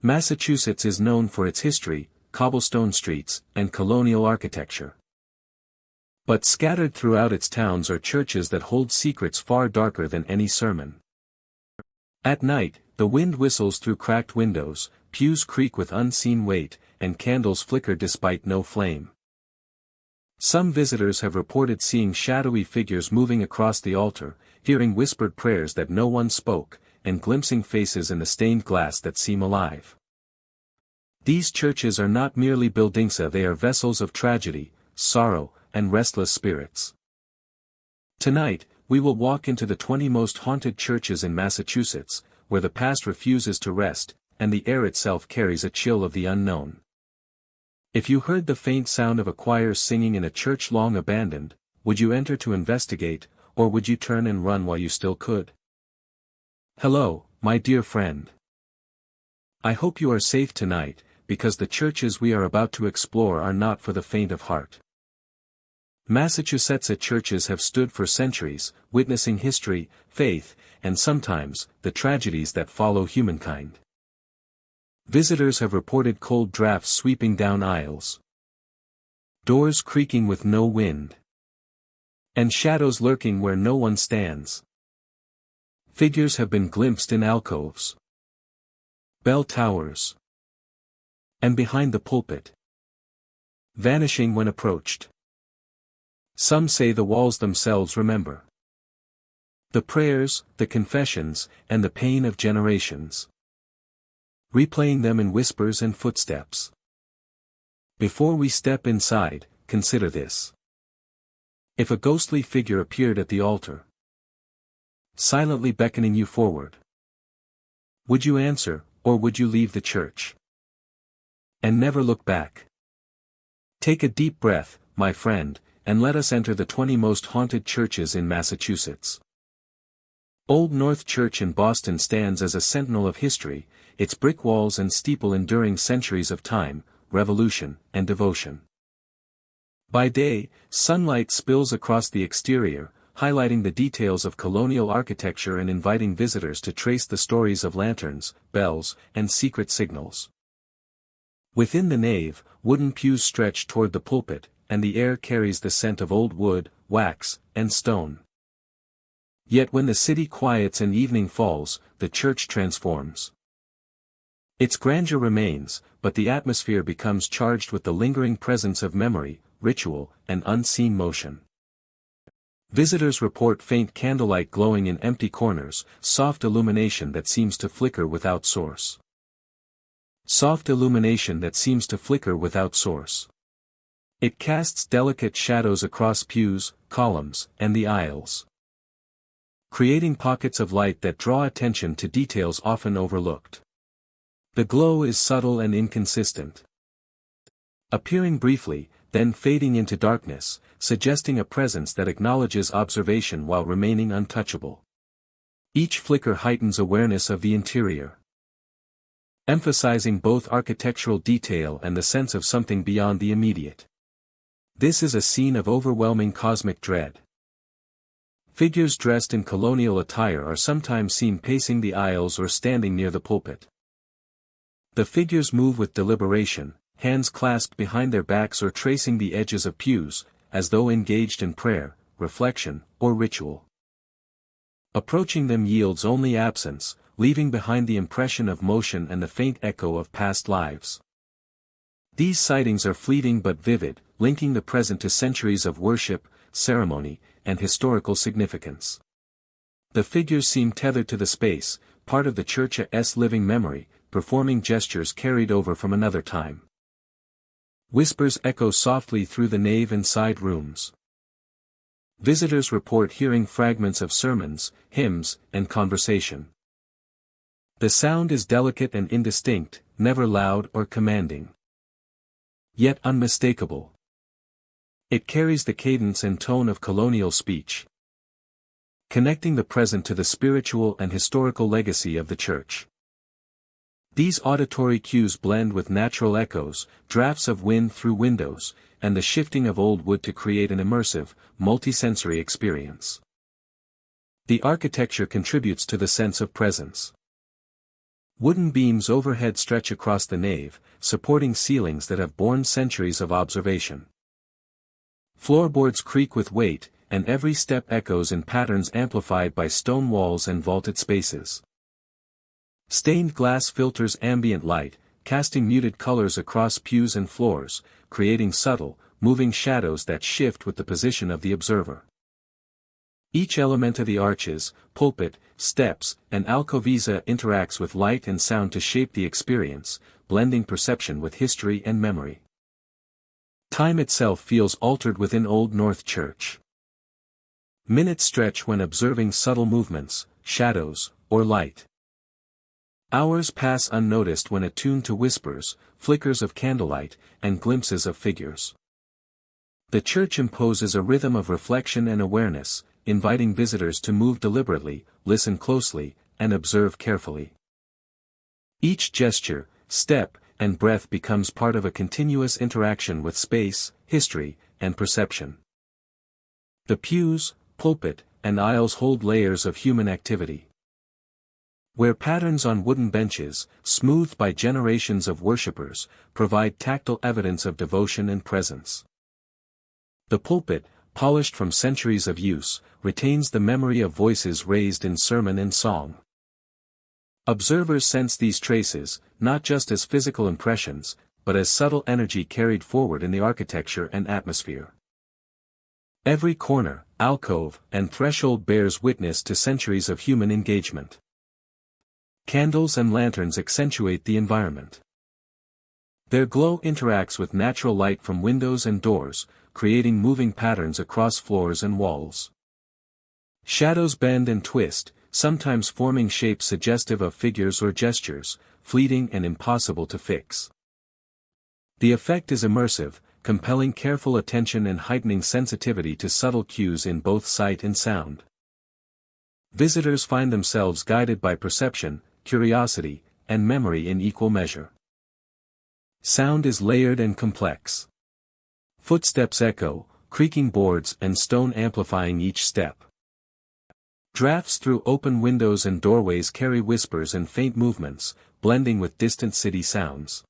Massachusetts is known for its history, cobblestone streets, and colonial architecture. But scattered throughout its towns are churches that hold secrets far darker than any sermon. At night, the wind whistles through cracked windows, pews creak with unseen weight, and candles flicker despite no flame. Some visitors have reported seeing shadowy figures moving across the altar, hearing whispered prayers that no one spoke, and glimpsing faces in the stained glass that seem alive. These churches are not merely buildings, they are vessels of tragedy, sorrow, and restless spirits. Tonight, we will walk into the 20 most haunted churches in Massachusetts, where the past refuses to rest, and the air itself carries a chill of the unknown. If you heard the faint sound of a choir singing in a church long abandoned, would you enter to investigate, or would you turn and run while you still could? Hello, my dear friend. I hope you are safe tonight, because the churches we are about to explore are not for the faint of heart. Massachusetts churches have stood for centuries, witnessing history, faith, and sometimes, the tragedies that follow humankind. Visitors have reported cold drafts sweeping down aisles, doors creaking with no wind, and shadows lurking where no one stands. Figures have been glimpsed in alcoves, bell towers, and behind the pulpit, vanishing when approached. Some say the walls themselves remember the prayers, the confessions, and the pain of generations, replaying them in whispers and footsteps. Before we step inside, consider this. If a ghostly figure appeared at the altar, silently beckoning you forward, would you answer, or would you leave the church and never look back? Take a deep breath, my friend, and let us enter the 20 most haunted churches in Massachusetts. Old North Church in Boston stands as a sentinel of history, its brick walls and steeple enduring centuries of time, revolution, and devotion. By day, sunlight spills across the exterior, highlighting the details of colonial architecture and inviting visitors to trace the stories of lanterns, bells, and secret signals. Within the nave, wooden pews stretch toward the pulpit, and the air carries the scent of old wood, wax, and stone. Yet when the city quiets and evening falls, the church transforms. Its grandeur remains, but the atmosphere becomes charged with the lingering presence of memory, ritual, and unseen motion. Visitors report faint candlelight glowing in empty corners, soft illumination that seems to flicker without source. Soft illumination that seems to flicker without source. It casts delicate shadows across pews, columns, and the aisles, creating pockets of light that draw attention to details often overlooked. The glow is subtle and inconsistent, appearing briefly, then fading into darkness, suggesting a presence that acknowledges observation while remaining untouchable. Each flicker heightens awareness of the interior, emphasizing both architectural detail and the sense of something beyond the immediate. This is a scene of overwhelming cosmic dread. Figures dressed in colonial attire are sometimes seen pacing the aisles or standing near the pulpit. The figures move with deliberation, hands clasped behind their backs or tracing the edges of pews, as though engaged in prayer, reflection, or ritual. Approaching them yields only absence, leaving behind the impression of motion and the faint echo of past lives. These sightings are fleeting but vivid, linking the present to centuries of worship, ceremony, and historical significance. The figures seem tethered to the space, part of the church's living memory, performing gestures carried over from another time. Whispers echo softly through the nave and side rooms. Visitors report hearing fragments of sermons, hymns, and conversation. The sound is delicate and indistinct, never loud or commanding, yet unmistakable. It carries the cadence and tone of colonial speech, connecting the present to the spiritual and historical legacy of the church. These auditory cues blend with natural echoes, drafts of wind through windows, and the shifting of old wood to create an immersive, multisensory experience. The architecture contributes to the sense of presence. Wooden beams overhead stretch across the nave, supporting ceilings that have borne centuries of observation. Floorboards creak with weight, and every step echoes in patterns amplified by stone walls and vaulted spaces. Stained glass filters ambient light, casting muted colors across pews and floors, creating subtle, moving shadows that shift with the position of the observer. Each element of the arches, pulpit, steps, and alcovisa interacts with light and sound to shape the experience, blending perception with history and memory. Time itself feels altered within Old North Church. Minutes stretch when observing subtle movements, shadows, or light. Hours pass unnoticed when attuned to whispers, flickers of candlelight, and glimpses of figures. The church imposes a rhythm of reflection and awareness, inviting visitors to move deliberately, listen closely, and observe carefully. Each gesture, step, and breath becomes part of a continuous interaction with space, history, and perception. The pews, pulpit, and aisles hold layers of human activity. Where patterns on wooden benches, smoothed by generations of worshippers, provide tactile evidence of devotion and presence. The pulpit, polished from centuries of use, retains the memory of voices raised in sermon and song. Observers sense these traces, not just as physical impressions, but as subtle energy carried forward in the architecture and atmosphere. Every corner, alcove, and threshold bears witness to centuries of human engagement. Candles and lanterns accentuate the environment. Their glow interacts with natural light from windows and doors, creating moving patterns across floors and walls. Shadows bend and twist, sometimes forming shapes suggestive of figures or gestures, fleeting and impossible to fix. The effect is immersive, compelling careful attention and heightening sensitivity to subtle cues in both sight and sound. Visitors find themselves guided by perception, curiosity, and memory in equal measure. Sound is layered and complex. Footsteps echo, creaking boards and stone amplifying each step. Drafts through open windows and doorways carry whispers and faint movements, blending with distant city sounds.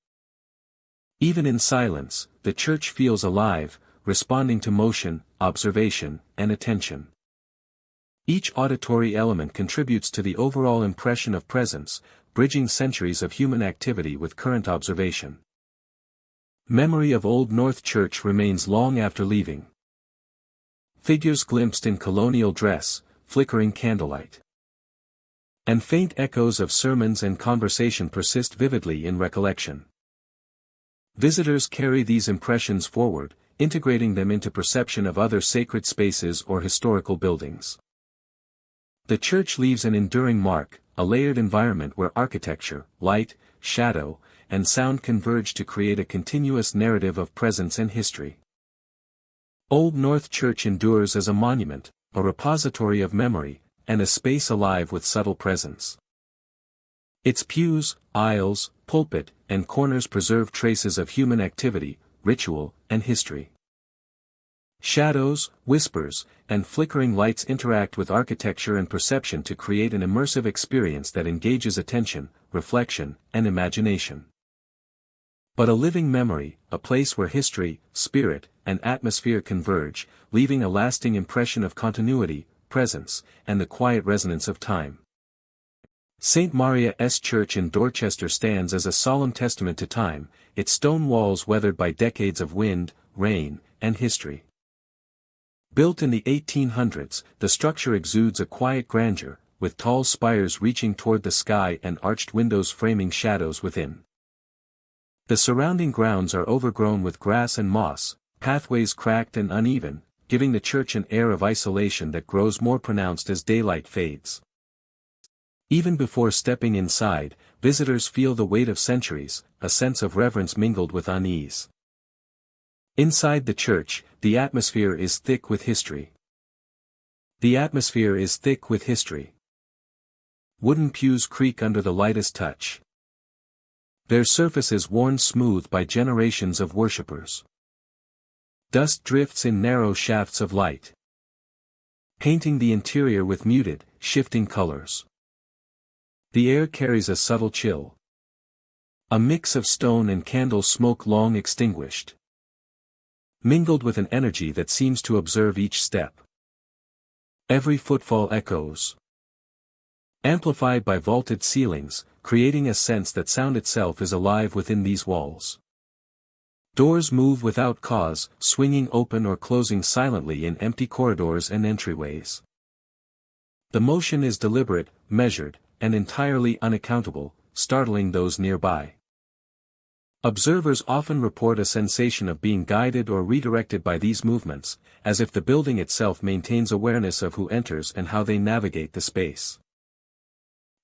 Even in silence, the church feels alive, responding to motion, observation, and attention. Each auditory element contributes to the overall impression of presence, bridging centuries of human activity with current observation. Memory of Old North Church remains long after leaving. Figures glimpsed in colonial dress, flickering candlelight. And faint echoes of sermons and conversation persist vividly in recollection. Visitors carry these impressions forward, integrating them into perception of other sacred spaces or historical buildings. The church leaves an enduring mark, a layered environment where architecture, light, shadow, and sound converge to create a continuous narrative of presence and history. Old North Church endures as a monument, a repository of memory, and a space alive with subtle presence. Its pews, aisles, pulpit, and corners preserve traces of human activity, ritual, and history. Shadows, whispers, and flickering lights interact with architecture and perception to create an immersive experience that engages attention, reflection, and imagination. But a living memory, a place where history, spirit, and atmosphere converge, leaving a lasting impression of continuity, presence, and the quiet resonance of time. St. Maria's Church in Dorchester stands as a solemn testament to time, its stone walls weathered by decades of wind, rain, and history. Built in the 1800s, the structure exudes a quiet grandeur, with tall spires reaching toward the sky and arched windows framing shadows within. The surrounding grounds are overgrown with grass and moss, pathways cracked and uneven, giving the church an air of isolation that grows more pronounced as daylight fades. Even before stepping inside, visitors feel the weight of centuries, a sense of reverence mingled with unease. Inside the church, the atmosphere is thick with history. The atmosphere is thick with history. Wooden pews creak under the lightest touch. Their surfaces worn smooth by generations of worshippers. Dust drifts in narrow shafts of light, painting the interior with muted, shifting colors. The air carries a subtle chill. A mix of stone and candle smoke long extinguished, mingled with an energy that seems to observe each step. Every footfall echoes, amplified by vaulted ceilings, creating a sense that sound itself is alive within these walls. Doors move without cause, swinging open or closing silently in empty corridors and entryways. The motion is deliberate, measured, and entirely unaccountable, startling those nearby. Observers often report a sensation of being guided or redirected by these movements, as if the building itself maintains awareness of who enters and how they navigate the space.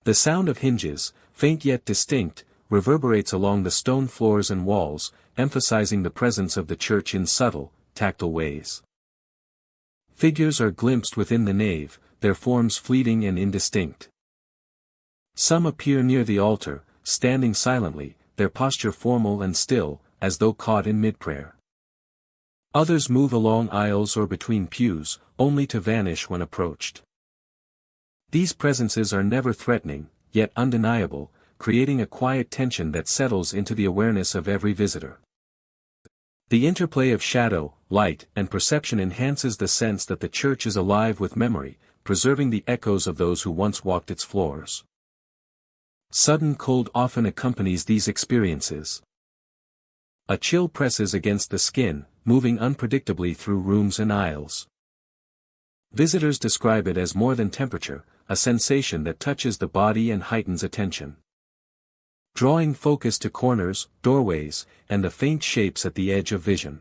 The sound of hinges, faint yet distinct, reverberates along the stone floors and walls, emphasizing the presence of the church in subtle, tactile ways. Figures are glimpsed within the nave, their forms fleeting and indistinct. Some appear near the altar, standing silently, their posture formal and still, as though caught in mid-prayer. Others move along aisles or between pews, only to vanish when approached. These presences are never threatening, yet undeniable, creating a quiet tension that settles into the awareness of every visitor. The interplay of shadow, light, and perception enhances the sense that the church is alive with memory, preserving the echoes of those who once walked its floors. Sudden cold often accompanies these experiences. A chill presses against the skin, moving unpredictably through rooms and aisles. Visitors describe it as more than temperature, a sensation that touches the body and heightens attention, drawing focus to corners, doorways, and the faint shapes at the edge of vision.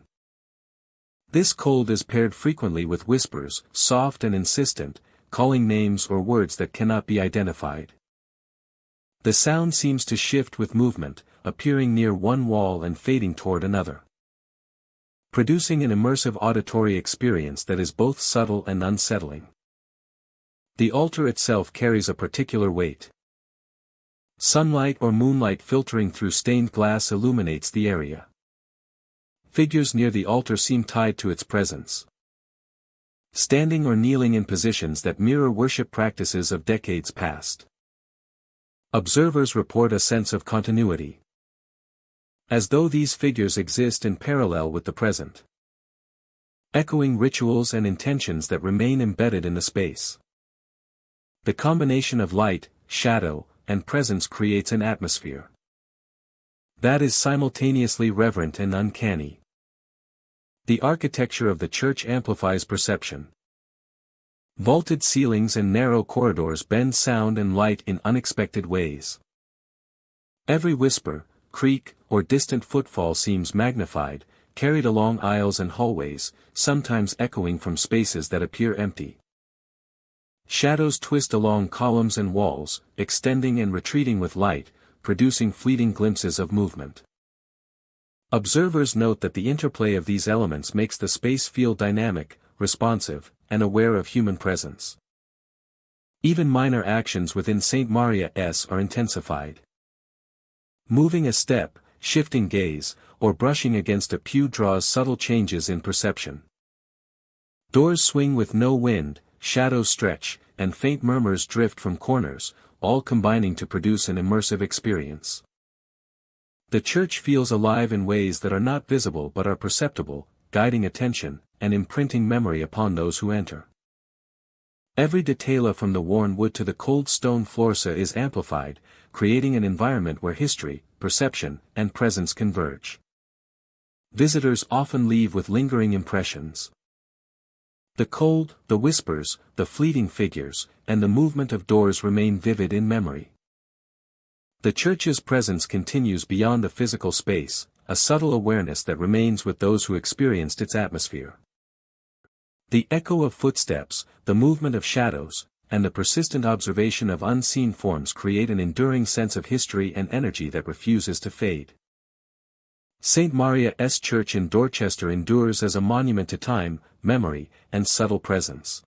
This cold is paired frequently with whispers, soft and insistent, calling names or words that cannot be identified. The sound seems to shift with movement, appearing near one wall and fading toward another, producing an immersive auditory experience that is both subtle and unsettling. The altar itself carries a particular weight. Sunlight or moonlight filtering through stained glass illuminates the area. Figures near the altar seem tied to its presence, standing or kneeling in positions that mirror worship practices of decades past. Observers report a sense of continuity, as though these figures exist in parallel with the present, echoing rituals and intentions that remain embedded in the space. The combination of light, shadow, and presence creates an atmosphere that is simultaneously reverent and uncanny. The architecture of the church amplifies perception. Vaulted ceilings and narrow corridors bend sound and light in unexpected ways. Every whisper, creak, or distant footfall seems magnified, carried along aisles and hallways, sometimes echoing from spaces that appear empty. Shadows twist along columns and walls, extending and retreating with light, producing fleeting glimpses of movement. Observers note that the interplay of these elements makes the space feel dynamic, responsive, and aware of human presence. Even minor actions within St. Maria's are intensified. Moving a step, shifting gaze, or brushing against a pew draws subtle changes in perception. Doors swing with no wind, shadows stretch, and faint murmurs drift from corners, all combining to produce an immersive experience. The church feels alive in ways that are not visible but are perceptible, guiding attention, and imprinting memory upon those who enter. Every detail from the worn wood to the cold stone floorsa is amplified, creating an environment where history, perception, and presence converge. Visitors often leave with lingering impressions. The cold, the whispers, the fleeting figures, and the movement of doors remain vivid in memory. The church's presence continues beyond the physical space, a subtle awareness that remains with those who experienced its atmosphere. The echo of footsteps, the movement of shadows, and the persistent observation of unseen forms create an enduring sense of history and energy that refuses to fade. St. Maria's Church in Dorchester endures as a monument to time, memory, and subtle presence.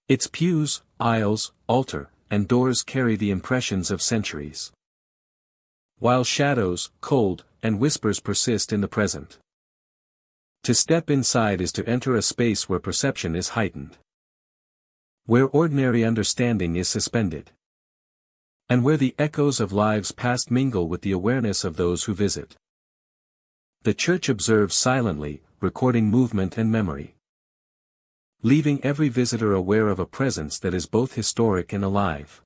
Its pews, aisles, altar, and doors carry the impressions of centuries, while shadows, cold, and whispers persist in the present. To step inside is to enter a space where perception is heightened, where ordinary understanding is suspended, and where the echoes of lives past mingle with the awareness of those who visit. The church observes silently, recording movement and memory, leaving every visitor aware of a presence that is both historic and alive,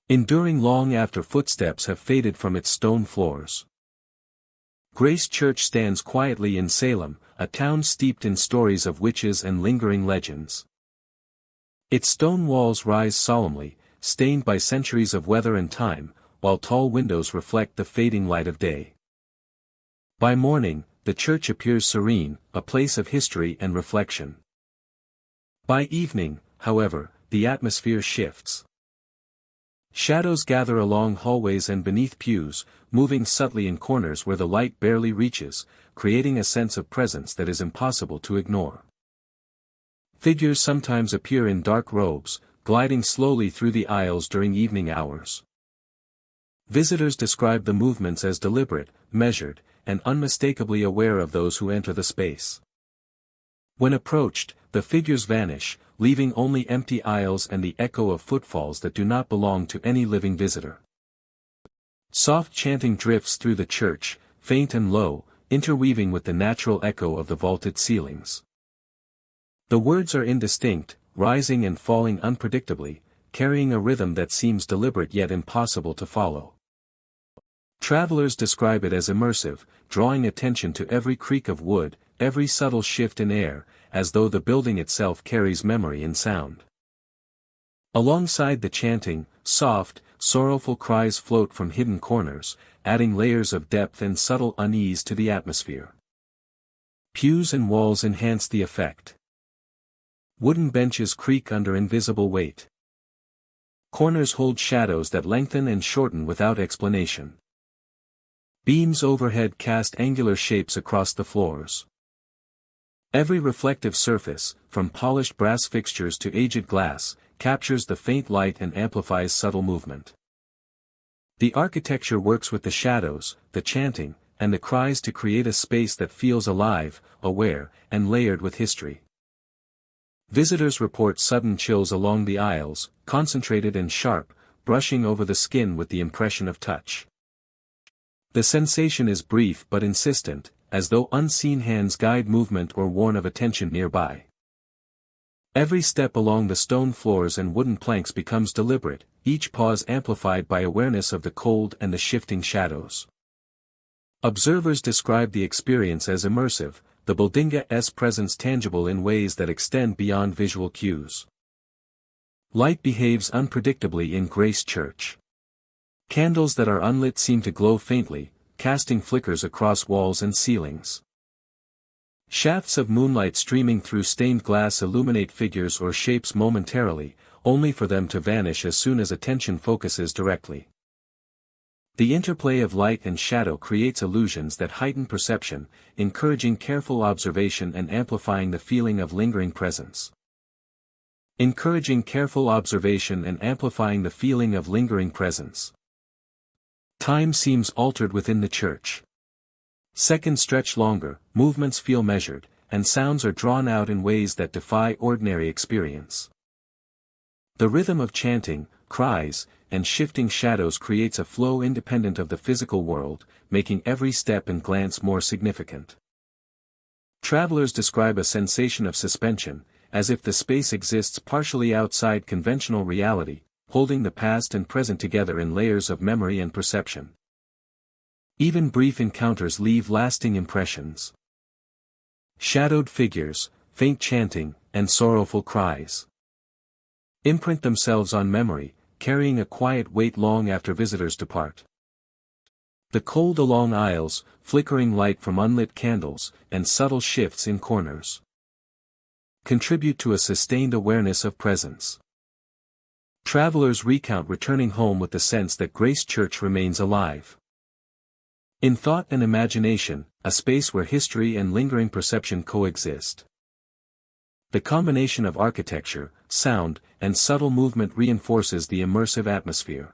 enduring long after footsteps have faded from its stone floors. Grace Church stands quietly in Salem, a town steeped in stories of witches and lingering legends. Its stone walls rise solemnly, stained by centuries of weather and time, while tall windows reflect the fading light of day. By morning, the church appears serene, a place of history and reflection. By evening, however, the atmosphere shifts. Shadows gather along hallways and beneath pews, moving subtly in corners where the light barely reaches, creating a sense of presence that is impossible to ignore. Figures sometimes appear in dark robes, gliding slowly through the aisles during evening hours. Visitors describe the movements as deliberate, measured, and unmistakably aware of those who enter the space. When approached, the figures vanish, leaving only empty aisles and the echo of footfalls that do not belong to any living visitor. Soft chanting drifts through the church, faint and low, interweaving with the natural echo of the vaulted ceilings. The words are indistinct, rising and falling unpredictably, carrying a rhythm that seems deliberate yet impossible to follow. Travelers describe it as immersive, drawing attention to every creak of wood, every subtle shift in air, as though the building itself carries memory in sound. Alongside the chanting, soft, sorrowful cries float from hidden corners, adding layers of depth and subtle unease to the atmosphere. Pews and walls enhance the effect. Wooden benches creak under invisible weight. Corners hold shadows that lengthen and shorten without explanation. Beams overhead cast angular shapes across the floors. Every reflective surface, from polished brass fixtures to aged glass, captures the faint light and amplifies subtle movement. The architecture works with the shadows, the chanting, and the cries to create a space that feels alive, aware, and layered with history. Visitors report sudden chills along the aisles, concentrated and sharp, brushing over the skin with the impression of touch. The sensation is brief but insistent, as though unseen hands guide movement or warn of attention nearby. Every step along the stone floors and wooden planks becomes deliberate, each pause amplified by awareness of the cold and the shifting shadows. Observers describe the experience as immersive, the building's presence tangible in ways that extend beyond visual cues. Light behaves unpredictably in Grace Church. Candles that are unlit seem to glow faintly, casting flickers across walls and ceilings. Shafts of moonlight streaming through stained glass illuminate figures or shapes momentarily, only for them to vanish as soon as attention focuses directly. The interplay of light and shadow creates illusions that heighten perception, encouraging careful observation and amplifying the feeling of lingering presence. Encouraging careful observation and amplifying the feeling of lingering presence. Time seems altered within the church. Seconds stretch longer, movements feel measured, and sounds are drawn out in ways that defy ordinary experience. The rhythm of chanting, cries, and shifting shadows creates a flow independent of the physical world, making every step and glance more significant. Travelers describe a sensation of suspension, as if the space exists partially outside conventional reality, holding the past and present together in layers of memory and perception. Even brief encounters leave lasting impressions. Shadowed figures, faint chanting, and sorrowful cries imprint themselves on memory, carrying a quiet weight long after visitors depart. The cold along aisles, flickering light from unlit candles, and subtle shifts in corners contribute to a sustained awareness of presence. Travelers recount returning home with the sense that Grace Church remains alive. In thought and imagination, a space where history and lingering perception coexist. The combination of architecture, sound, and subtle movement reinforces the immersive atmosphere.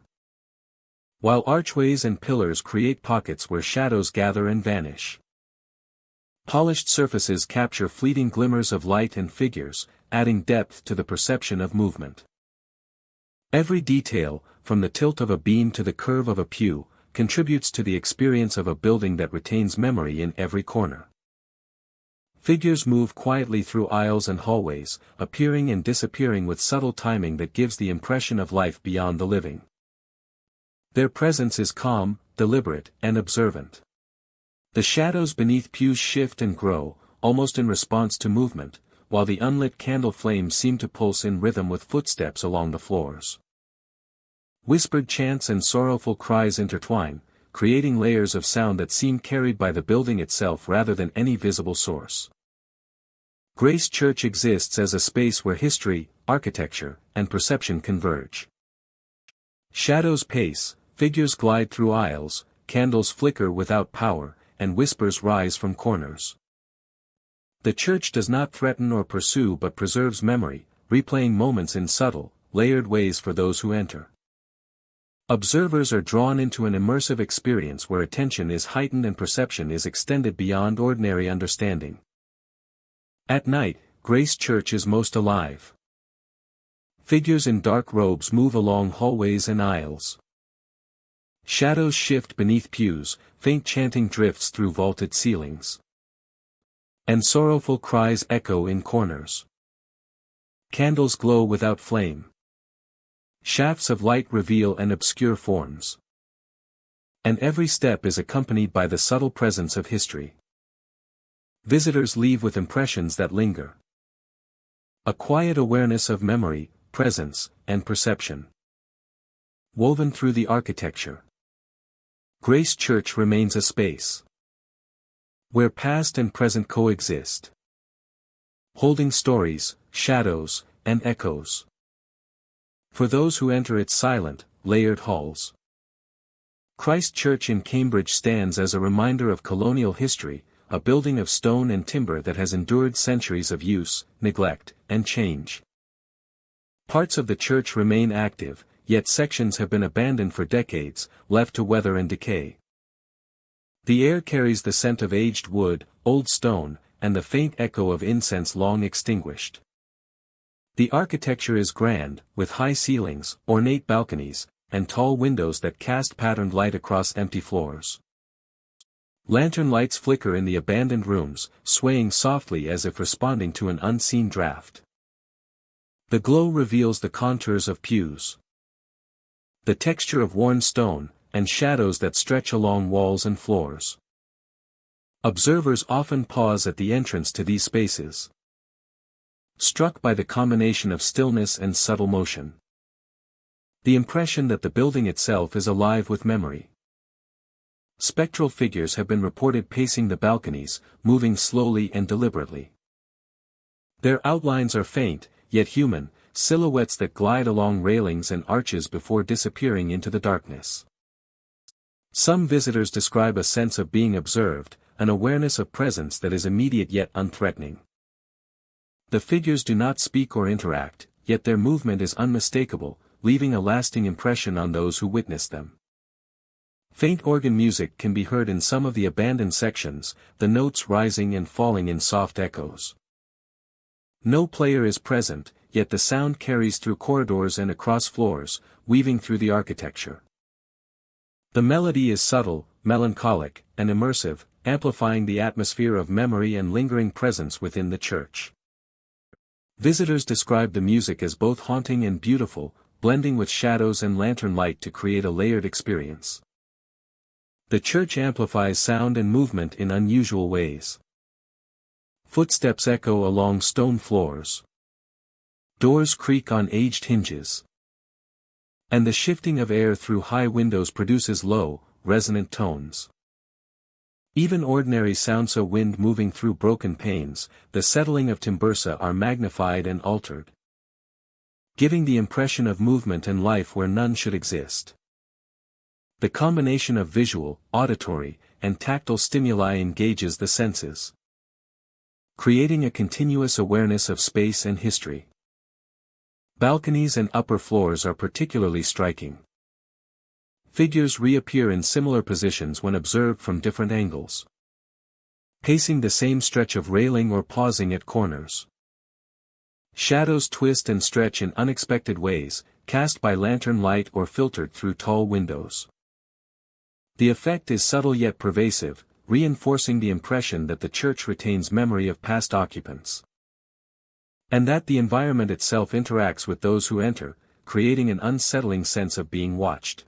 While archways and pillars create pockets where shadows gather and vanish. Polished surfaces capture fleeting glimmers of light and figures, adding depth to the perception of movement. Every detail, from the tilt of a beam to the curve of a pew, contributes to the experience of a building that retains memory in every corner. Figures move quietly through aisles and hallways, appearing and disappearing with subtle timing that gives the impression of life beyond the living. Their presence is calm, deliberate, and observant. The shadows beneath pews shift and grow, almost in response to movement, while the unlit candle flames seem to pulse in rhythm with footsteps along the floors. Whispered chants and sorrowful cries intertwine, creating layers of sound that seem carried by the building itself rather than any visible source. Grace Church exists as a space where history, architecture, and perception converge. Shadows pace, figures glide through aisles, candles flicker without power, and whispers rise from corners. The church does not threaten or pursue but preserves memory, replaying moments in subtle, layered ways for those who enter. Observers are drawn into an immersive experience where attention is heightened and perception is extended beyond ordinary understanding. At night, Grace Church is most alive. Figures in dark robes move along hallways and aisles. Shadows shift beneath pews, faint chanting drifts through vaulted ceilings. And sorrowful cries echo in corners. Candles glow without flame. Shafts of light reveal and obscure forms. And every step is accompanied by the subtle presence of history. Visitors leave with impressions that linger. A quiet awareness of memory, presence, and perception. Woven through the architecture. Grace Church remains a space where past and present coexist, holding stories, shadows, and echoes. For those who enter its silent, layered halls. Christ Church in Cambridge stands as a reminder of colonial history, a building of stone and timber that has endured centuries of use, neglect, and change. Parts of the church remain active, yet sections have been abandoned for decades, left to weather and decay. The air carries the scent of aged wood, old stone, and the faint echo of incense long extinguished. The architecture is grand, with high ceilings, ornate balconies, and tall windows that cast patterned light across empty floors. Lantern lights flicker in the abandoned rooms, swaying softly as if responding to an unseen draft. The glow reveals the contours of pews, the texture of worn stone, and shadows that stretch along walls and floors. Observers often pause at the entrance to these spaces, struck by the combination of stillness and subtle motion. The impression that the building itself is alive with memory. Spectral figures have been reported pacing the balconies, moving slowly and deliberately. Their outlines are faint, yet human, silhouettes that glide along railings and arches before disappearing into the darkness. Some visitors describe a sense of being observed, an awareness of presence that is immediate yet unthreatening. The figures do not speak or interact, yet their movement is unmistakable, leaving a lasting impression on those who witness them. Faint organ music can be heard in some of the abandoned sections, the notes rising and falling in soft echoes. No player is present, yet the sound carries through corridors and across floors, weaving through the architecture. The melody is subtle, melancholic, and immersive, amplifying the atmosphere of memory and lingering presence within the church. Visitors describe the music as both haunting and beautiful, blending with shadows and lantern light to create a layered experience. The church amplifies sound and movement in unusual ways. Footsteps echo along stone floors. Doors creak on aged hinges. And the shifting of air through high windows produces low, resonant tones. Even ordinary sounds of wind moving through broken panes, the settling of timbursa are magnified and altered, giving the impression of movement and life where none should exist. The combination of visual, auditory, and tactile stimuli engages the senses, creating a continuous awareness of space and history. Balconies and upper floors are particularly striking. Figures reappear in similar positions when observed from different angles, pacing the same stretch of railing or pausing at corners. Shadows twist and stretch in unexpected ways, cast by lantern light or filtered through tall windows. The effect is subtle yet pervasive, reinforcing the impression that the church retains memory of past occupants, and that the environment itself interacts with those who enter, creating an unsettling sense of being watched.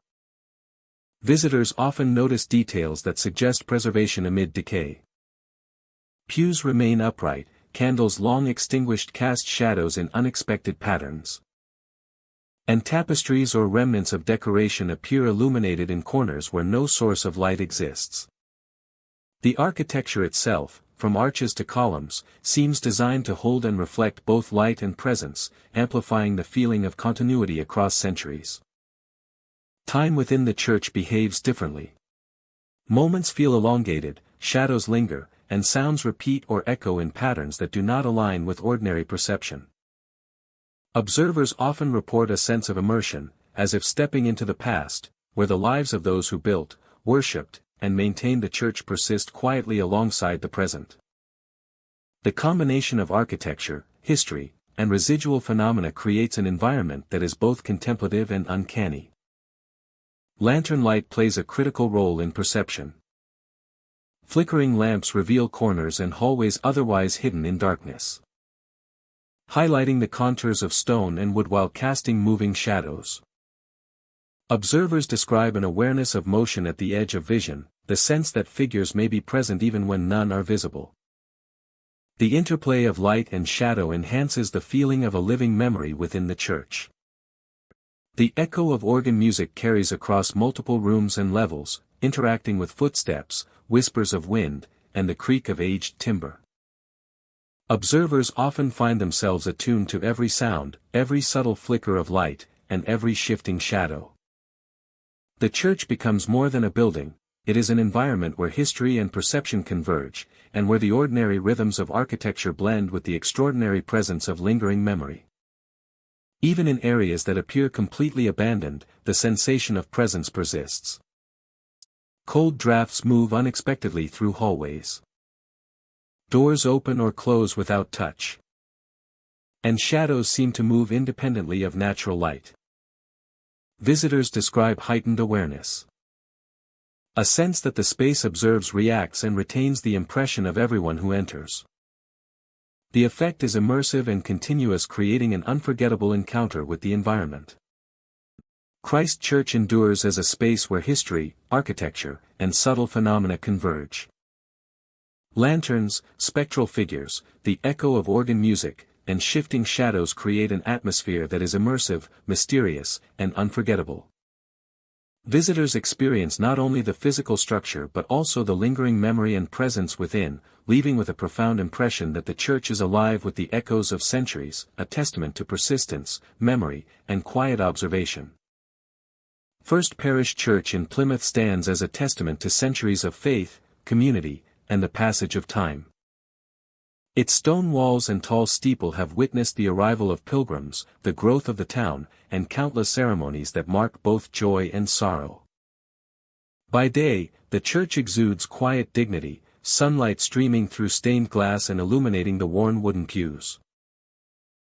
Visitors often notice details that suggest preservation amid decay. Pews remain upright, candles long extinguished cast shadows in unexpected patterns, and tapestries or remnants of decoration appear illuminated in corners where no source of light exists. The architecture itself, from arches to columns, seems designed to hold and reflect both light and presence, amplifying the feeling of continuity across centuries. Time within the church behaves differently. Moments feel elongated, shadows linger, and sounds repeat or echo in patterns that do not align with ordinary perception. Observers often report a sense of immersion, as if stepping into the past, where the lives of those who built, worshipped, and maintained the church persist quietly alongside the present. The combination of architecture, history, and residual phenomena creates an environment that is both contemplative and uncanny. Lantern light plays a critical role in perception. Flickering lamps reveal corners and hallways otherwise hidden in darkness, highlighting the contours of stone and wood while casting moving shadows. Observers describe an awareness of motion at the edge of vision, the sense that figures may be present even when none are visible. The interplay of light and shadow enhances the feeling of a living memory within the church. The echo of organ music carries across multiple rooms and levels, interacting with footsteps, whispers of wind, and the creak of aged timber. Observers often find themselves attuned to every sound, every subtle flicker of light, and every shifting shadow. The church becomes more than a building, it is an environment where history and perception converge, and where the ordinary rhythms of architecture blend with the extraordinary presence of lingering memory. Even in areas that appear completely abandoned, the sensation of presence persists. Cold drafts move unexpectedly through hallways. Doors open or close without touch, and shadows seem to move independently of natural light. Visitors describe heightened awareness, a sense that the space observes reacts and retains the impression of everyone who enters. The effect is immersive and continuous, creating an unforgettable encounter with the environment. Christ Church endures as a space where history, architecture, and subtle phenomena converge. Lanterns, spectral figures, the echo of organ music, and shifting shadows create an atmosphere that is immersive, mysterious, and unforgettable. Visitors experience not only the physical structure but also the lingering memory and presence within, leaving with a profound impression that the church is alive with the echoes of centuries, a testament to persistence, memory, and quiet observation. First Parish Church in Plymouth stands as a testament to centuries of faith, community, and the passage of time. Its stone walls and tall steeple have witnessed the arrival of pilgrims, the growth of the town, and countless ceremonies that mark both joy and sorrow. By day, the church exudes quiet dignity, sunlight streaming through stained glass and illuminating the worn wooden pews.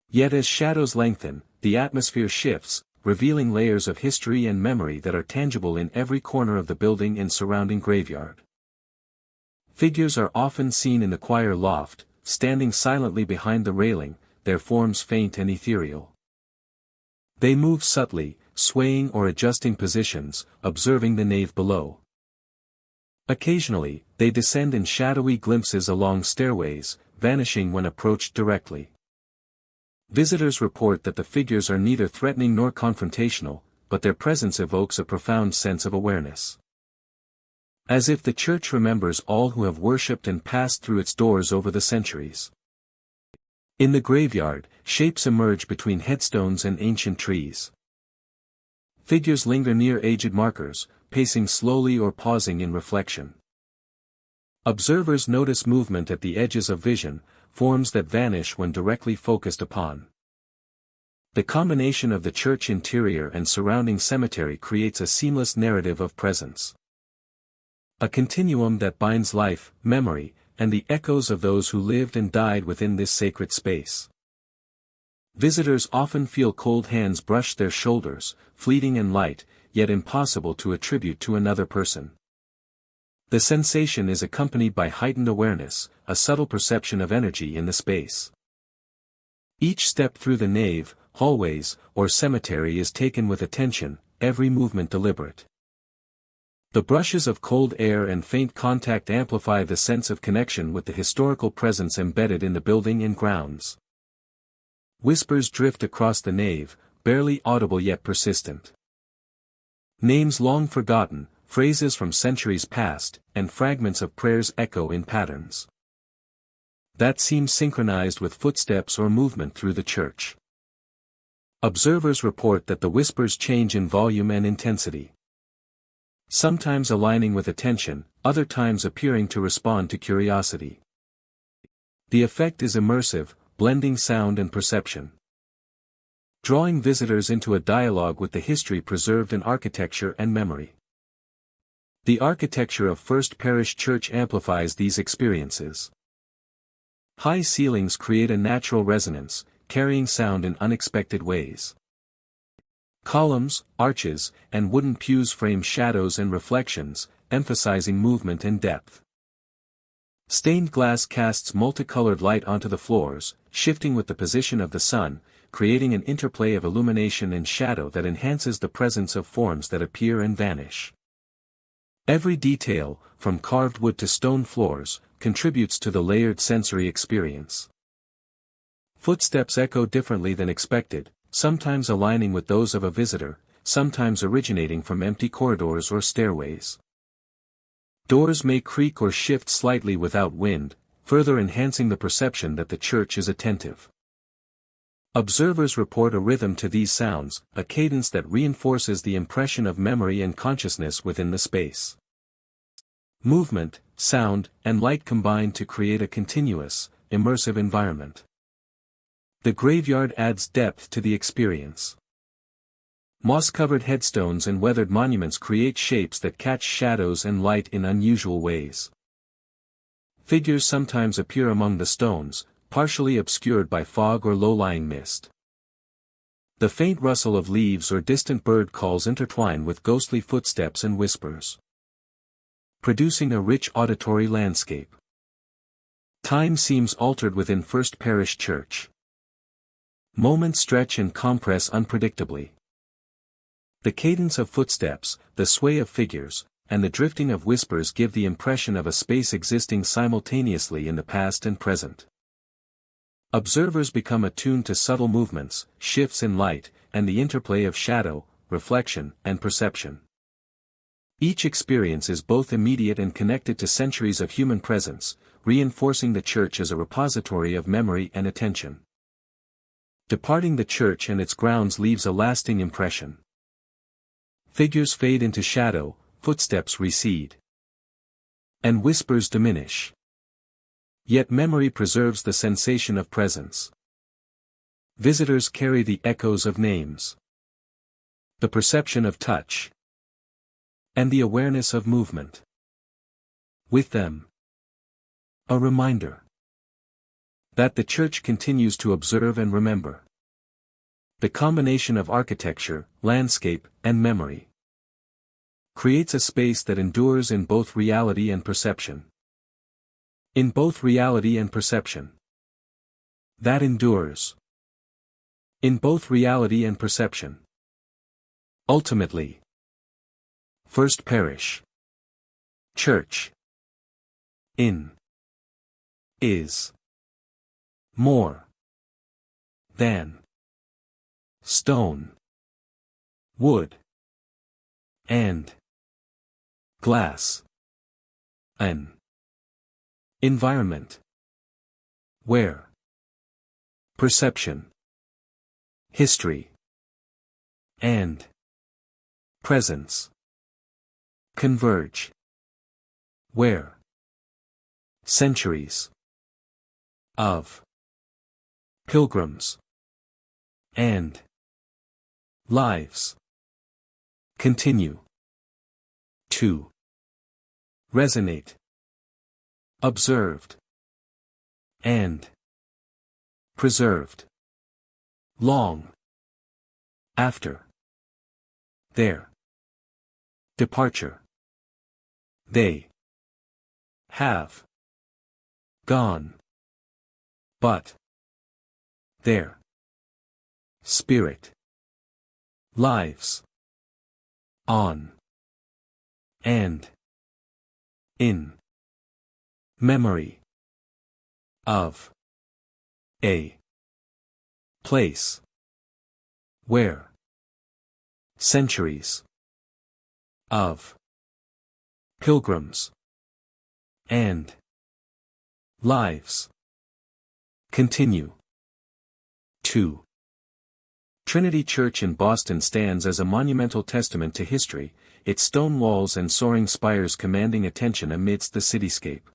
Yet as shadows lengthen, the atmosphere shifts, revealing layers of history and memory that are tangible in every corner of the building and surrounding graveyard. Figures are often seen in the choir loft, standing silently behind the railing, their forms faint and ethereal. They move subtly, swaying or adjusting positions, observing the nave below. Occasionally, they descend in shadowy glimpses along stairways, vanishing when approached directly. Visitors report that the figures are neither threatening nor confrontational, but their presence evokes a profound sense of awareness. As if the church remembers all who have worshipped and passed through its doors over the centuries. In the graveyard, shapes emerge between headstones and ancient trees. Figures linger near aged markers, pacing slowly or pausing in reflection. Observers notice movement at the edges of vision, forms that vanish when directly focused upon. The combination of the church interior and surrounding cemetery creates a seamless narrative of presence. A continuum that binds life, memory, and the echoes of those who lived and died within this sacred space. Visitors often feel cold hands brush their shoulders, fleeting and light, yet impossible to attribute to another person. The sensation is accompanied by heightened awareness, a subtle perception of energy in the space. Each step through the nave, hallways, or cemetery is taken with attention, every movement deliberate. The brushes of cold air and faint contact amplify the sense of connection with the historical presence embedded in the building and grounds. Whispers drift across the nave, barely audible yet persistent. Names long forgotten, phrases from centuries past, and fragments of prayers echo in patterns that seem synchronized with footsteps or movement through the church. Observers report that the whispers change in volume and intensity, sometimes aligning with attention, other times appearing to respond to curiosity. The effect is immersive, blending sound and perception, drawing visitors into a dialogue with the history preserved in architecture and memory. The architecture of First Parish Church amplifies these experiences. High ceilings create a natural resonance, carrying sound in unexpected ways. Columns, arches, and wooden pews frame shadows and reflections, emphasizing movement and depth. Stained glass casts multicolored light onto the floors, shifting with the position of the sun, creating an interplay of illumination and shadow that enhances the presence of forms that appear and vanish. Every detail, from carved wood to stone floors, contributes to the layered sensory experience. Footsteps echo differently than expected, sometimes aligning with those of a visitor, sometimes originating from empty corridors or stairways. Doors may creak or shift slightly without wind, further enhancing the perception that the church is attentive. Observers report a rhythm to these sounds, a cadence that reinforces the impression of memory and consciousness within the space. Movement, sound, and light combine to create a continuous, immersive environment. The graveyard adds depth to the experience. Moss-covered headstones and weathered monuments create shapes that catch shadows and light in unusual ways. Figures sometimes appear among the stones, partially obscured by fog or low-lying mist. The faint rustle of leaves or distant bird calls intertwine with ghostly footsteps and whispers, producing a rich auditory landscape. Time seems altered within First Parish Church. Moments stretch and compress unpredictably. The cadence of footsteps, the sway of figures, and the drifting of whispers give the impression of a space existing simultaneously in the past and present. Observers become attuned to subtle movements, shifts in light, and the interplay of shadow, reflection, and perception. Each experience is both immediate and connected to centuries of human presence, reinforcing the church as a repository of memory and attention. Departing the church and its grounds leaves a lasting impression. Figures fade into shadow, footsteps recede, and whispers diminish. Yet memory preserves the sensation of presence. Visitors carry the echoes of names, the perception of touch, and the awareness of movement. With them, a reminder that the church continues to observe and remember. The combination of architecture, landscape, and memory creates a space that endures in both reality and perception. In both reality and perception. That endures. In both reality and perception. Ultimately, First Parish Church is more than stone, wood, and glass. An environment where perception, history, and presence converge. Where centuries of pilgrims and lives continue to resonate, observed, and preserved. long after their departure. They have gone, but their spirit lives on and in memory of a place where centuries of pilgrims and lives continue. 2. Trinity Church in Boston stands as a monumental testament to history, its stone walls and soaring spires commanding attention amidst the cityscape.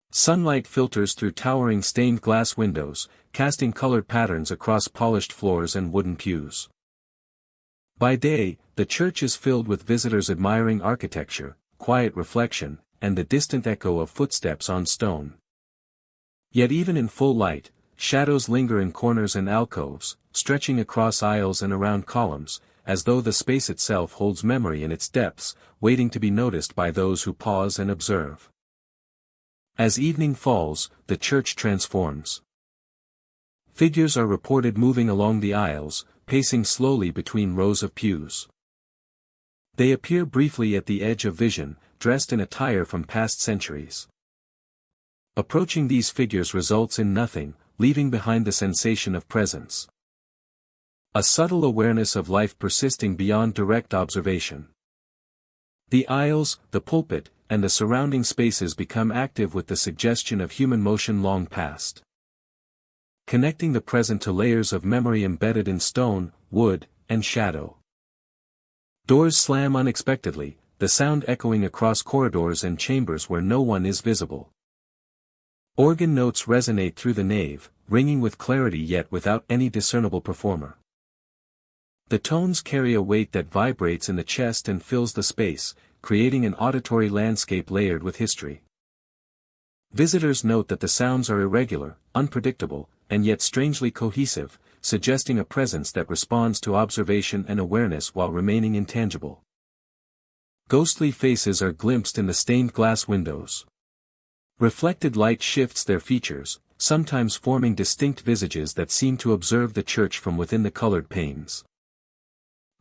Sunlight filters through towering stained glass windows, casting colored patterns across polished floors and wooden pews. By day, the church is filled with visitors admiring architecture, quiet reflection, and the distant echo of footsteps on stone. Yet even in full light, shadows linger in corners and alcoves, stretching across aisles and around columns, as though the space itself holds memory in its depths, waiting to be noticed by those who pause and observe. As evening falls, the church transforms. Figures are reported moving along the aisles, pacing slowly between rows of pews. They appear briefly at the edge of vision, dressed in attire from past centuries. Approaching these figures results in nothing, leaving behind the sensation of presence. A subtle awareness of life persisting beyond direct observation. The aisles, the pulpit, and the surrounding spaces become active with the suggestion of human motion long past. Connecting the present to layers of memory embedded in stone, wood, and shadow. Doors slam unexpectedly, the sound echoing across corridors and chambers where no one is visible. Organ notes resonate through the nave, ringing with clarity yet without any discernible performer. The tones carry a weight that vibrates in the chest and fills the space, creating an auditory landscape layered with history. Visitors note that the sounds are irregular, unpredictable, and yet strangely cohesive, suggesting a presence that responds to observation and awareness while remaining intangible. Ghostly faces are glimpsed in the stained glass windows. Reflected light shifts their features, sometimes forming distinct visages that seem to observe the church from within the colored panes.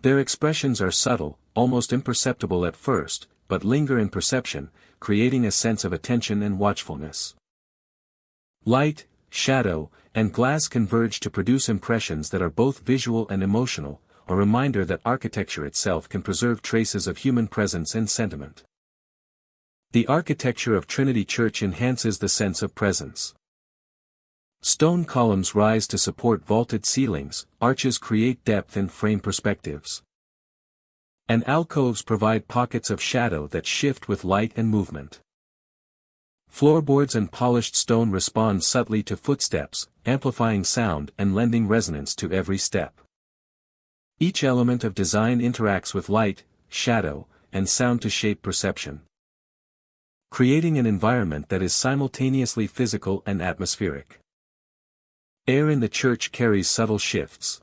Their expressions are subtle, almost imperceptible at first, but linger in perception, creating a sense of attention and watchfulness. Light, shadow, and glass converge to produce impressions that are both visual and emotional, a reminder that architecture itself can preserve traces of human presence and sentiment. The architecture of Trinity Church enhances the sense of presence. Stone columns rise to support vaulted ceilings, arches create depth and frame perspectives. And alcoves provide pockets of shadow that shift with light and movement. Floorboards and polished stone respond subtly to footsteps, amplifying sound and lending resonance to every step. Each element of design interacts with light, shadow, and sound to shape perception, creating an environment that is simultaneously physical and atmospheric. Air in the church carries subtle shifts.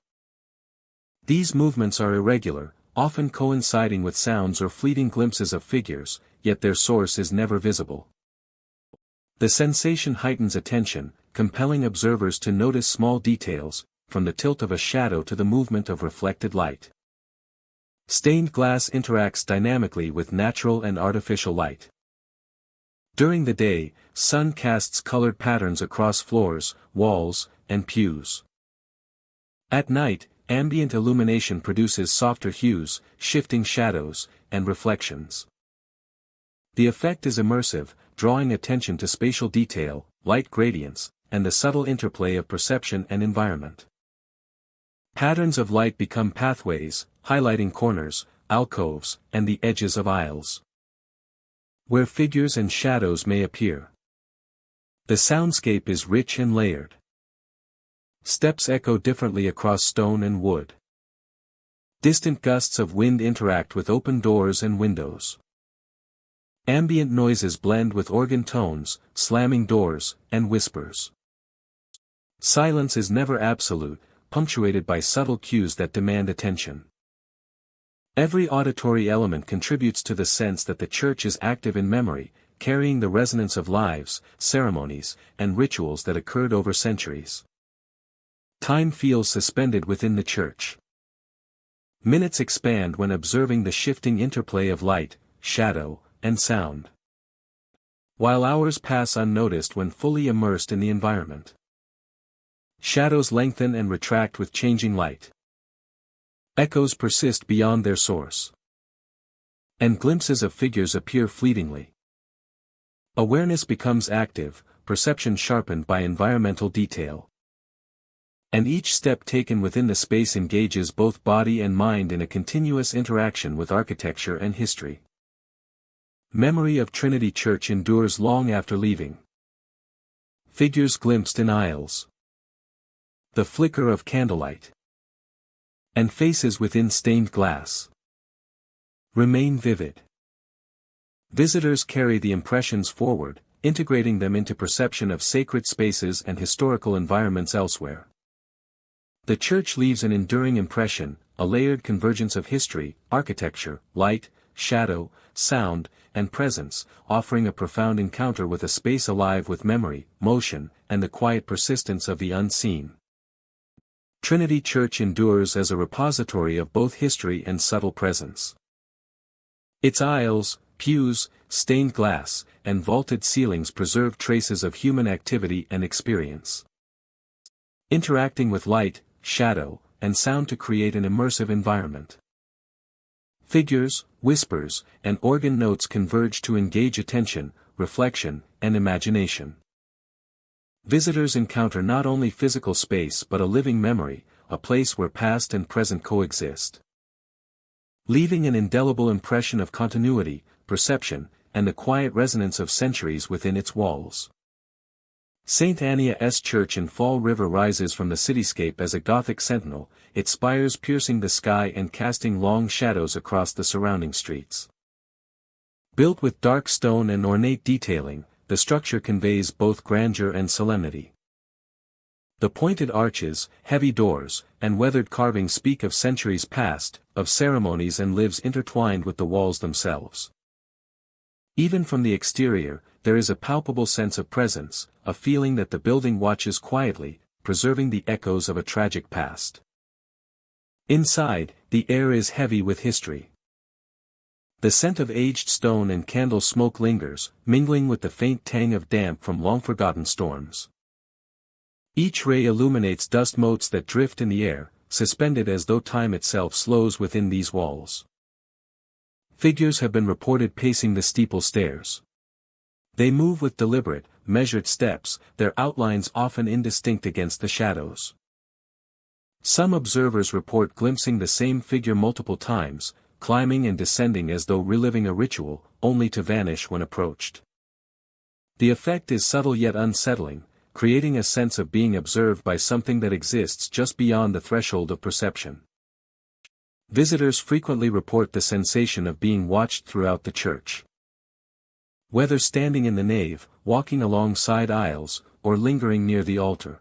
These movements are irregular, often coinciding with sounds or fleeting glimpses of figures, yet their source is never visible. The sensation heightens attention, compelling observers to notice small details, from the tilt of a shadow to the movement of reflected light. Stained glass interacts dynamically with natural and artificial light. During the day, sun casts colored patterns across floors, walls, and pews. At night, ambient illumination produces softer hues, shifting shadows, and reflections. The effect is immersive, drawing attention to spatial detail, light gradients, and the subtle interplay of perception and environment. Patterns of light become pathways, highlighting corners, alcoves, and the edges of aisles, where figures and shadows may appear. The soundscape is rich and layered. Steps echo differently across stone and wood. Distant gusts of wind interact with open doors and windows. Ambient noises blend with organ tones, slamming doors, and whispers. Silence is never absolute, punctuated by subtle cues that demand attention. Every auditory element contributes to the sense that the church is active in memory, carrying the resonance of lives, ceremonies, and rituals that occurred over centuries. Time feels suspended within the church. Minutes expand when observing the shifting interplay of light, shadow, and sound, while hours pass unnoticed when fully immersed in the environment. Shadows lengthen and retract with changing light. Echoes persist beyond their source, and glimpses of figures appear fleetingly. Awareness becomes active, perception sharpened by environmental detail. And each step taken within the space engages both body and mind in a continuous interaction with architecture and history. Memory of Trinity Church endures long after leaving. Figures glimpsed in aisles. The flicker of candlelight. And faces within stained glass remain vivid. Visitors carry the impressions forward, integrating them into perception of sacred spaces and historical environments elsewhere. The church leaves an enduring impression, a layered convergence of history, architecture, light, shadow, sound, and presence, offering a profound encounter with a space alive with memory, motion, and the quiet persistence of the unseen. Trinity Church endures as a repository of both history and subtle presence. Its aisles, pews, stained glass, and vaulted ceilings preserve traces of human activity and experience. Interacting with light, shadow, and sound to create an immersive environment. Figures, whispers, and organ notes converge to engage attention, reflection, and imagination. Visitors encounter not only physical space but a living memory, a place where past and present coexist. Leaving an indelible impression of continuity, perception, and the quiet resonance of centuries within its walls. St. Annia's Church in Fall River rises from the cityscape as a Gothic sentinel, its spires piercing the sky and casting long shadows across the surrounding streets. Built with dark stone and ornate detailing, the structure conveys both grandeur and solemnity. The pointed arches, heavy doors, and weathered carvings speak of centuries past, of ceremonies and lives intertwined with the walls themselves. Even from the exterior, there is a palpable sense of presence, a feeling that the building watches quietly, preserving the echoes of a tragic past. Inside, the air is heavy with history. The scent of aged stone and candle smoke lingers, mingling with the faint tang of damp from long-forgotten storms. Each ray illuminates dust motes that drift in the air, suspended as though time itself slows within these walls. Figures have been reported pacing the steeple stairs. They move with deliberate, measured steps, their outlines often indistinct against the shadows. Some observers report glimpsing the same figure multiple times, climbing and descending as though reliving a ritual, only to vanish when approached. The effect is subtle yet unsettling, creating a sense of being observed by something that exists just beyond the threshold of perception. Visitors frequently report the sensation of being watched throughout the church. Whether standing in the nave, walking alongside aisles, or lingering near the altar,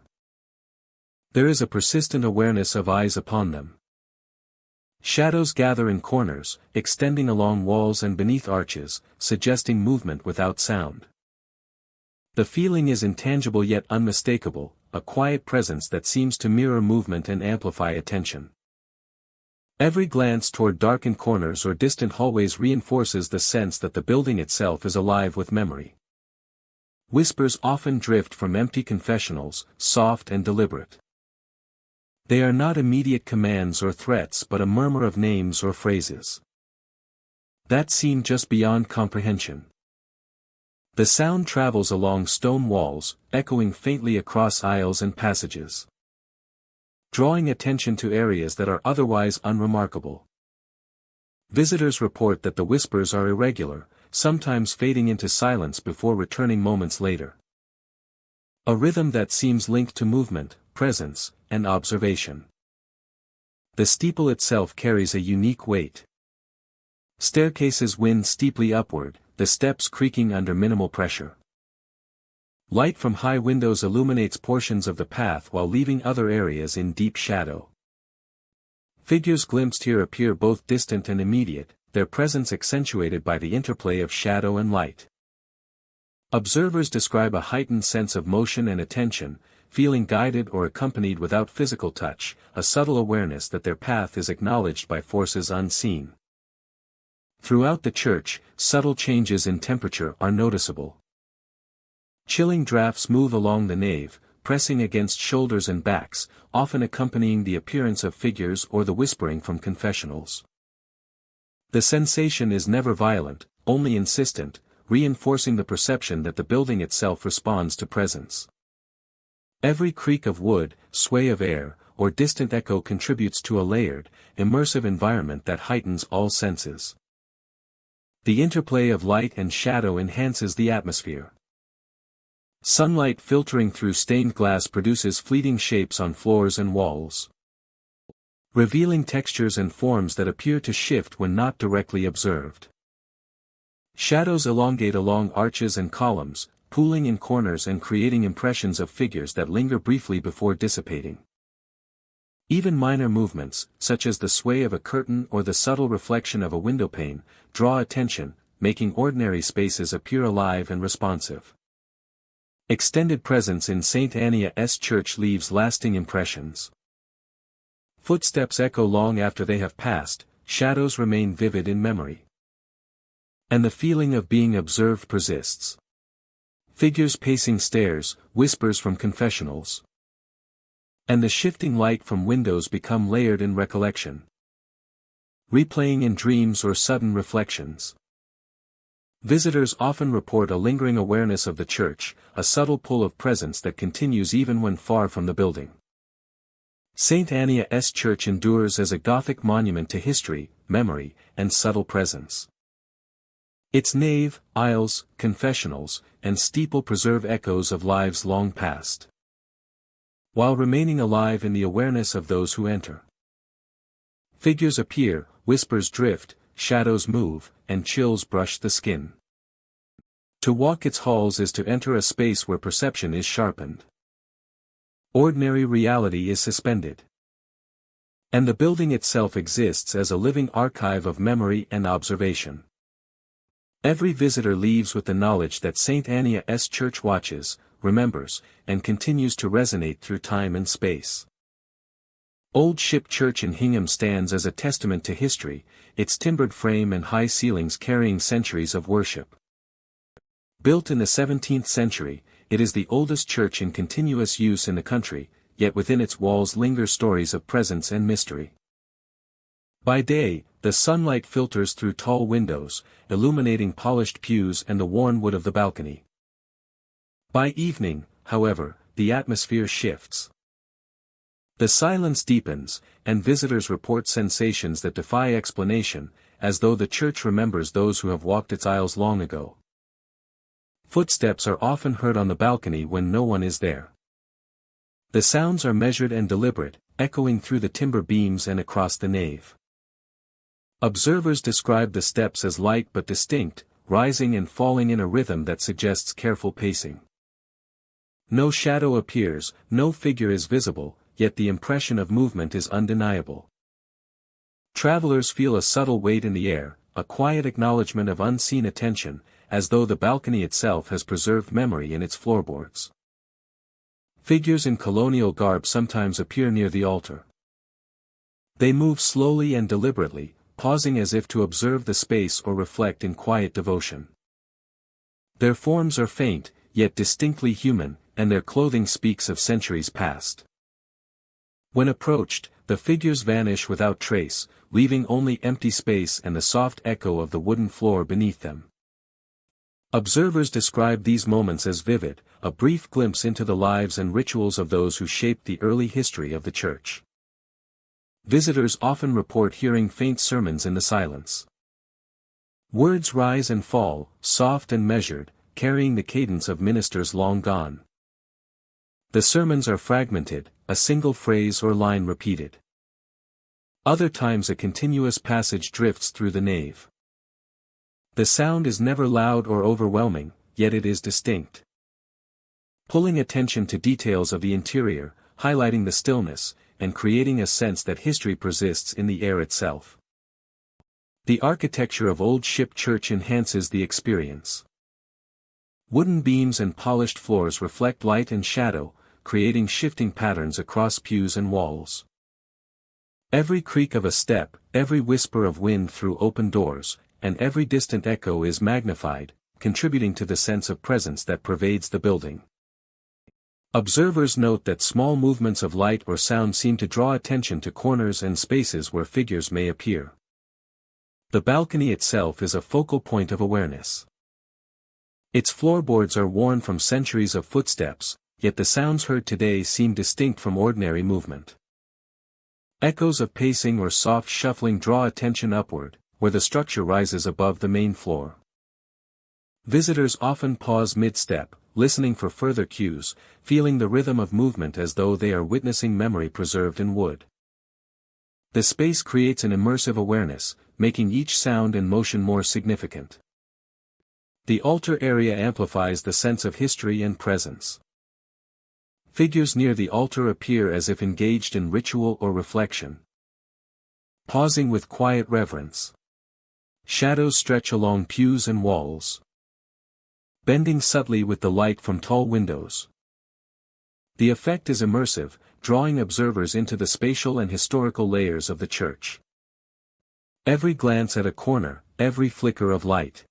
there is a persistent awareness of eyes upon them. Shadows gather in corners, extending along walls and beneath arches, suggesting movement without sound. The feeling is intangible yet unmistakable, a quiet presence that seems to mirror movement and amplify attention. Every glance toward darkened corners or distant hallways reinforces the sense that the building itself is alive with memory. Whispers often drift from empty confessionals, soft and deliberate. They are not immediate commands or threats but a murmur of names or phrases that seem just beyond comprehension. The sound travels along stone walls, echoing faintly across aisles and passages, drawing attention to areas that are otherwise unremarkable. Visitors report that the whispers are irregular, sometimes fading into silence before returning moments later. A rhythm that seems linked to movement, presence, and observation. The steeple itself carries a unique weight. Staircases wind steeply upward, the steps creaking under minimal pressure. Light from high windows illuminates portions of the path while leaving other areas in deep shadow. Figures glimpsed here appear both distant and immediate, their presence accentuated by the interplay of shadow and light. Observers describe a heightened sense of motion and attention, feeling guided or accompanied without physical touch, a subtle awareness that their path is acknowledged by forces unseen. Throughout the church, subtle changes in temperature are noticeable. Chilling drafts move along the nave, pressing against shoulders and backs, often accompanying the appearance of figures or the whispering from confessionals. The sensation is never violent, only insistent, reinforcing the perception that the building itself responds to presence. Every creak of wood, sway of air, or distant echo contributes to a layered, immersive environment that heightens all senses. The interplay of light and shadow enhances the atmosphere. Sunlight filtering through stained glass produces fleeting shapes on floors and walls, revealing textures and forms that appear to shift when not directly observed. Shadows elongate along arches and columns, pooling in corners and creating impressions of figures that linger briefly before dissipating. Even minor movements, such as the sway of a curtain or the subtle reflection of a windowpane, draw attention, making ordinary spaces appear alive and responsive. Extended presence in St. Annia's Church leaves lasting impressions. Footsteps echo long after they have passed, shadows remain vivid in memory. And the feeling of being observed persists. Figures pacing stairs, whispers from confessionals. And the shifting light from windows become layered in recollection, replaying in dreams or sudden reflections. Visitors often report a lingering awareness of the church, a subtle pull of presence that continues even when far from the building. St. Annia's Church endures as a Gothic monument to history, memory, and subtle presence. Its nave, aisles, confessionals, and steeple preserve echoes of lives long past, while remaining alive in the awareness of those who enter. Figures appear, whispers drift, shadows move, and chills brush the skin. To walk its halls is to enter a space where perception is sharpened. Ordinary reality is suspended. And the building itself exists as a living archive of memory and observation. Every visitor leaves with the knowledge that St. Annia's Church watches, remembers, and continues to resonate through time and space. Old Ship Church in Hingham stands as a testament to history, its timbered frame and high ceilings carrying centuries of worship. Built in the 17th century, it is the oldest church in continuous use in the country, yet within its walls linger stories of presence and mystery. By day, the sunlight filters through tall windows, illuminating polished pews and the worn wood of the balcony. By evening, however, the atmosphere shifts. The silence deepens, and visitors report sensations that defy explanation, as though the church remembers those who have walked its aisles long ago. Footsteps are often heard on the balcony when no one is there. The sounds are measured and deliberate, echoing through the timber beams and across the nave. Observers describe the steps as light but distinct, rising and falling in a rhythm that suggests careful pacing. No shadow appears, no figure is visible, yet the impression of movement is undeniable. Travelers feel a subtle weight in the air, a quiet acknowledgement of unseen attention, as though the balcony itself has preserved memory in its floorboards. Figures in colonial garb sometimes appear near the altar. They move slowly and deliberately, pausing as if to observe the space or reflect in quiet devotion. Their forms are faint, yet distinctly human, and their clothing speaks of centuries past. When approached, the figures vanish without trace, leaving only empty space and the soft echo of the wooden floor beneath them. Observers describe these moments as vivid, a brief glimpse into the lives and rituals of those who shaped the early history of the church. Visitors often report hearing faint sermons in the silence. Words rise and fall, soft and measured, carrying the cadence of ministers long gone. The sermons are fragmented, a single phrase or line repeated. Other times a continuous passage drifts through the nave. The sound is never loud or overwhelming, yet it is distinct. pulling attention to details of the interior, highlighting the stillness, and creating a sense that history persists in the air itself. The architecture of Old Ship Church enhances the experience. Wooden beams and polished floors reflect light and shadow, creating shifting patterns across pews and walls. Every creak of a step, every whisper of wind through open doors, and every distant echo is magnified, contributing to the sense of presence that pervades the building. Observers note that small movements of light or sound seem to draw attention to corners and spaces where figures may appear. The balcony itself is a focal point of awareness. Its floorboards are worn from centuries of footsteps, yet the sounds heard today seem distinct from ordinary movement. Echoes of pacing or soft shuffling draw attention upward, where the structure rises above the main floor. Visitors often pause mid-step, listening for further cues, feeling the rhythm of movement as though they are witnessing memory preserved in wood. The space creates an immersive awareness, making each sound and motion more significant. The altar area amplifies the sense of history and presence. Figures near the altar appear as if engaged in ritual or reflection, pausing with quiet reverence. Shadows stretch along pews and walls, bending subtly with the light from tall windows. The effect is immersive, drawing observers into the spatial and historical layers of the church. Every glance at a corner, every flicker of light,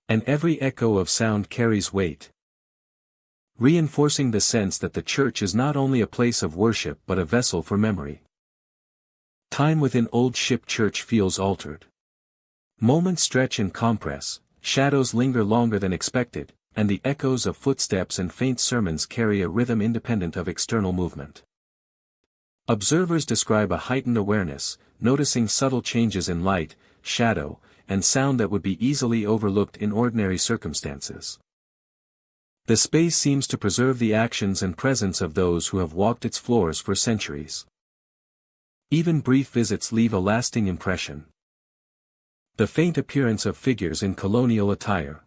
and every echo of sound carries weight, reinforcing the sense that the church is not only a place of worship but a vessel for memory. Time within Old Ship Church feels altered. Moments stretch and compress, shadows linger longer than expected, and the echoes of footsteps and faint sermons carry a rhythm independent of external movement. Observers describe a heightened awareness, noticing subtle changes in light, shadow, and sound that would be easily overlooked in ordinary circumstances. The space seems to preserve the actions and presence of those who have walked its floors for centuries. Even brief visits leave a lasting impression. The faint appearance of figures in colonial attire,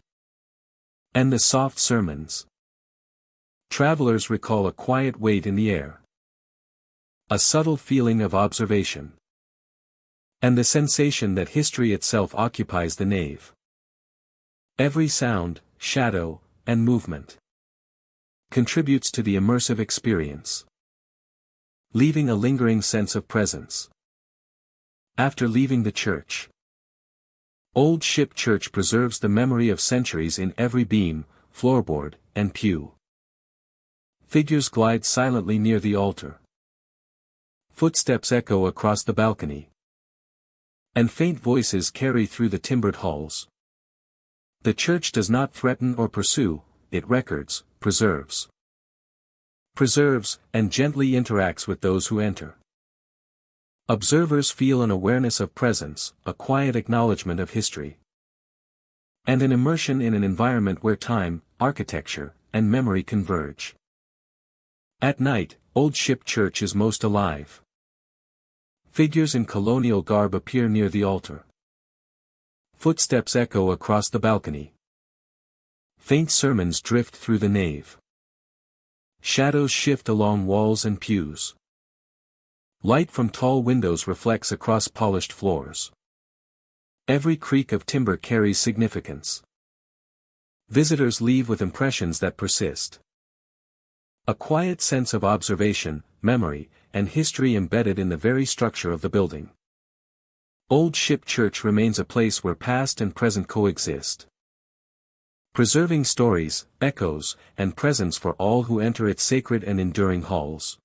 and the soft sermons. Travelers recall a quiet weight in the air, a subtle feeling of observation, and the sensation that history itself occupies the nave. Every sound, shadow, and movement contributes to the immersive experience, leaving a lingering sense of presence. After leaving the church, Old Ship Church preserves the memory of centuries in every beam, floorboard, and pew. Figures glide silently near the altar. Footsteps echo across the balcony, and faint voices carry through the timbered halls. The church does not threaten or pursue, it records, preserves, and gently interacts with those who enter. Observers feel an awareness of presence, a quiet acknowledgement of history, and an immersion in an environment where time, architecture, and memory converge. At night, Old Ship Church is most alive. Figures in colonial garb appear near the altar. Footsteps echo across the balcony. Faint sermons drift through the nave. Shadows shift along walls and pews. Light from tall windows reflects across polished floors. Every creak of timber carries significance. Visitors leave with impressions that persist. A quiet sense of observation, memory, and history embedded in the very structure of the building. Old Ship Church remains a place where past and present coexist, preserving stories, echoes, and presence for all who enter its sacred and enduring halls.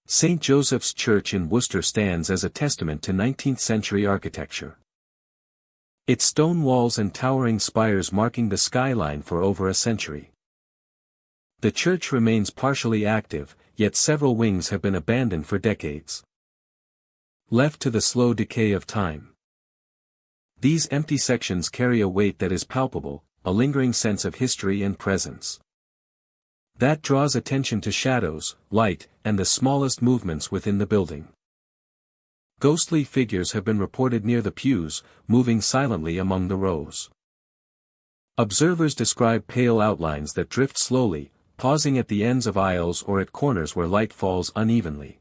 St. Joseph's Church in Worcester stands as a testament to 19th-century architecture. Its stone walls and towering spires marking the skyline for over a century. The church remains partially active, yet several wings have been abandoned for decades, left to the slow decay of time. These empty sections carry a weight that is palpable, a lingering sense of history and presence that draws attention to shadows, light, and the smallest movements within the building. Ghostly figures have been reported near the pews, moving silently among the rows. Observers describe pale outlines that drift slowly, pausing at the ends of aisles or at corners where light falls unevenly.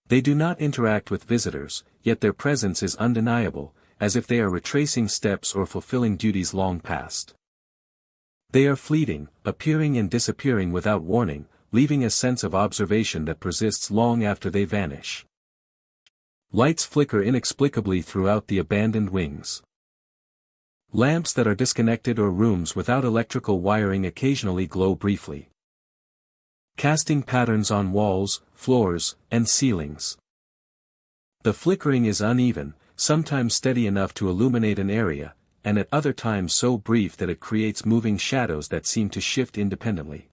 They do not interact with visitors, yet their presence is undeniable, as if they are retracing steps or fulfilling duties long past. They are fleeting, appearing and disappearing without warning, leaving a sense of observation that persists long after they vanish. Lights flicker inexplicably throughout the abandoned wings. Lamps that are disconnected or rooms without electrical wiring occasionally glow briefly, casting patterns on walls, floors, and ceilings. The flickering is uneven, sometimes steady enough to illuminate an area, and at other times so brief that it creates moving shadows that seem to shift independently.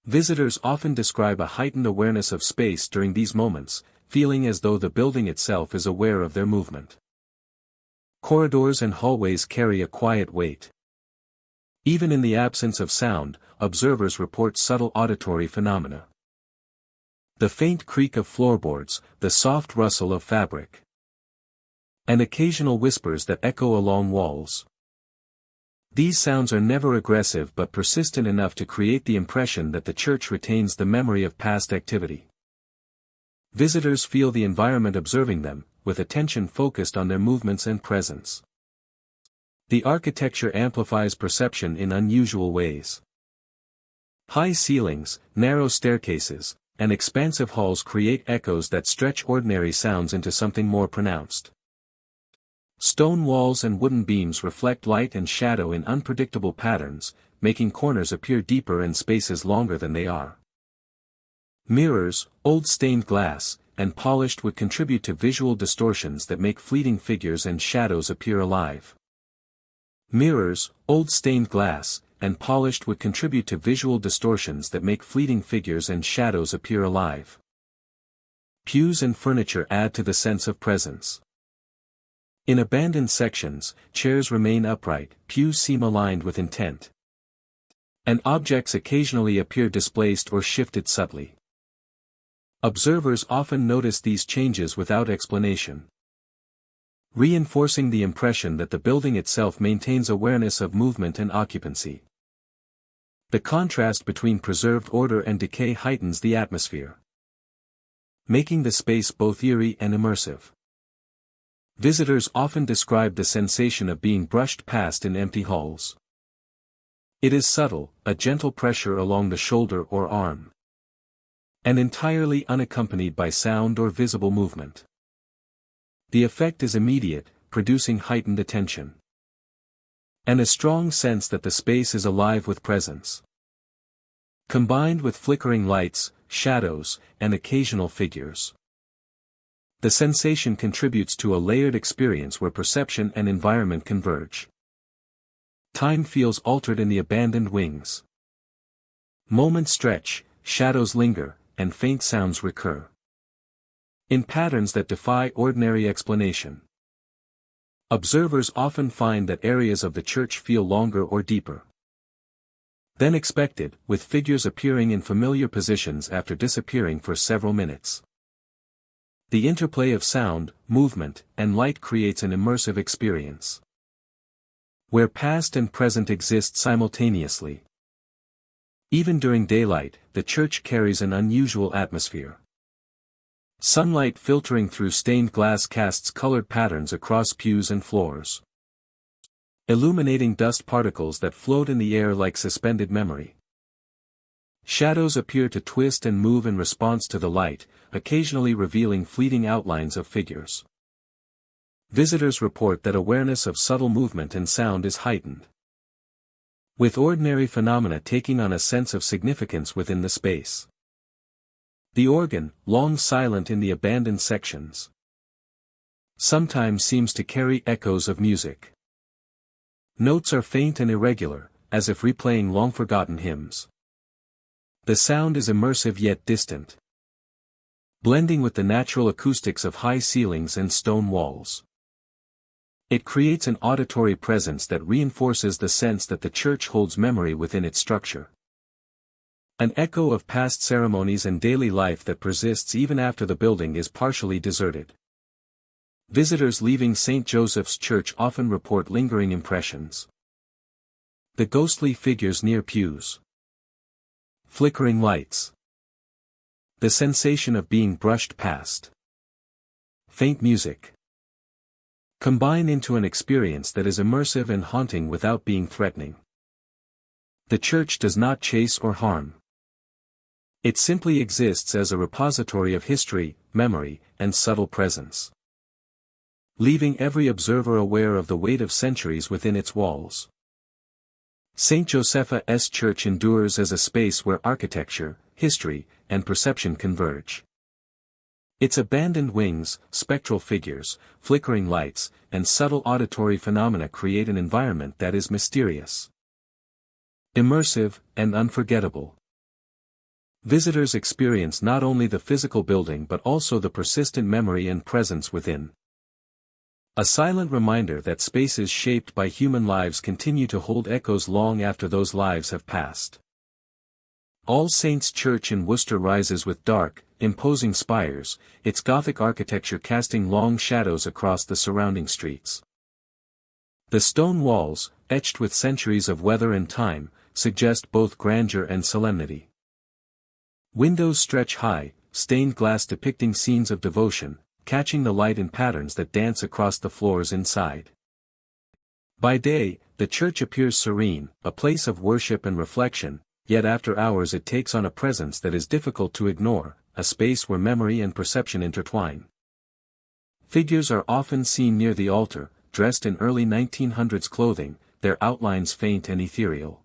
Visitors often describe a heightened awareness of space during these moments, feeling as though the building itself is aware of their movement. Corridors and hallways carry a quiet weight. Even in the absence of sound, observers report subtle auditory phenomena. The faint creak of floorboards, the soft rustle of fabric, and occasional whispers that echo along walls. These sounds are never aggressive but persistent enough to create the impression that the church retains the memory of past activity. Visitors feel the environment observing them, with attention focused on their movements and presence. The architecture amplifies perception in unusual ways. High ceilings, narrow staircases, and expansive halls create echoes that stretch ordinary sounds into something more pronounced. Stone walls and wooden beams reflect light and shadow in unpredictable patterns, making corners appear deeper and spaces longer than they are. Mirrors, old stained glass, and polished wood contribute to visual distortions that make fleeting figures and shadows appear alive. Mirrors, old stained glass, and polished wood contribute to visual distortions that make fleeting figures and shadows appear alive. Pews and furniture add to the sense of presence. In abandoned sections, chairs remain upright, pews seem aligned with intent, and objects occasionally appear displaced or shifted subtly. Observers often notice these changes without explanation, reinforcing the impression that the building itself maintains awareness of movement and occupancy. The contrast between preserved order and decay heightens the atmosphere, making the space both eerie and immersive. Visitors often describe the sensation of being brushed past in empty halls. It is subtle, a gentle pressure along the shoulder or arm, and entirely unaccompanied by sound or visible movement. The effect is immediate, producing heightened attention, and a strong sense that the space is alive with presence. Combined with flickering lights, shadows, and occasional figures, the sensation contributes to a layered experience where perception and environment converge. Time feels altered in the abandoned wings. Moments stretch, shadows linger, and faint sounds recur, in patterns that defy ordinary explanation. Observers often find that areas of the church feel longer or deeper than expected, with figures appearing in familiar positions after disappearing for several minutes. The interplay of sound, movement, and light creates an immersive experience, where past and present exist simultaneously. Even during daylight, the church carries an unusual atmosphere. Sunlight filtering through stained glass casts colored patterns across pews and floors, illuminating dust particles that float in the air like suspended memory. Shadows appear to twist and move in response to the light, occasionally revealing fleeting outlines of figures. Visitors report that awareness of subtle movement and sound is heightened, with ordinary phenomena taking on a sense of significance within the space. The organ, long silent in the abandoned sections, sometimes seems to carry echoes of music. Notes are faint and irregular, as if replaying long-forgotten hymns. The sound is immersive yet distant, blending with the natural acoustics of high ceilings and stone walls. It creates an auditory presence that reinforces the sense that the church holds memory within its structure. An echo of past ceremonies and daily life that persists even after the building is partially deserted. Visitors leaving St. Joseph's Church often report lingering impressions, The ghostly figures near pews. Flickering lights. The sensation of being brushed past. Faint music. Combine into an experience that is immersive and haunting without being threatening. The church does not chase or harm. It simply exists as a repository of history, memory, and subtle presence, leaving every observer aware of the weight of centuries within its walls. St. Joseph's Church endures as a space where architecture, history, and perception converge. Its abandoned wings, spectral figures, flickering lights, and subtle auditory phenomena create an environment that is mysterious, immersive, and unforgettable. Visitors experience not only the physical building but also the persistent memory and presence within. A silent reminder that spaces shaped by human lives continue to hold echoes long after those lives have passed. All Saints' Church in Worcester rises with dark, imposing spires, its Gothic architecture casting long shadows across the surrounding streets. The stone walls, etched with centuries of weather and time, suggest both grandeur and solemnity. Windows stretch high, stained glass depicting scenes of devotion, catching the light in patterns that dance across the floors inside. By day, the church appears serene, a place of worship and reflection, yet after hours it takes on a presence that is difficult to ignore, a space where memory and perception intertwine. Figures are often seen near the altar, dressed in early 1900s clothing, their outlines faint and ethereal.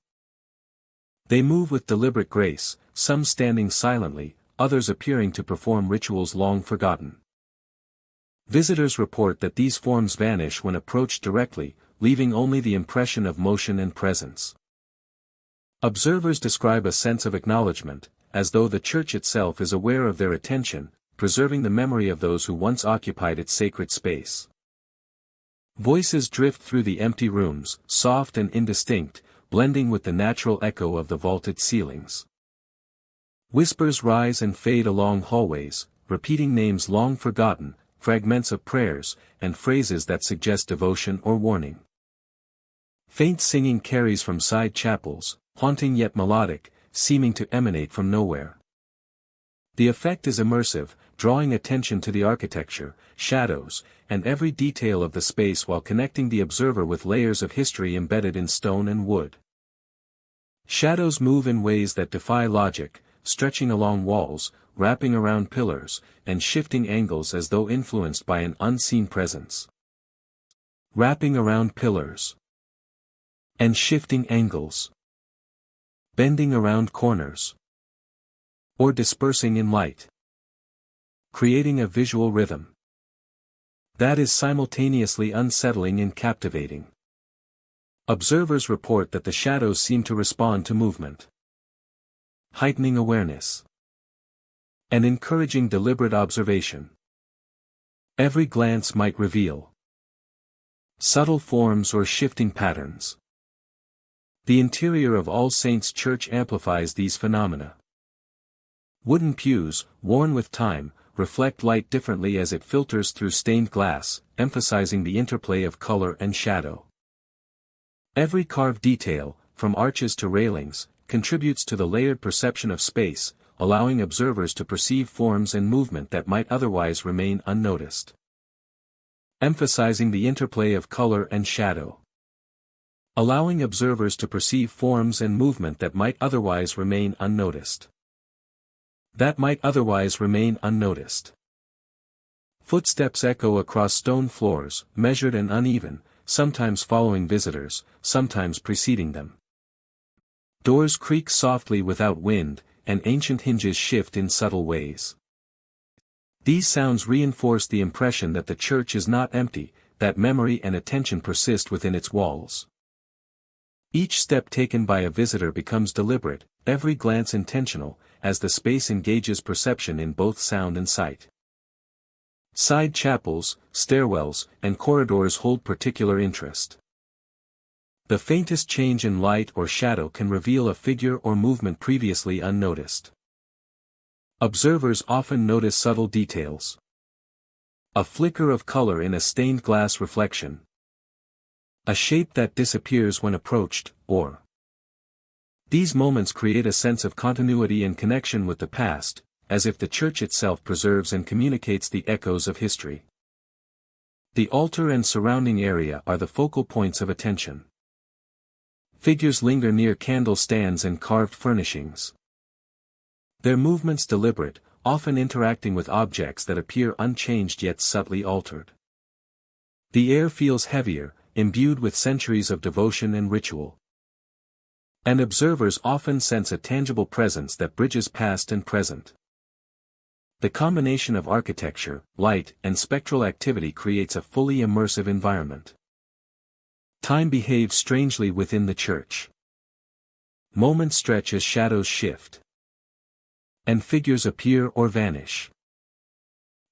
They move with deliberate grace, some standing silently, others appearing to perform rituals long forgotten. Visitors report that these forms vanish when approached directly, leaving only the impression of motion and presence. Observers describe a sense of acknowledgement, as though the church itself is aware of their attention, preserving the memory of those who once occupied its sacred space. Voices drift through the empty rooms, soft and indistinct, blending with the natural echo of the vaulted ceilings. Whispers rise and fade along hallways, repeating names long forgotten, fragments of prayers, and phrases that suggest devotion or warning. Faint singing carries from side chapels, haunting yet melodic, seeming to emanate from nowhere. The effect is immersive, drawing attention to the architecture, shadows, and every detail of the space while connecting the observer with layers of history embedded in stone and wood. Shadows move in ways that defy logic, stretching along walls, wrapping around pillars, and shifting angles as though influenced by an unseen presence. Wrapping around pillars. And shifting angles. Bending around corners. Or dispersing in light. Creating a visual rhythm that is simultaneously unsettling and captivating. Observers report that the shadows seem to respond to movement, heightening awareness, and encouraging deliberate observation. Every glance might reveal subtle forms or shifting patterns. The interior of All Saints' Church amplifies these phenomena. Wooden pews, worn with time, reflect light differently as it filters through stained glass, emphasizing the interplay of color and shadow. Every carved detail, from arches to railings, contributes to the layered perception of space, allowing observers to perceive forms and movement that might otherwise remain unnoticed. Emphasizing the interplay of color and shadow. Allowing observers to perceive forms and movement that might otherwise remain unnoticed. Footsteps echo across stone floors, measured and uneven, sometimes following visitors, sometimes preceding them. Doors creak softly without wind, and ancient hinges shift in subtle ways. These sounds reinforce the impression that the church is not empty, that memory and attention persist within its walls. Each step taken by a visitor becomes deliberate, every glance intentional, as the space engages perception in both sound and sight. Side chapels, stairwells, and corridors hold particular interest. The faintest change in light or shadow can reveal a figure or movement previously unnoticed. Observers often notice subtle details. A flicker of color in a stained glass reflection. A shape that disappears when approached, or. These moments create a sense of continuity and connection with the past, as if the church itself preserves and communicates the echoes of history. The altar and surrounding area are the focal points of attention. Figures linger near candle stands and carved furnishings. Their movements deliberate, often interacting with objects that appear unchanged yet subtly altered. The air feels heavier, imbued with centuries of devotion and ritual. And observers often sense a tangible presence that bridges past and present. The combination of architecture, light, and spectral activity creates a fully immersive environment. Time behaves strangely within the church. Moments stretch as shadows shift. And figures appear or vanish.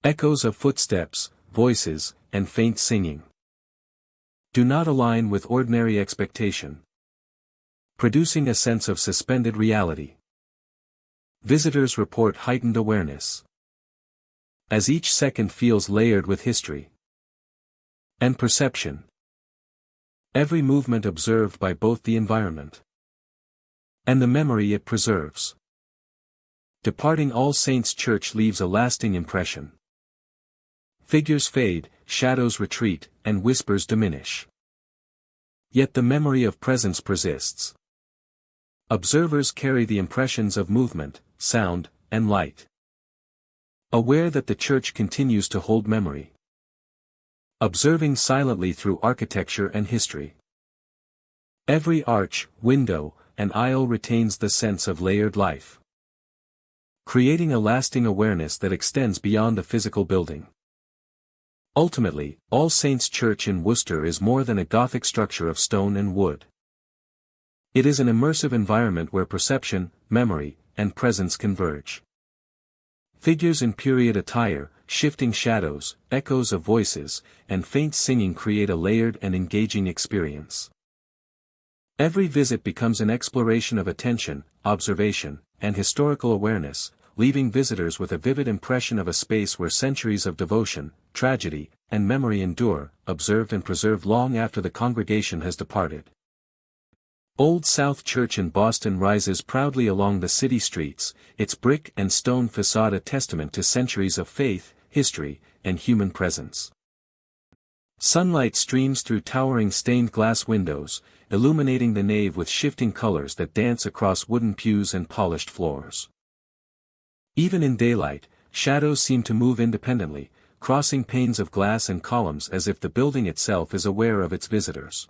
Echoes of footsteps, voices, and faint singing do not align with ordinary expectation, producing a sense of suspended reality. Visitors report heightened awareness, as each second feels layered with history and perception. Every movement observed by both the environment and the memory it preserves. Departing All Saints' Church leaves a lasting impression. Figures fade, shadows retreat, and whispers diminish. Yet the memory of presence persists. Observers carry the impressions of movement, sound, and light, aware that the church continues to hold memory. Observing silently through architecture and history. Every arch, window, and aisle retains the sense of layered life, creating a lasting awareness that extends beyond the physical building. Ultimately, All Saints' Church in Worcester is more than a Gothic structure of stone and wood. It is an immersive environment where perception, memory, and presence converge. Figures in period attire, shifting shadows, echoes of voices, and faint singing create a layered and engaging experience. Every visit becomes an exploration of attention, observation, and historical awareness, leaving visitors with a vivid impression of a space where centuries of devotion, tragedy, and memory endure, observed and preserved long after the congregation has departed. Old South Church in Boston rises proudly along the city streets, its brick and stone facade a testament to centuries of faith, history, and human presence. Sunlight streams through towering stained glass windows, illuminating the nave with shifting colors that dance across wooden pews and polished floors. Even in daylight, shadows seem to move independently, crossing panes of glass and columns as if the building itself is aware of its visitors.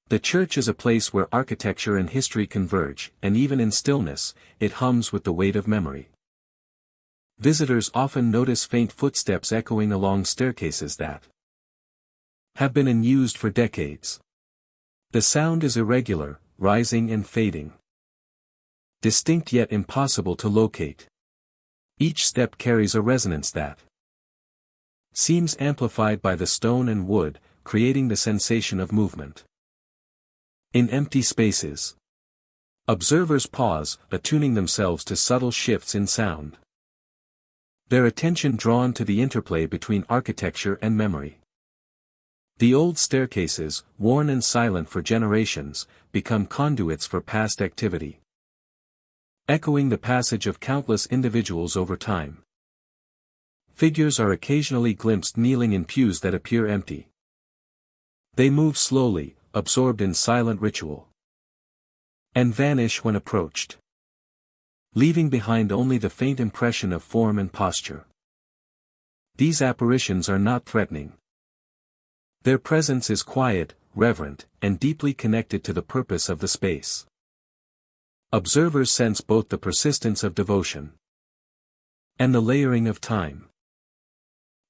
The church is a place where architecture and history converge, and even in stillness, it hums with the weight of memory. Visitors often notice faint footsteps echoing along staircases that have been unused for decades. The sound is irregular, rising and fading, distinct yet impossible to locate. Each step carries a resonance that seems amplified by the stone and wood, creating the sensation of movement. In empty spaces, observers pause, attuning themselves to subtle shifts in sound. Their attention drawn to the interplay between architecture and memory. The old staircases, worn and silent for generations, become conduits for past activity, echoing the passage of countless individuals over time. Figures are occasionally glimpsed kneeling in pews that appear empty. They move slowly, absorbed in silent ritual, and vanish when approached, leaving behind only the faint impression of form and posture. These apparitions are not threatening. Their presence is quiet, reverent, and deeply connected to the purpose of the space. Observers sense both the persistence of devotion and the layering of time,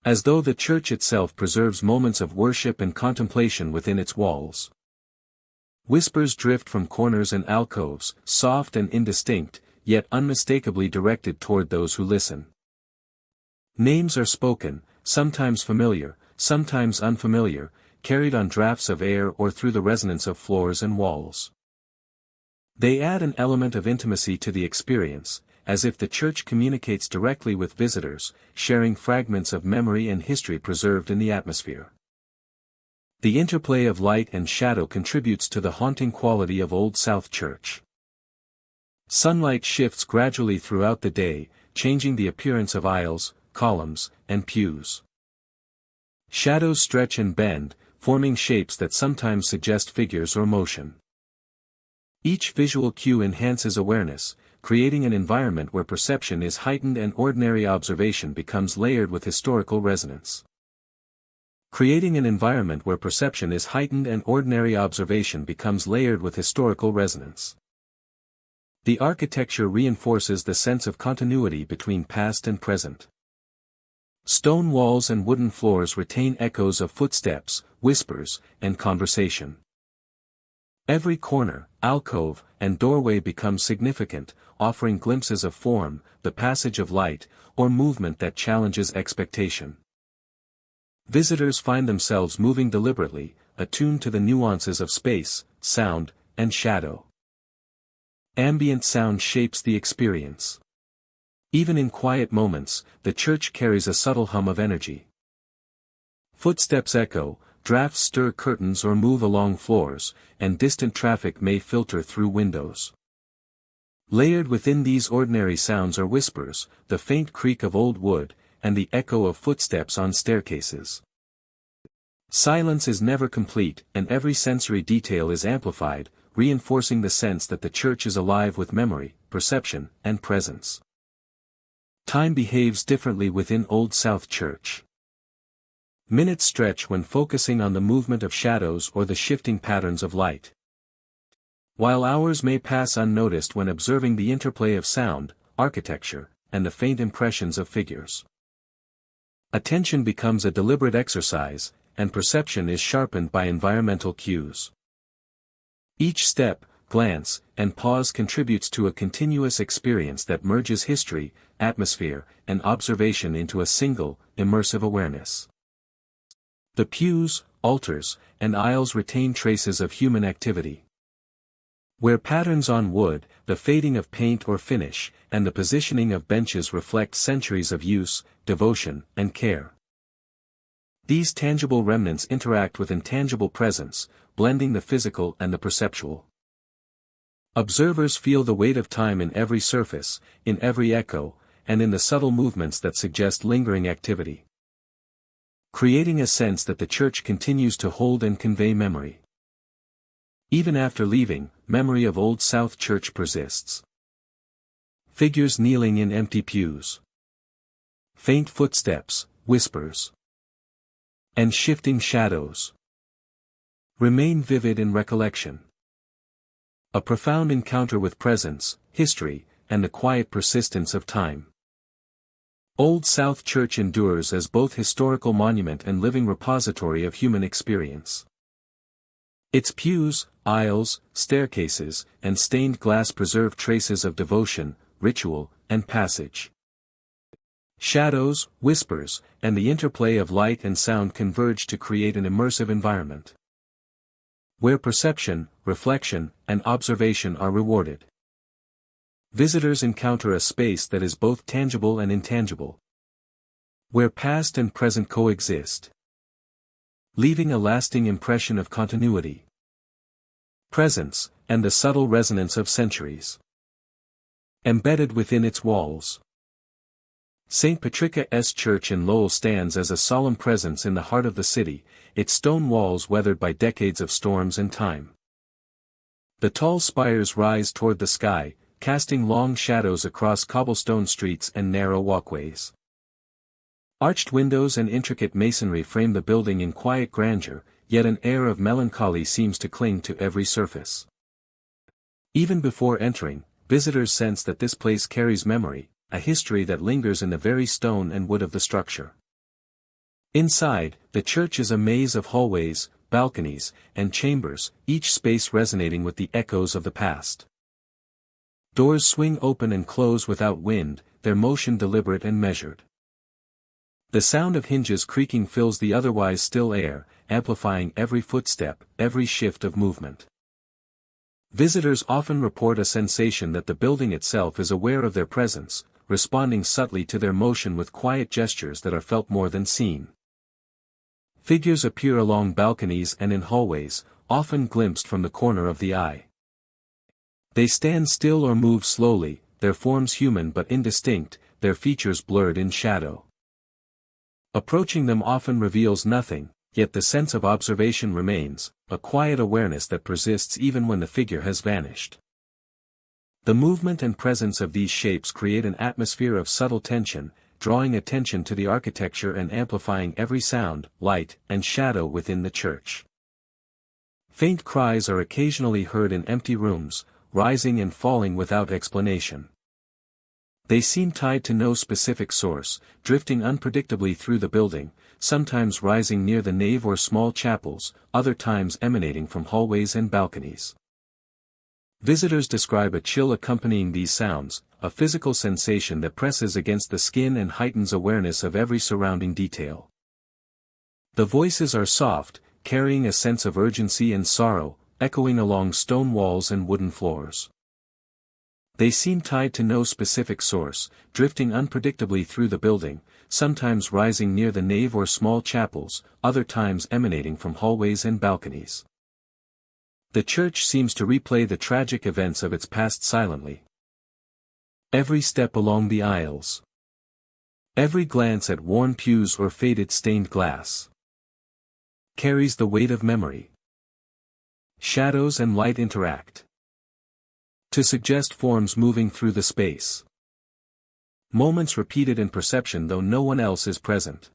as though the church itself preserves moments of worship and contemplation within its walls. Whispers drift from corners and alcoves, soft and indistinct, yet unmistakably directed toward those who listen. Names are spoken, sometimes familiar, sometimes unfamiliar, carried on drafts of air or through the resonance of floors and walls. They add an element of intimacy to the experience, as if the church communicates directly with visitors, sharing fragments of memory and history preserved in the atmosphere. The interplay of light and shadow contributes to the haunting quality of Old South Church. Sunlight shifts gradually throughout the day, changing the appearance of aisles, columns, and pews. Shadows stretch and bend, forming shapes that sometimes suggest figures or motion. Each visual cue enhances awareness, creating an environment where perception is heightened and ordinary observation becomes layered with historical resonance. Creating an environment where perception is heightened and ordinary observation becomes layered with historical resonance. The architecture reinforces the sense of continuity between past and present. Stone walls and wooden floors retain echoes of footsteps, whispers, and conversation. Every corner, alcove, and doorway becomes significant, offering glimpses of form, the passage of light, or movement that challenges expectation. Visitors find themselves moving deliberately, attuned to the nuances of space, sound, and shadow. Ambient sound shapes the experience. Even in quiet moments, the church carries a subtle hum of energy. Footsteps echo, drafts stir curtains or move along floors, and distant traffic may filter through windows. Layered within these ordinary sounds are whispers, the faint creak of old wood, and the echo of footsteps on staircases. Silence is never complete, and every sensory detail is amplified, reinforcing the sense that the church is alive with memory, perception, and presence. Time behaves differently within Old South Church. Minutes stretch when focusing on the movement of shadows or the shifting patterns of light. While hours may pass unnoticed when observing the interplay of sound, architecture, and the faint impressions of figures. Attention becomes a deliberate exercise, and perception is sharpened by environmental cues. Each step, glance, and pause contributes to a continuous experience that merges history, atmosphere, and observation into a single, immersive awareness. The pews, altars, and aisles retain traces of human activity. Where patterns on wood, the fading of paint or finish, and the positioning of benches reflect centuries of use, devotion, and care. These tangible remnants interact with intangible presence, blending the physical and the perceptual. Observers feel the weight of time in every surface, in every echo, and in the subtle movements that suggest lingering activity. Creating a sense that the church continues to hold and convey memory. Even after leaving, memory of Old South Church persists. Figures kneeling in empty pews. Faint footsteps, whispers, and shifting shadows remain vivid in recollection. A profound encounter with presence, history, and the quiet persistence of time. Old South Church endures as both historical monument and living repository of human experience. Its pews, aisles, staircases, and stained glass preserve traces of devotion, ritual, and passage. Shadows, whispers, and the interplay of light and sound converge to create an immersive environment, where perception, reflection, and observation are rewarded. Visitors encounter a space that is both tangible and intangible, where past and present coexist, leaving a lasting impression of continuity, presence, and the subtle resonance of centuries embedded within its walls. St. Patrica's Church in Lowell stands as a solemn presence in the heart of the city, its stone walls weathered by decades of storms and time. The tall spires rise toward the sky, casting long shadows across cobblestone streets and narrow walkways. Arched windows and intricate masonry frame the building in quiet grandeur, yet an air of melancholy seems to cling to every surface. Even before entering, visitors sense that this place carries memory, a history that lingers in the very stone and wood of the structure. Inside, the church is a maze of hallways, balconies, and chambers, each space resonating with the echoes of the past. Doors swing open and close without wind, their motion deliberate and measured. The sound of hinges creaking fills the otherwise still air, amplifying every footstep, every shift of movement. Visitors often report a sensation that the building itself is aware of their presence, responding subtly to their motion with quiet gestures that are felt more than seen. Figures appear along balconies and in hallways, often glimpsed from the corner of the eye. They stand still or move slowly, their forms human but indistinct, their features blurred in shadow. Approaching them often reveals nothing, yet the sense of observation remains, a quiet awareness that persists even when the figure has vanished. The movement and presence of these shapes create an atmosphere of subtle tension, drawing attention to the architecture and amplifying every sound, light, and shadow within the church. Faint cries are occasionally heard in empty rooms, rising and falling without explanation. They seem tied to no specific source, drifting unpredictably through the building, sometimes rising near the nave or small chapels, other times emanating from hallways and balconies. Visitors describe a chill accompanying these sounds, a physical sensation that presses against the skin and heightens awareness of every surrounding detail. The voices are soft, carrying a sense of urgency and sorrow, echoing along stone walls and wooden floors. They seem tied to no specific source, drifting unpredictably through the building, sometimes rising near the nave or small chapels, other times emanating from hallways and balconies. The church seems to replay the tragic events of its past silently. Every step along the aisles. Every glance at worn pews or faded stained glass carries the weight of memory. Shadows and light interact to suggest forms moving through the space. Moments repeated in perception though no one else is present.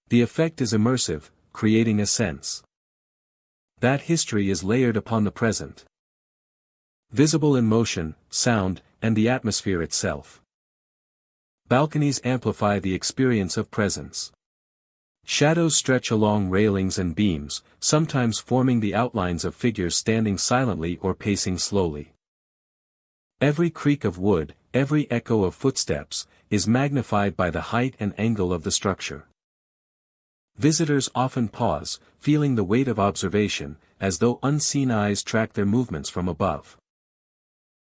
The effect is immersive, creating a sense that history is layered upon the present. Visible in motion, sound, and the atmosphere itself. Balconies amplify the experience of presence. Shadows stretch along railings and beams, sometimes forming the outlines of figures standing silently or pacing slowly. Every creak of wood, every echo of footsteps, is magnified by the height and angle of the structure. Visitors often pause, feeling the weight of observation, as though unseen eyes track their movements from above.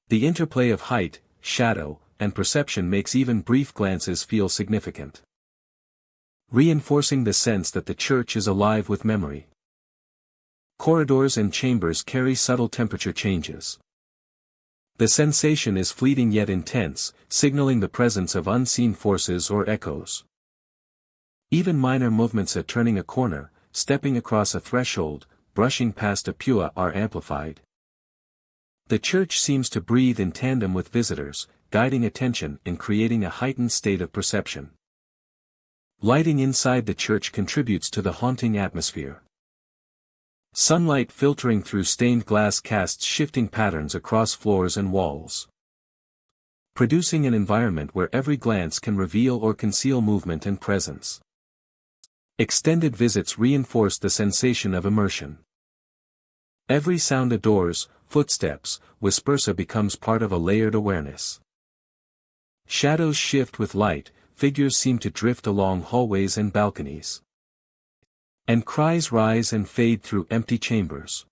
The interplay of height, shadow, and perception makes even brief glances feel significant, reinforcing the sense that the church is alive with memory. Corridors and chambers carry subtle temperature changes. The sensation is fleeting yet intense, signaling the presence of unseen forces or echoes. Even minor movements at turning a corner, stepping across a threshold, brushing past a pew are amplified. The church seems to breathe in tandem with visitors, guiding attention and creating a heightened state of perception. Lighting inside the church contributes to the haunting atmosphere. Sunlight filtering through stained glass casts shifting patterns across floors and walls, producing an environment where every glance can reveal or conceal movement and presence. Extended visits reinforce the sensation of immersion. Every sound adores, footsteps, whispers becomes part of a layered awareness. Shadows shift with light, figures seem to drift along hallways and balconies. And cries rise and fade through empty chambers.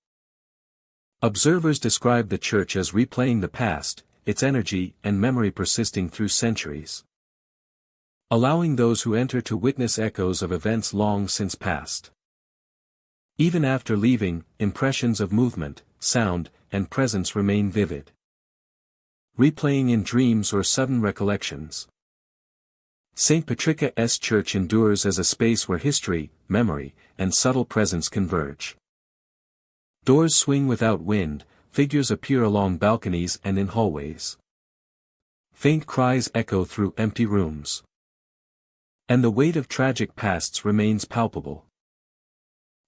Observers describe the church as replaying the past, its energy and memory persisting through centuries, allowing those who enter to witness echoes of events long since past. Even after leaving, impressions of movement, sound, and presence remain vivid, replaying in dreams or sudden recollections. St. Patrick's Church endures as a space where history, memory, and subtle presence converge. Doors swing without wind, figures appear along balconies and in hallways. Faint cries echo through empty rooms. And the weight of tragic pasts remains palpable.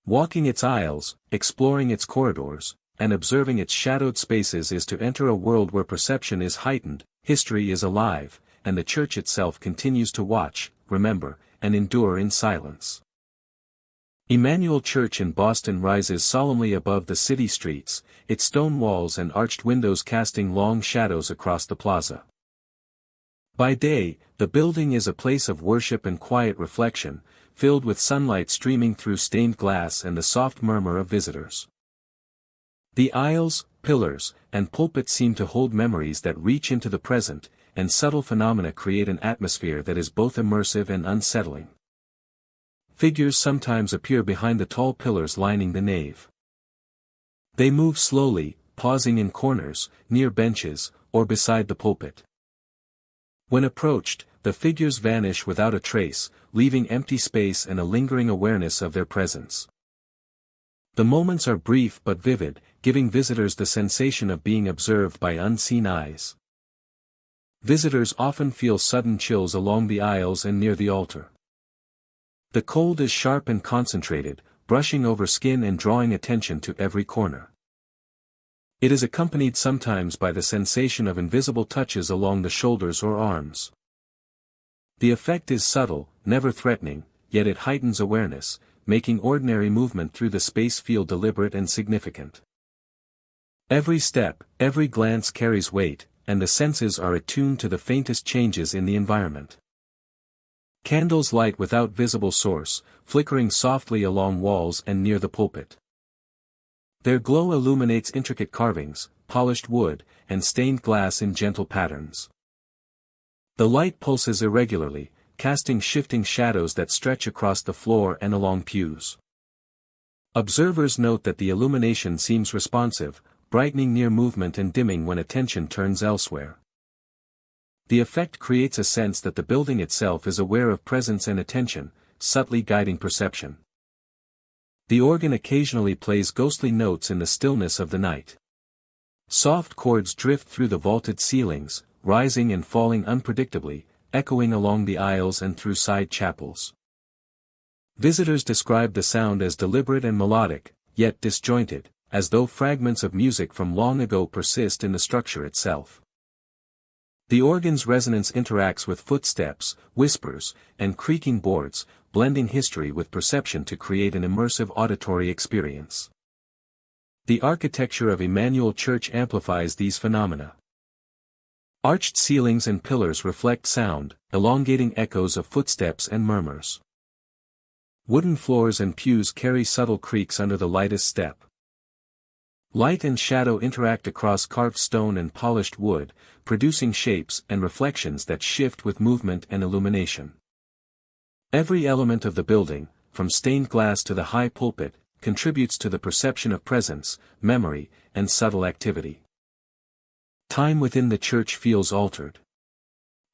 Walking its aisles, exploring its corridors, and observing its shadowed spaces is to enter a world where perception is heightened, history is alive, and the church itself continues to watch, remember, and endure in silence. Emmanuel Church in Boston rises solemnly above the city streets, its stone walls and arched windows casting long shadows across the plaza. By day, the building is a place of worship and quiet reflection, filled with sunlight streaming through stained glass and the soft murmur of visitors. The aisles, pillars, and pulpit seem to hold memories that reach into the present, and subtle phenomena create an atmosphere that is both immersive and unsettling. Figures sometimes appear behind the tall pillars lining the nave. They move slowly, pausing in corners, near benches, or beside the pulpit. When approached, the figures vanish without a trace, leaving empty space and a lingering awareness of their presence. The moments are brief but vivid, giving visitors the sensation of being observed by unseen eyes. Visitors often feel sudden chills along the aisles and near the altar. The cold is sharp and concentrated, brushing over skin and drawing attention to every corner. It is accompanied sometimes by the sensation of invisible touches along the shoulders or arms. The effect is subtle, never threatening, yet it heightens awareness, making ordinary movement through the space feel deliberate and significant. Every step, every glance carries weight, and the senses are attuned to the faintest changes in the environment. Candles light without visible source, flickering softly along walls and near the pulpit. Their glow illuminates intricate carvings, polished wood, and stained glass in gentle patterns. The light pulses irregularly, casting shifting shadows that stretch across the floor and along pews. Observers note that the illumination seems responsive, brightening near movement and dimming when attention turns elsewhere. The effect creates a sense that the building itself is aware of presence and attention, subtly guiding perception. The organ occasionally plays ghostly notes in the stillness of the night. Soft chords drift through the vaulted ceilings, rising and falling unpredictably, echoing along the aisles and through side chapels. Visitors describe the sound as deliberate and melodic, yet disjointed, as though fragments of music from long ago persist in the structure itself. The organ's resonance interacts with footsteps, whispers, and creaking boards, blending history with perception to create an immersive auditory experience. The architecture of Emmanuel Church amplifies these phenomena. Arched ceilings and pillars reflect sound, elongating echoes of footsteps and murmurs. Wooden floors and pews carry subtle creaks under the lightest step. Light and shadow interact across carved stone and polished wood, producing shapes and reflections that shift with movement and illumination. Every element of the building, from stained glass to the high pulpit, contributes to the perception of presence, memory, and subtle activity. Time within the church feels altered.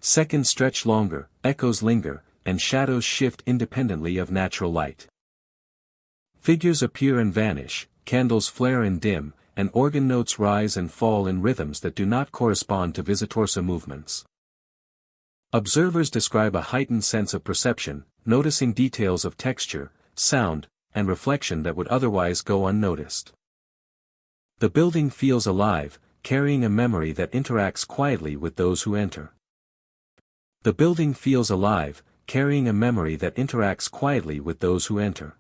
Seconds stretch longer, echoes linger, and shadows shift independently of natural light. Figures appear and vanish, candles flare and dim, and organ notes rise and fall in rhythms that do not correspond to vice versa movements. Observers describe a heightened sense of perception, noticing details of texture, sound, and reflection that would otherwise go unnoticed. The building feels alive, carrying a memory that interacts quietly with those who enter. The building feels alive, carrying a memory that interacts quietly with those who enter.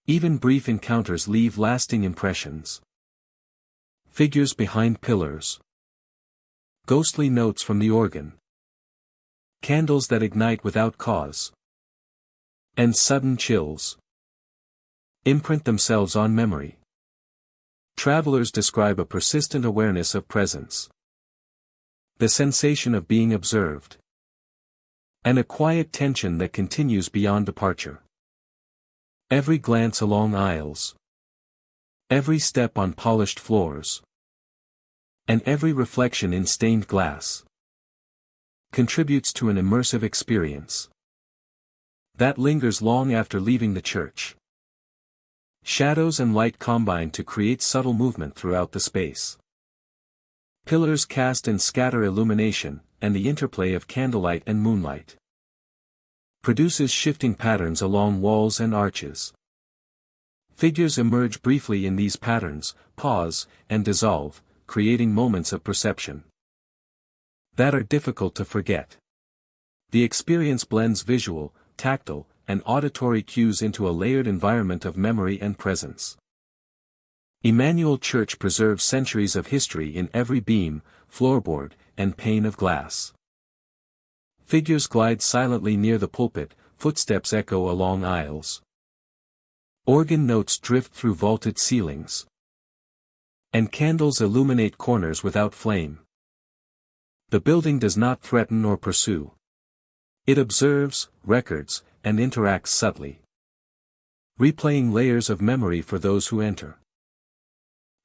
Even brief encounters leave lasting impressions. Figures behind pillars. Ghostly notes from the organ. Candles that ignite without cause. And sudden chills imprint themselves on memory. Travelers describe a persistent awareness of presence. The sensation of being observed. And a quiet tension that continues beyond departure. Every glance along aisles. Every step on polished floors. And every reflection in stained glass contributes to an immersive experience that lingers long after leaving the church. Shadows and light combine to create subtle movement throughout the space. Pillars cast and scatter illumination, and the interplay of candlelight and moonlight produces shifting patterns along walls and arches. Figures emerge briefly in these patterns, pause, and dissolve, creating moments of perception that are difficult to forget. The experience blends visual, tactile, and auditory cues into a layered environment of memory and presence. Emmanuel Church preserves centuries of history in every beam, floorboard, and pane of glass. Figures glide silently near the pulpit, footsteps echo along aisles. Organ notes drift through vaulted ceilings. And candles illuminate corners without flame. The building does not threaten or pursue. It observes, records, and interacts subtly, replaying layers of memory for those who enter,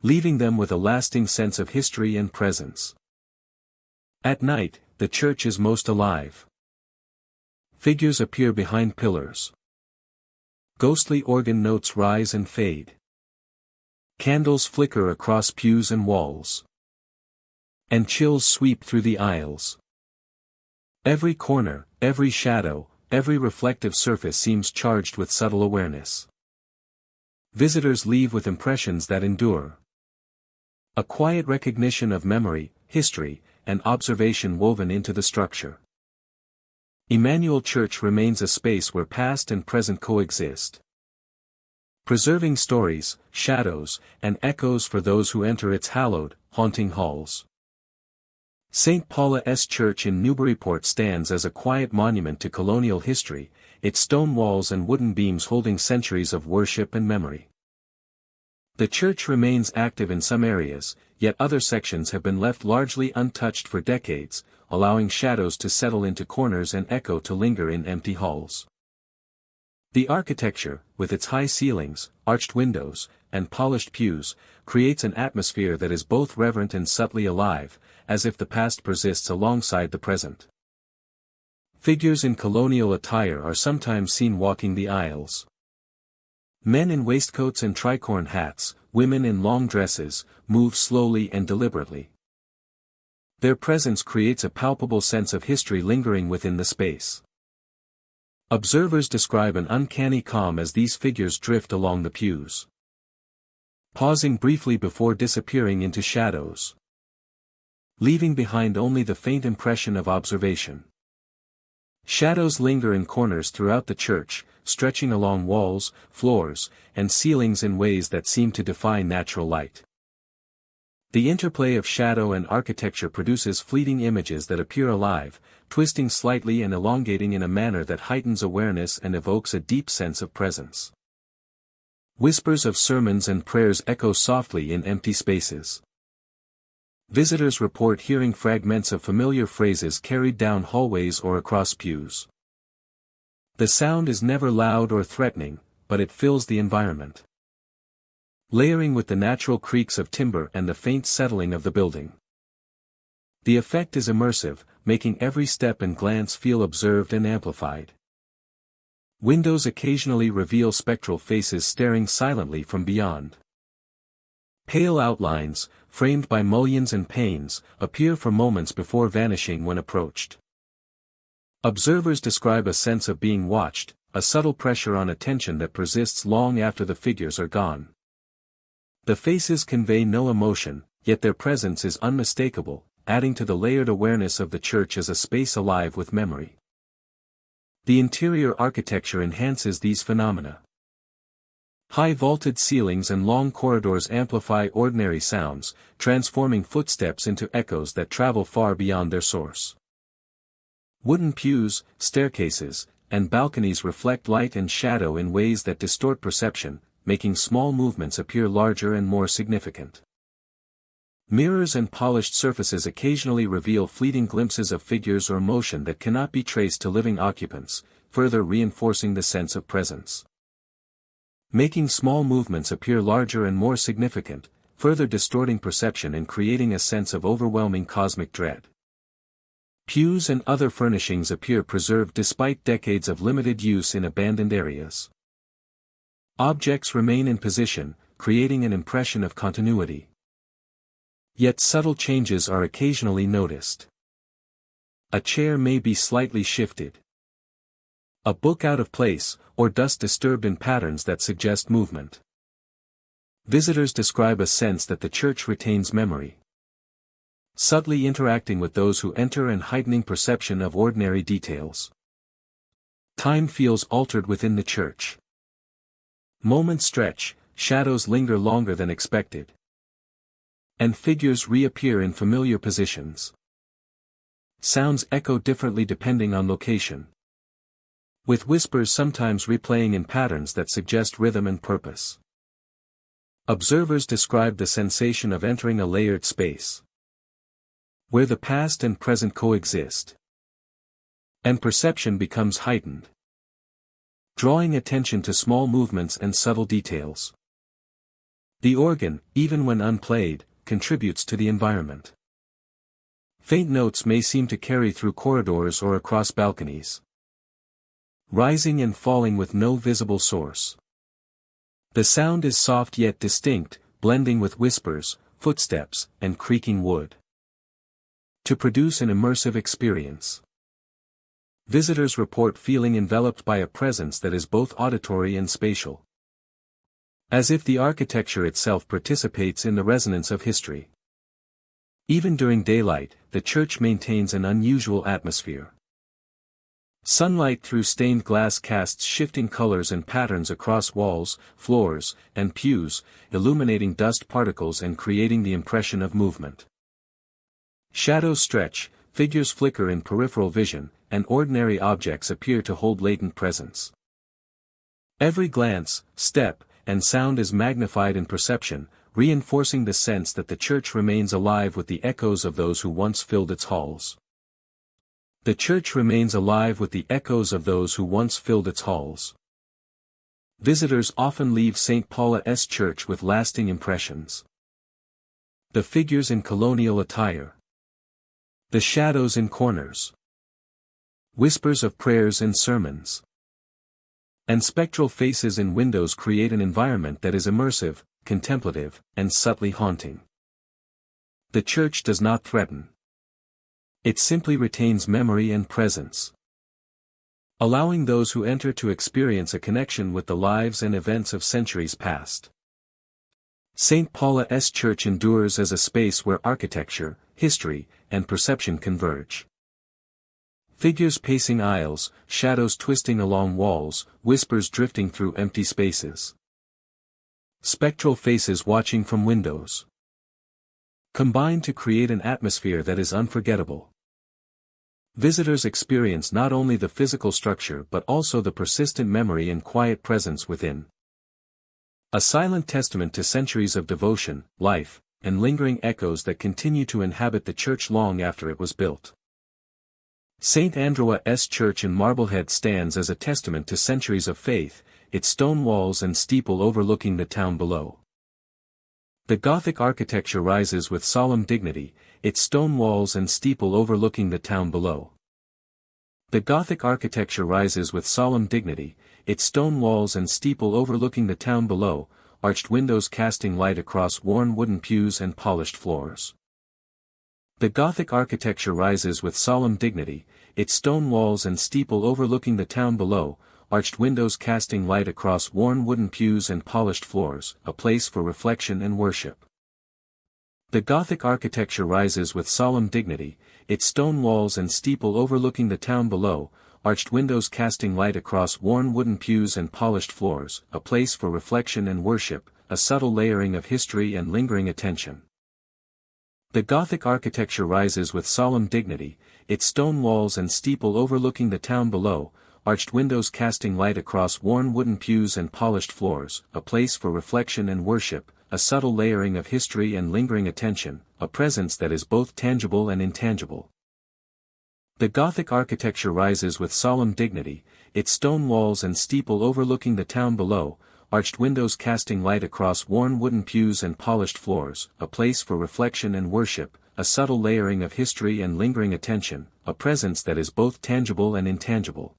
leaving them with a lasting sense of history and presence. At night, the church is most alive. Figures appear behind pillars. Ghostly organ notes rise and fade. Candles flicker across pews and walls. And chills sweep through the aisles. Every corner, every shadow, every reflective surface seems charged with subtle awareness. Visitors leave with impressions that endure. A quiet recognition of memory, history, and observation woven into the structure. Emmanuel Church remains a space where past and present coexist, preserving stories, shadows, and echoes for those who enter its hallowed, haunting halls. St. Paula's Church in Newburyport stands as a quiet monument to colonial history, its stone walls and wooden beams holding centuries of worship and memory. The church remains active in some areas, yet other sections have been left largely untouched for decades, allowing shadows to settle into corners and echo to linger in empty halls. The architecture, with its high ceilings, arched windows, and polished pews, creates an atmosphere that is both reverent and subtly alive, as if the past persists alongside the present. Figures in colonial attire are sometimes seen walking the aisles. Men in waistcoats and tricorn hats, women in long dresses, move slowly and deliberately. Their presence creates a palpable sense of history lingering within the space. Observers describe an uncanny calm as these figures drift along the pews, pausing briefly before disappearing into shadows, leaving behind only the faint impression of observation. Shadows linger in corners throughout the church, stretching along walls, floors, and ceilings in ways that seem to defy natural light. The interplay of shadow and architecture produces fleeting images that appear alive, twisting slightly and elongating in a manner that heightens awareness and evokes a deep sense of presence. Whispers of sermons and prayers echo softly in empty spaces. Visitors report hearing fragments of familiar phrases carried down hallways or across pews. The sound is never loud or threatening, but it fills the environment, layering with the natural creaks of timber and the faint settling of the building. The effect is immersive, making every step and glance feel observed and amplified. Windows occasionally reveal spectral faces staring silently from beyond. Pale outlines, framed by mullions and panes, appear for moments before vanishing when approached. Observers describe a sense of being watched, a subtle pressure on attention that persists long after the figures are gone. The faces convey no emotion, yet their presence is unmistakable, adding to the layered awareness of the church as a space alive with memory. The interior architecture enhances these phenomena. High vaulted ceilings and long corridors amplify ordinary sounds, transforming footsteps into echoes that travel far beyond their source. Wooden pews, staircases, and balconies reflect light and shadow in ways that distort perception, making small movements appear larger and more significant. Mirrors and polished surfaces occasionally reveal fleeting glimpses of figures or motion that cannot be traced to living occupants, further reinforcing the sense of presence. Making small movements appear larger and more significant, further distorting perception and creating a sense of overwhelming cosmic dread. Pews and other furnishings appear preserved despite decades of limited use in abandoned areas. Objects remain in position, creating an impression of continuity. Yet subtle changes are occasionally noticed. A chair may be slightly shifted, a book out of place, or dust disturbed in patterns that suggest movement. Visitors describe a sense that the church retains memory, subtly interacting with those who enter and heightening perception of ordinary details. Time feels altered within the church. Moments stretch, shadows linger longer than expected, and figures reappear in familiar positions. Sounds echo differently depending on location, with whispers sometimes replaying in patterns that suggest rhythm and purpose. Observers describe the sensation of entering a layered space, where the past and present coexist, and perception becomes heightened. drawing attention to small movements and subtle details. The organ, even when unplayed, contributes to the environment. Faint notes may seem to carry through corridors or across balconies, rising and falling with no visible source. The sound is soft yet distinct, blending with whispers, footsteps, and creaking wood, to produce an immersive experience. Visitors report feeling enveloped by a presence that is both auditory and spatial, as if the architecture itself participates in the resonance of history. Even during daylight, the church maintains an unusual atmosphere. Sunlight through stained glass casts shifting colors and patterns across walls, floors, and pews, illuminating dust particles and creating the impression of movement. Shadows stretch, figures flicker in peripheral vision, and ordinary objects appear to hold latent presence. Every glance, step, and sound is magnified in perception, reinforcing the sense that the church remains alive with the echoes of those who once filled its halls. The church remains alive with the echoes of those who once filled its halls. Visitors often leave St. Paula's Church with lasting impressions. The figures in colonial attire, the shadows in corners, whispers of prayers and sermons, and spectral faces in windows create an environment that is immersive, contemplative, and subtly haunting. The church does not threaten. It simply retains memory and presence, allowing those who enter to experience a connection with the lives and events of centuries past. St. Paula's Church endures as a space where architecture, history, and perception converge. Figures pacing aisles, shadows twisting along walls, whispers drifting through empty spaces. Spectral faces watching from windows, combine to create an atmosphere that is unforgettable. Visitors experience not only the physical structure but also the persistent memory and quiet presence within. A silent testament to centuries of devotion, life, and lingering echoes that continue to inhabit the church long after it was built. St. Andrew's Church in Marblehead stands as a testament to centuries of faith, its stone walls and steeple overlooking the town below. The Gothic architecture rises with solemn dignity, its stone walls and steeple overlooking the town below. The Gothic architecture rises with solemn dignity, its stone walls and steeple overlooking the town below, arched windows casting light across worn wooden pews and polished floors. The Gothic architecture rises with solemn dignity, its stone walls and steeple overlooking the town below, arched windows casting light across worn wooden pews and polished floors, a place for reflection and worship. The Gothic architecture rises with solemn dignity, its stone walls and steeple overlooking the town below, arched windows casting light across worn wooden pews and polished floors, a place for reflection and worship, a subtle layering of history and lingering attention. The Gothic architecture rises with solemn dignity, its stone walls and steeple overlooking the town below, arched windows casting light across worn wooden pews and polished floors, a place for reflection and worship, a subtle layering of history and lingering attention, a presence that is both tangible and intangible. The Gothic architecture rises with solemn dignity, its stone walls and steeple overlooking the town below, arched windows casting light across worn wooden pews and polished floors, a place for reflection and worship, a subtle layering of history and lingering attention, a presence that is both tangible and intangible.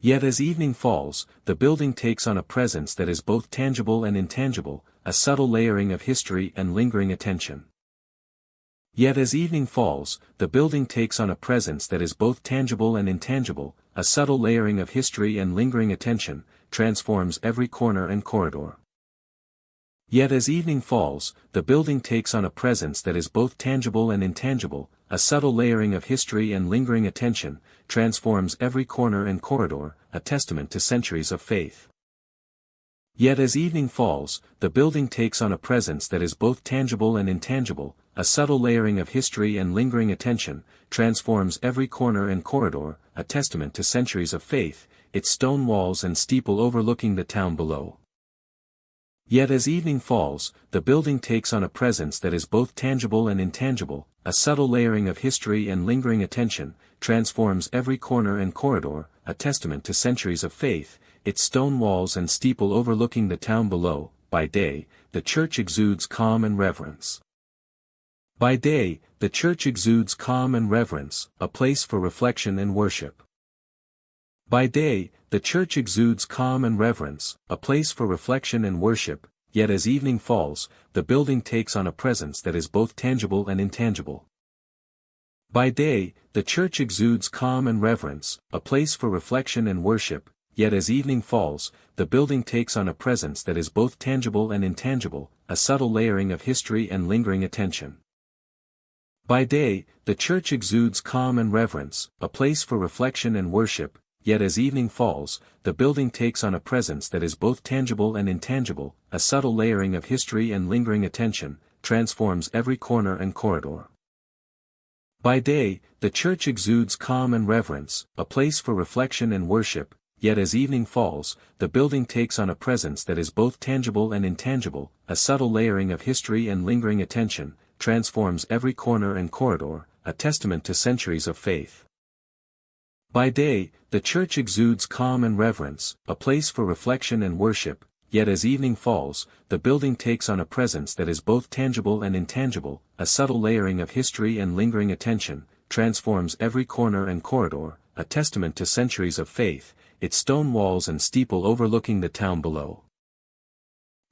Yet as evening falls, the building takes on a presence that is both tangible and intangible, a subtle layering of history and lingering attention. Yet as evening falls, the building takes on a presence that is both tangible and intangible, a subtle layering of history and lingering attention, transforms every corner and corridor. Yet as evening falls, the building takes on a presence that is both tangible and intangible, a subtle layering of history and lingering attention, transforms every corner and corridor, a testament to centuries of faith. Yet as evening falls, the building takes on a presence that is both tangible and intangible, a subtle layering of history and lingering attention, transforms every corner and corridor, a testament to centuries of faith, its stone walls and steeple overlooking the town below. Yet as evening falls, the building takes on a presence that is both tangible and intangible, a subtle layering of history and lingering attention, transforms every corner and corridor, a testament to centuries of faith, its stone walls and steeple overlooking the town below. By day, the church exudes calm and reverence. By day, the church exudes calm and reverence, a place for reflection and worship. By day, the church exudes calm and reverence, a place for reflection and worship, yet as evening falls, the building takes on a presence that is both tangible and intangible. By day, the church exudes calm and reverence, a place for reflection and worship, yet as evening falls, the building takes on a presence that is both tangible and intangible, a subtle layering of history and lingering attention. By day, the church exudes calm and reverence, a place for reflection and worship, yet as evening falls, the building takes on a presence that is both tangible and intangible, a subtle layering of history and lingering attention, transforms every corner and corridor. By day, the church exudes calm and reverence, a place for reflection and worship, yet as evening falls, the building takes on a presence that is both tangible and intangible, a subtle layering of history and lingering attention, transforms every corner and corridor, a testament to centuries of faith. By day, the church exudes calm and reverence, a place for reflection and worship, yet as evening falls, the building takes on a presence that is both tangible and intangible, a subtle layering of history and lingering attention, transforms every corner and corridor, a testament to centuries of faith, its stone walls and steeple overlooking the town below.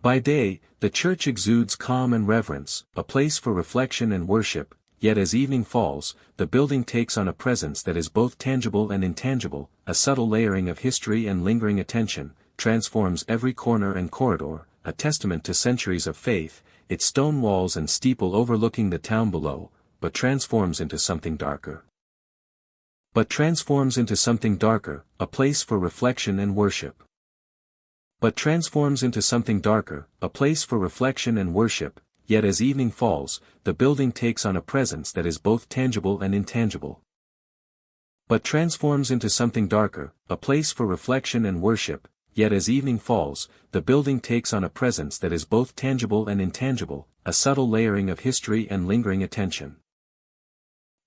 By day, the church exudes calm and reverence, a place for reflection and worship, yet as evening falls, the building takes on a presence that is both tangible and intangible, a subtle layering of history and lingering attention, transforms every corner and corridor, a testament to centuries of faith, its stone walls and steeple overlooking the town below, but transforms into something darker. A place for reflection and worship. But transforms into something darker, a place for reflection and worship, yet as evening falls, the building takes on a presence that is both tangible and intangible. But transforms into something darker, a place for reflection and worship, yet as evening falls, the building takes on a presence that is both tangible and intangible, a subtle layering of history and lingering attention.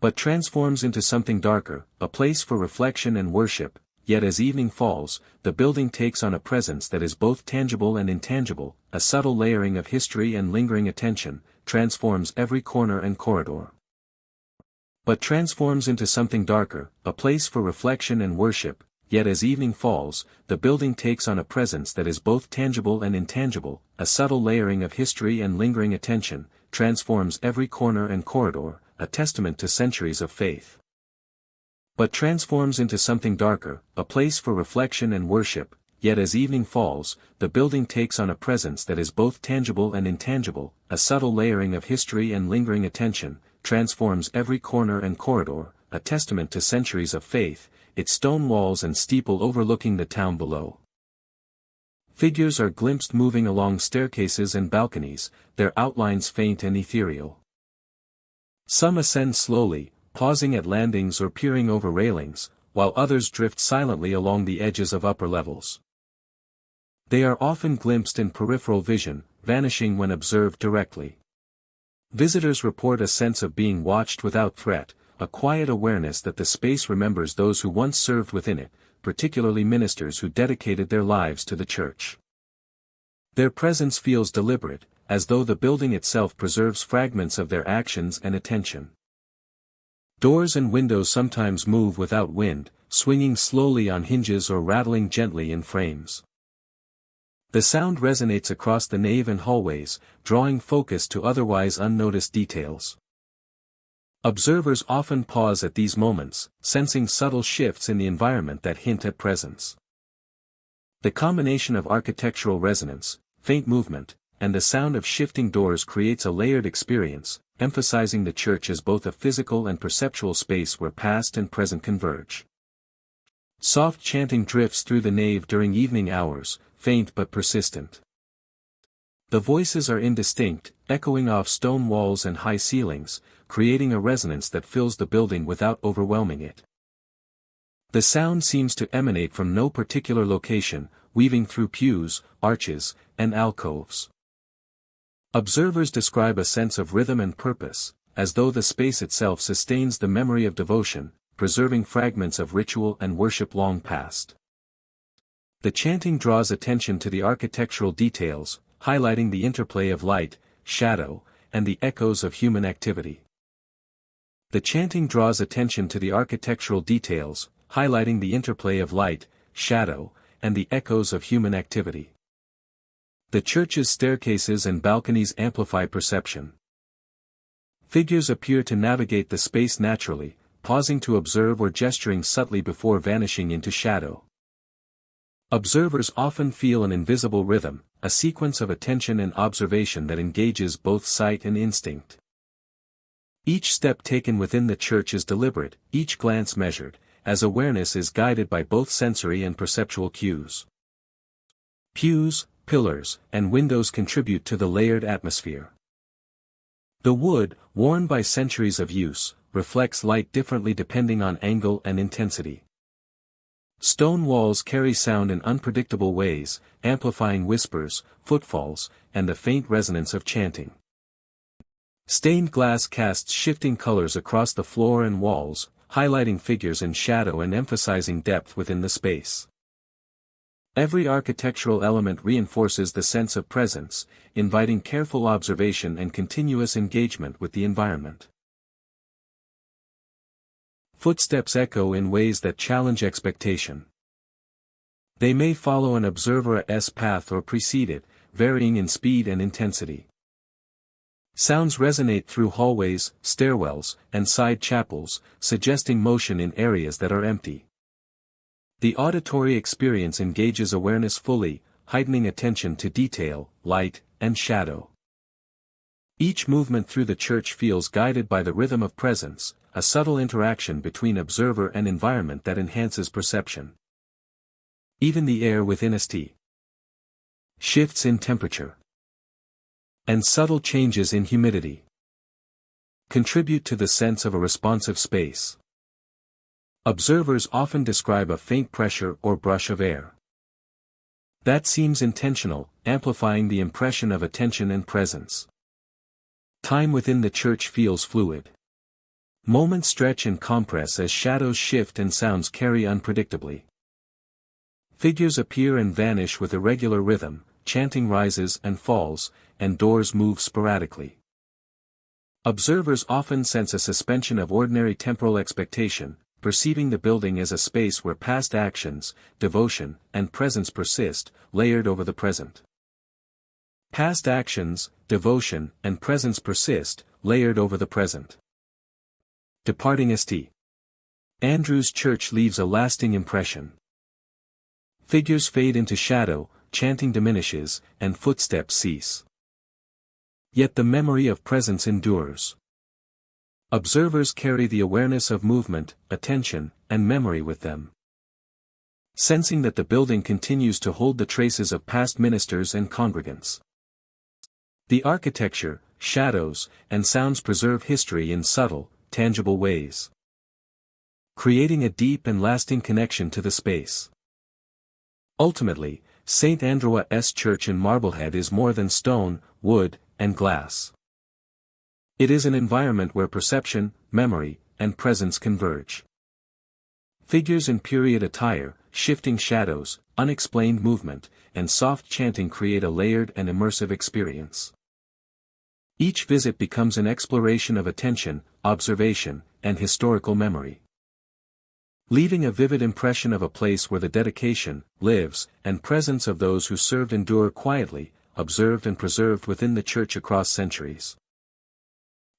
But transforms into something darker, a place for reflection and worship, yet as evening falls, the building takes on a presence that is both tangible and intangible, a subtle layering of history and lingering attention, transforms every corner and corridor. But transforms into something darker, a place for reflection and worship, yet as evening falls, the building takes on a presence that is both tangible and intangible, a subtle layering of history and lingering attention, transforms every corner and corridor, a testament to centuries of faith. But transforms into something darker, a place for reflection and worship, yet as evening falls, the building takes on a presence that is both tangible and intangible, a subtle layering of history and lingering attention, transforms every corner and corridor, a testament to centuries of faith, its stone walls and steeple overlooking the town below. Figures are glimpsed moving along staircases and balconies, their outlines faint and ethereal. Some ascend slowly, pausing at landings or peering over railings, while others drift silently along the edges of upper levels. They are often glimpsed in peripheral vision, vanishing when observed directly. Visitors report a sense of being watched without threat, a quiet awareness that the space remembers those who once served within it, particularly ministers who dedicated their lives to the church. Their presence feels deliberate, as though the building itself preserves fragments of their actions and attention. Doors and windows sometimes move without wind, swinging slowly on hinges or rattling gently in frames. The sound resonates across the nave and hallways, drawing focus to otherwise unnoticed details. Observers often pause at these moments, sensing subtle shifts in the environment that hint at presence. The combination of architectural resonance, faint movement, and the sound of shifting doors creates a layered experience, emphasizing the church as both a physical and perceptual space where past and present converge. Soft chanting drifts through the nave during evening hours, faint but persistent. The voices are indistinct, echoing off stone walls and high ceilings, creating a resonance that fills the building without overwhelming it. The sound seems to emanate from no particular location, weaving through pews, arches, and alcoves. Observers describe a sense of rhythm and purpose, as though the space itself sustains the memory of devotion, preserving fragments of ritual and worship long past. The chanting draws attention to the architectural details, highlighting the interplay of light, shadow, and the echoes of human activity. The chanting draws attention to the architectural details, highlighting the interplay of light, shadow, and the echoes of human activity. The church's staircases and balconies amplify perception. Figures appear to navigate the space naturally, pausing to observe or gesturing subtly before vanishing into shadow. Observers often feel an invisible rhythm, a sequence of attention and observation that engages both sight and instinct. Each step taken within the church is deliberate, each glance measured, as awareness is guided by both sensory and perceptual cues. Pews, pillars, and windows contribute to the layered atmosphere. The wood, worn by centuries of use, reflects light differently depending on angle and intensity. Stone walls carry sound in unpredictable ways, amplifying whispers, footfalls, and the faint resonance of chanting. Stained glass casts shifting colors across the floor and walls, highlighting figures in shadow and emphasizing depth within the space. Every architectural element reinforces the sense of presence, inviting careful observation and continuous engagement with the environment. Footsteps echo in ways that challenge expectation. They may follow an observer's path or precede it, varying in speed and intensity. Sounds resonate through hallways, stairwells, and side chapels, suggesting motion in areas that are empty. The auditory experience engages awareness fully, heightening attention to detail, light, and shadow. Each movement through the church feels guided by the rhythm of presence, a subtle interaction between observer and environment that enhances perception. Even the air within St. shifts in temperature, and subtle changes in humidity contribute to the sense of a responsive space. Observers often describe a faint pressure or brush of air that seems intentional, amplifying the impression of attention and presence. Time within the church feels fluid. Moments stretch and compress as shadows shift and sounds carry unpredictably. Figures appear and vanish with irregular rhythm, chanting rises and falls, and doors move sporadically. Observers often sense a suspension of ordinary temporal expectation, perceiving the building as a space where past actions, devotion, and presence persist, layered over the present. Past actions, devotion, and presence persist, layered over the present. Departing St. Andrew's Church leaves a lasting impression. Figures fade into shadow, chanting diminishes, and footsteps cease. Yet the memory of presence endures. Observers carry the awareness of movement, attention, and memory with them, sensing that the building continues to hold the traces of past ministers and congregants. The architecture, shadows, and sounds preserve history in subtle, tangible ways, creating a deep and lasting connection to the space. Ultimately, St. Andrew's Church in Marblehead is more than stone, wood, and glass. It is an environment where perception, memory, and presence converge. Figures in period attire, shifting shadows, unexplained movement, and soft chanting create a layered and immersive experience. Each visit becomes an exploration of attention, observation, and historical memory, leaving a vivid impression of a place where the dedication, lives, and presence of those who served endure quietly, observed and preserved within the church across centuries.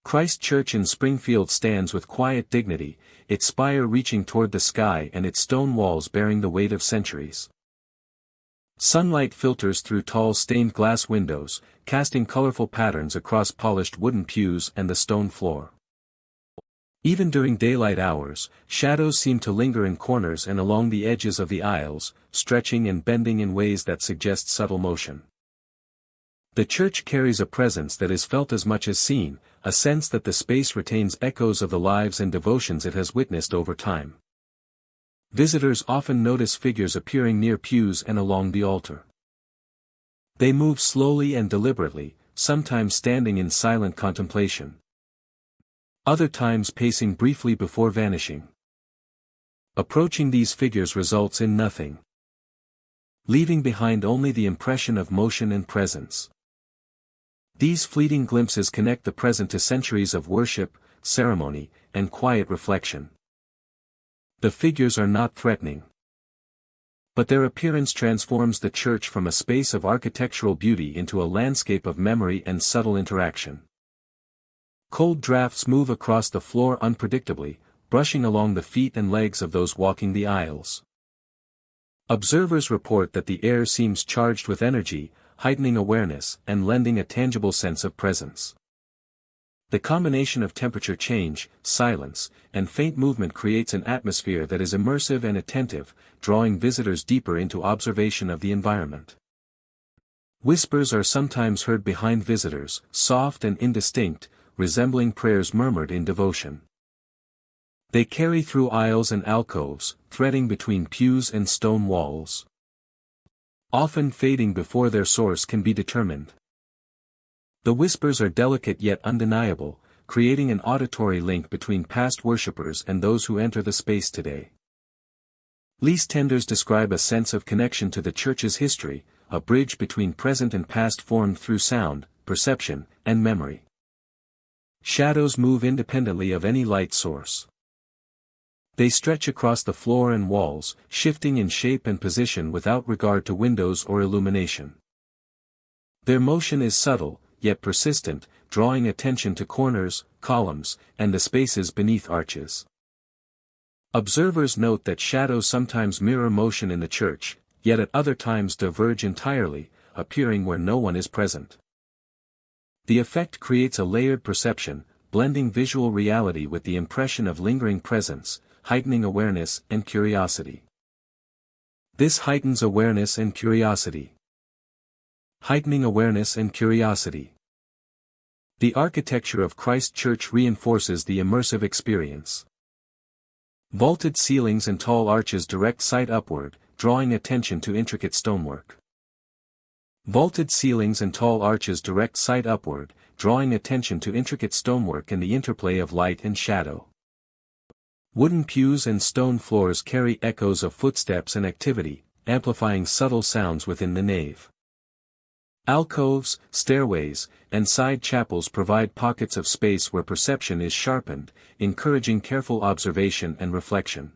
Christ Church in Springfield stands with quiet dignity, its spire reaching toward the sky and its stone walls bearing the weight of centuries. Sunlight filters through tall stained glass windows, casting colorful patterns across polished wooden pews and the stone floor. Even during daylight hours, shadows seem to linger in corners and along the edges of the aisles, stretching and bending in ways that suggest subtle motion. The church carries a presence that is felt as much as seen, a sense that the space retains echoes of the lives and devotions it has witnessed over time. Visitors often notice figures appearing near pews and along the altar. They move slowly and deliberately, sometimes standing in silent contemplation, other times pacing briefly before vanishing. Approaching these figures results in nothing, leaving behind only the impression of motion and presence. These fleeting glimpses connect the present to centuries of worship, ceremony, and quiet reflection. The figures are not threatening, but their appearance transforms the church from a space of architectural beauty into a landscape of memory and subtle interaction. Cold drafts move across the floor unpredictably, brushing along the feet and legs of those walking the aisles. Observers report that the air seems charged with energy, heightening awareness and lending a tangible sense of presence. The combination of temperature change, silence, and faint movement creates an atmosphere that is immersive and attentive, drawing visitors deeper into observation of the environment. Whispers are sometimes heard behind visitors, soft and indistinct, resembling prayers murmured in devotion. They carry through aisles and alcoves, threading between pews and stone walls, often fading before their source can be determined. The whispers are delicate yet undeniable, creating an auditory link between past worshippers and those who enter the space today. Lease tenders describe a sense of connection to the church's history, a bridge between present and past formed through sound, perception, and memory. Shadows move independently of any light source. They stretch across the floor and walls, shifting in shape and position without regard to windows or illumination. Their motion is subtle, yet persistent, drawing attention to corners, columns, and the spaces beneath arches. Observers note that shadows sometimes mirror motion in the church, yet at other times diverge entirely, appearing where no one is present. The effect creates a layered perception, blending visual reality with the impression of lingering presence, heightening awareness and curiosity. This heightens awareness and curiosity. Heightening awareness and curiosity. The architecture of Christ Church reinforces the immersive experience. Vaulted ceilings and tall arches direct sight upward, drawing attention to intricate stonework. Vaulted ceilings and tall arches direct sight upward, drawing attention to intricate stonework and the interplay of light and shadow. Wooden pews and stone floors carry echoes of footsteps and activity, amplifying subtle sounds within the nave. Alcoves, stairways, and side chapels provide pockets of space where perception is sharpened, encouraging careful observation and reflection.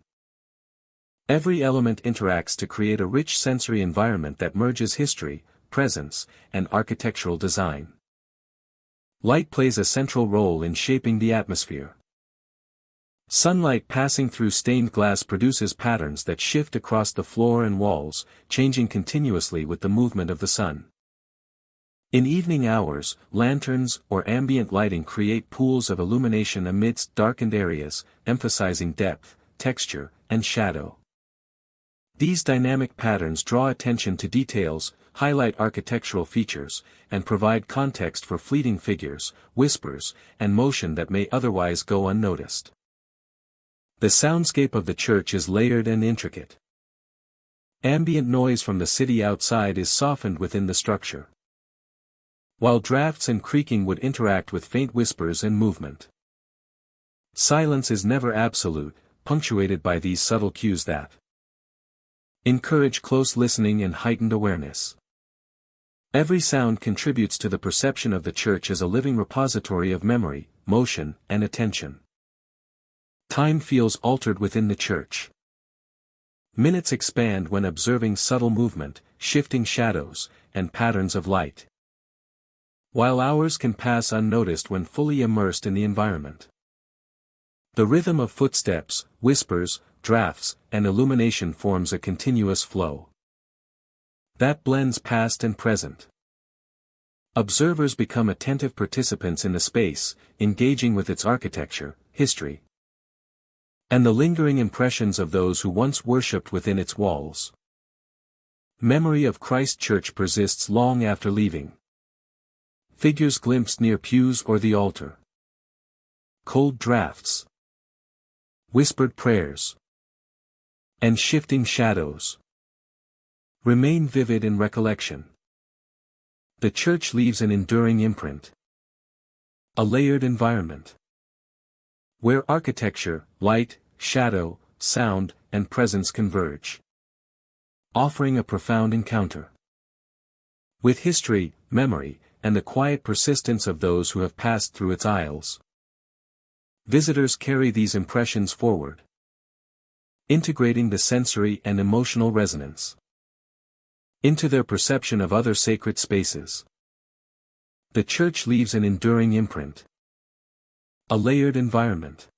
Every element interacts to create a rich sensory environment that merges history, presence, and architectural design. Light plays a central role in shaping the atmosphere. Sunlight passing through stained glass produces patterns that shift across the floor and walls, changing continuously with the movement of the sun. In evening hours, lanterns or ambient lighting create pools of illumination amidst darkened areas, emphasizing depth, texture, and shadow. These dynamic patterns draw attention to details, highlight architectural features, and provide context for fleeting figures, whispers, and motion that may otherwise go unnoticed. The soundscape of the church is layered and intricate. Ambient noise from the city outside is softened within the structure, while drafts and creaking would interact with faint whispers and movement. Silence is never absolute, punctuated by these subtle cues that encourage close listening and heightened awareness. Every sound contributes to the perception of the church as a living repository of memory, motion, and attention. Time feels altered within the church. Minutes expand when observing subtle movement, shifting shadows, and patterns of light, while hours can pass unnoticed when fully immersed in the environment. The rhythm of footsteps, whispers, drafts, and illumination forms a continuous flow that blends past and present. Observers become attentive participants in the space, engaging with its architecture, history, and the lingering impressions of those who once worshipped within its walls. Memory of Christ Church persists long after leaving. Figures glimpsed near pews or the altar. Cold drafts, whispered prayers, and shifting shadows remain vivid in recollection. The church leaves an enduring imprint. A layered environment, where architecture, light, shadow, sound, and presence converge, offering a profound encounter with history, memory, and the quiet persistence of those who have passed through its aisles. Visitors carry these impressions forward, integrating the sensory and emotional resonance into their perception of other sacred spaces. The church leaves an enduring imprint, a layered environment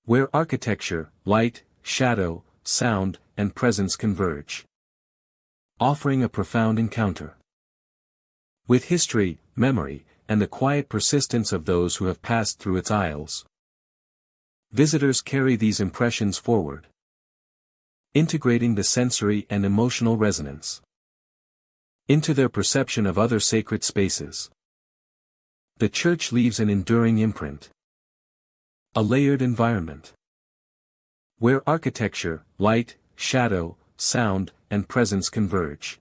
where architecture, light, shadow, sound, and presence converge, offering a profound encounter with history, memory, and the quiet persistence of those who have passed through its aisles. Visitors carry these impressions forward, integrating the sensory and emotional resonance into their perception of other sacred spaces. The church leaves an enduring imprint, a layered environment where architecture, light, shadow, sound, and presence converge,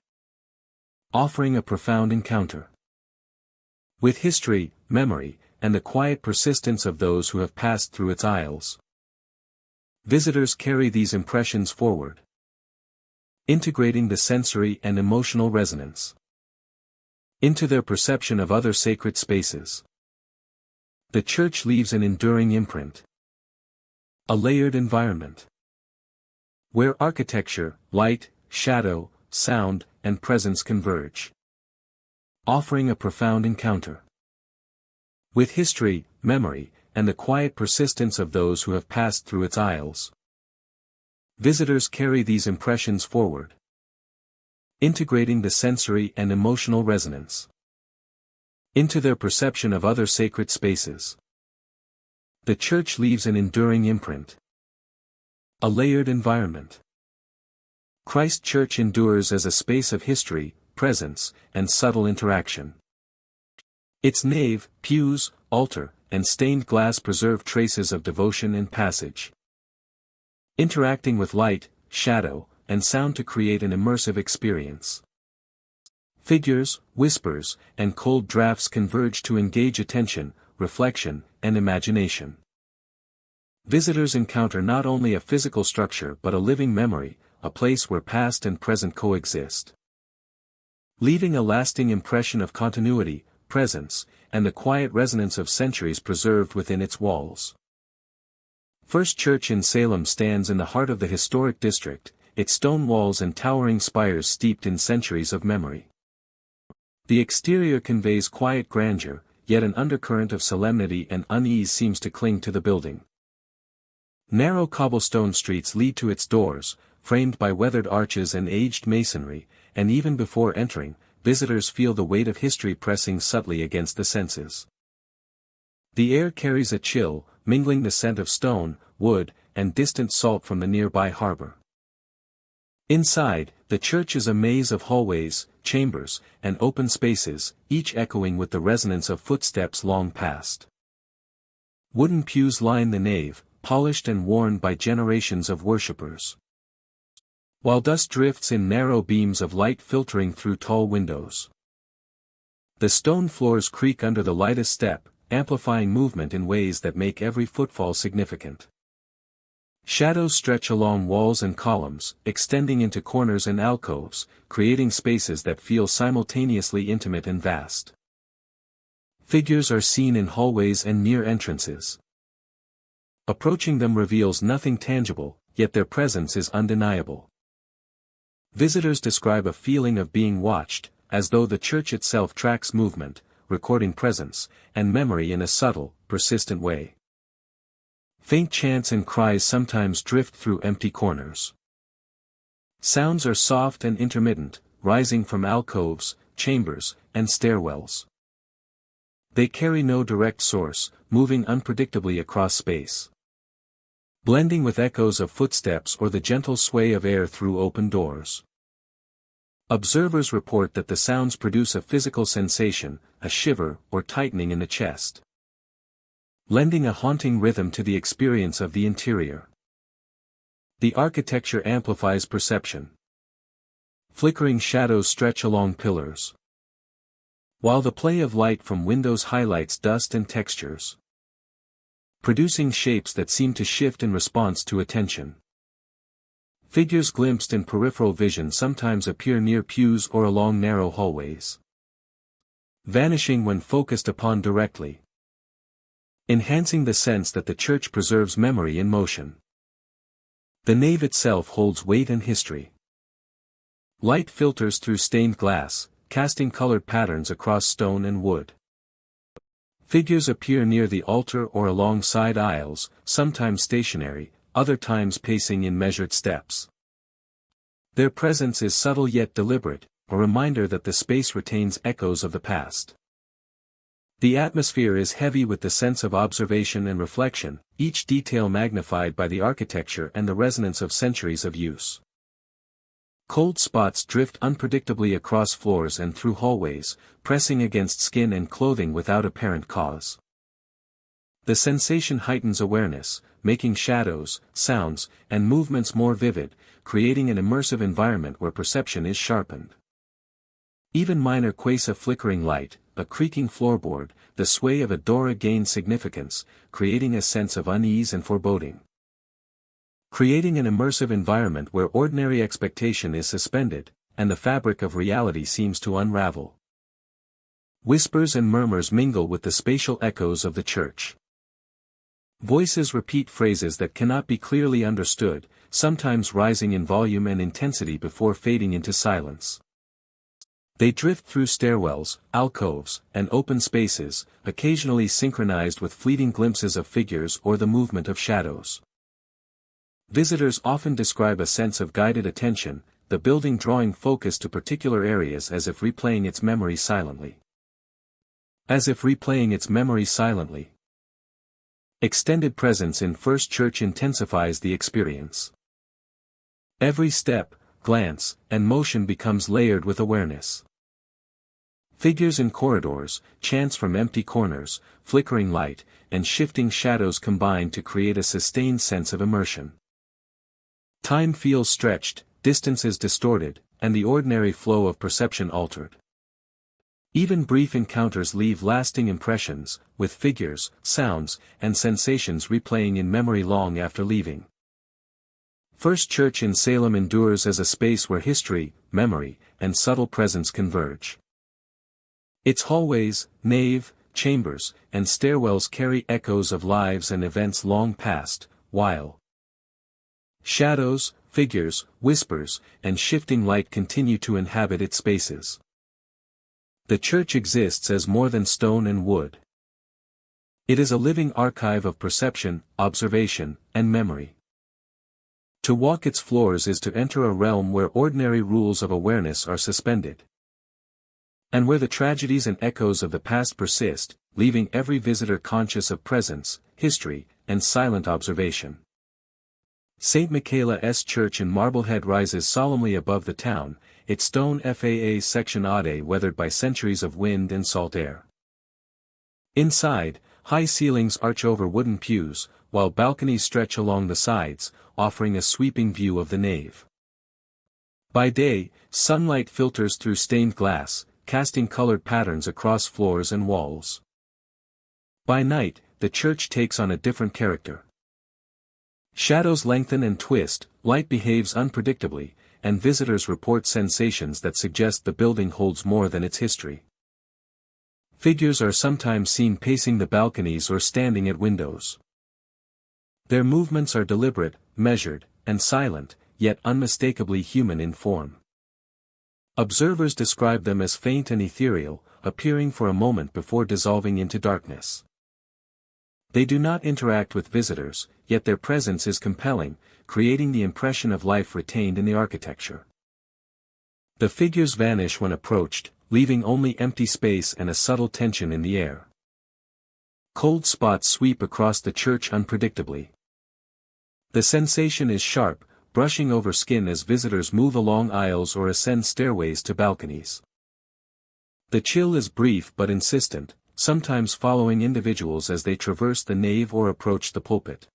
offering a profound encounter with history, memory, and the quiet persistence of those who have passed through its aisles. Visitors carry these impressions forward, integrating the sensory and emotional resonance into their perception of other sacred spaces. The church leaves an enduring imprint, a layered environment where architecture, light, shadow, sound, and presence converge, offering a profound encounter with history, memory, and the quiet persistence of those who have passed through its aisles. Visitors carry these impressions forward, integrating the sensory and emotional resonance into their perception of other sacred spaces. The church leaves an enduring imprint, a layered environment. Christ Church endures as a space of history, presence, and subtle interaction. Its nave, pews, altar, and stained glass preserve traces of devotion and passage, interacting with light, shadow, and sound to create an immersive experience. Figures, whispers, and cold drafts converge to engage attention, reflection, and imagination. Visitors encounter not only a physical structure but a living memory, a place where past and present coexist, leaving a lasting impression of continuity, presence, and the quiet resonance of centuries preserved within its walls. First Church in Salem stands in the heart of the historic district, its stone walls and towering spires steeped in centuries of memory. The exterior conveys quiet grandeur, yet an undercurrent of solemnity and unease seems to cling to the building. Narrow cobblestone streets lead to its doors, framed by weathered arches and aged masonry, and even before entering, visitors feel the weight of history pressing subtly against the senses. The air carries a chill, mingling the scent of stone, wood, and distant salt from the nearby harbor. Inside, the church is a maze of hallways, chambers, and open spaces, each echoing with the resonance of footsteps long past. Wooden pews line the nave, polished and worn by generations of worshippers, while dust drifts in narrow beams of light filtering through tall windows. The stone floors creak under the lightest step, amplifying movement in ways that make every footfall significant. Shadows stretch along walls and columns, extending into corners and alcoves, creating spaces that feel simultaneously intimate and vast. Figures are seen in hallways and near entrances. Approaching them reveals nothing tangible, yet their presence is undeniable. Visitors describe a feeling of being watched, as though the church itself tracks movement, recording presence and memory in a subtle, persistent way. Faint chants and cries sometimes drift through empty corners. Sounds are soft and intermittent, rising from alcoves, chambers, and stairwells. They carry no direct source, moving unpredictably across space, blending with echoes of footsteps or the gentle sway of air through open doors. Observers report that the sounds produce a physical sensation, a shiver or tightening in the chest, lending a haunting rhythm to the experience of the interior. The architecture amplifies perception. Flickering shadows stretch along pillars, while the play of light from windows highlights dust and textures, producing shapes that seem to shift in response to attention. Figures glimpsed in peripheral vision sometimes appear near pews or along narrow hallways, vanishing when focused upon directly, enhancing the sense that the church preserves memory in motion. The nave itself holds weight and history. Light filters through stained glass, casting colored patterns across stone and wood. Figures appear near the altar or alongside aisles, sometimes stationary, other times pacing in measured steps. Their presence is subtle yet deliberate, a reminder that the space retains echoes of the past. The atmosphere is heavy with the sense of observation and reflection, each detail magnified by the architecture and the resonance of centuries of use. Cold spots drift unpredictably across floors and through hallways, pressing against skin and clothing without apparent cause. The sensation heightens awareness, making shadows, sounds, and movements more vivid, creating an immersive environment where perception is sharpened. Even minor quasar of flickering light, a creaking floorboard, the sway of a door gain significance, creating a sense of unease and foreboding. Creating an immersive environment where ordinary expectation is suspended, and the fabric of reality seems to unravel. Whispers and murmurs mingle with the spatial echoes of the church. Voices repeat phrases that cannot be clearly understood, sometimes rising in volume and intensity before fading into silence. They drift through stairwells, alcoves, and open spaces, occasionally synchronized with fleeting glimpses of figures or the movement of shadows. Visitors often describe a sense of guided attention, the building drawing focus to particular areas as if replaying its memory silently. Extended presence in First Church intensifies the experience. Every step, glance, and motion becomes layered with awareness. Figures in corridors, chants from empty corners, flickering light, and shifting shadows combine to create a sustained sense of immersion. Time feels stretched, distances distorted, and the ordinary flow of perception altered. Even brief encounters leave lasting impressions, with figures, sounds, and sensations replaying in memory long after leaving. First Church in Salem endures as a space where history, memory, and subtle presence converge. Its hallways, nave, chambers, and stairwells carry echoes of lives and events long past, while shadows, figures, whispers, and shifting light continue to inhabit its spaces. The church exists as more than stone and wood. It is a living archive of perception, observation, and memory. To walk its floors is to enter a realm where ordinary rules of awareness are suspended, and where the tragedies and echoes of the past persist, leaving every visitor conscious of presence, history, and silent observation. St. Michaela's Church in Marblehead rises solemnly above the town, its stone FAA section Ade weathered by centuries of wind and salt air. Inside, high ceilings arch over wooden pews, while balconies stretch along the sides, offering a sweeping view of the nave. By day, sunlight filters through stained glass, casting colored patterns across floors and walls. By night, the church takes on a different character. Shadows lengthen and twist, light behaves unpredictably, and visitors report sensations that suggest the building holds more than its history. Figures are sometimes seen pacing the balconies or standing at windows. Their movements are deliberate, measured, and silent, yet unmistakably human in form. Observers describe them as faint and ethereal, appearing for a moment before dissolving into darkness. They do not interact with visitors, yet their presence is compelling, creating the impression of life retained in the architecture. The figures vanish when approached, leaving only empty space and a subtle tension in the air. Cold spots sweep across the church unpredictably. The sensation is sharp, brushing over skin as visitors move along aisles or ascend stairways to balconies. The chill is brief but insistent, sometimes following individuals as they traverse the nave or approach the pulpit.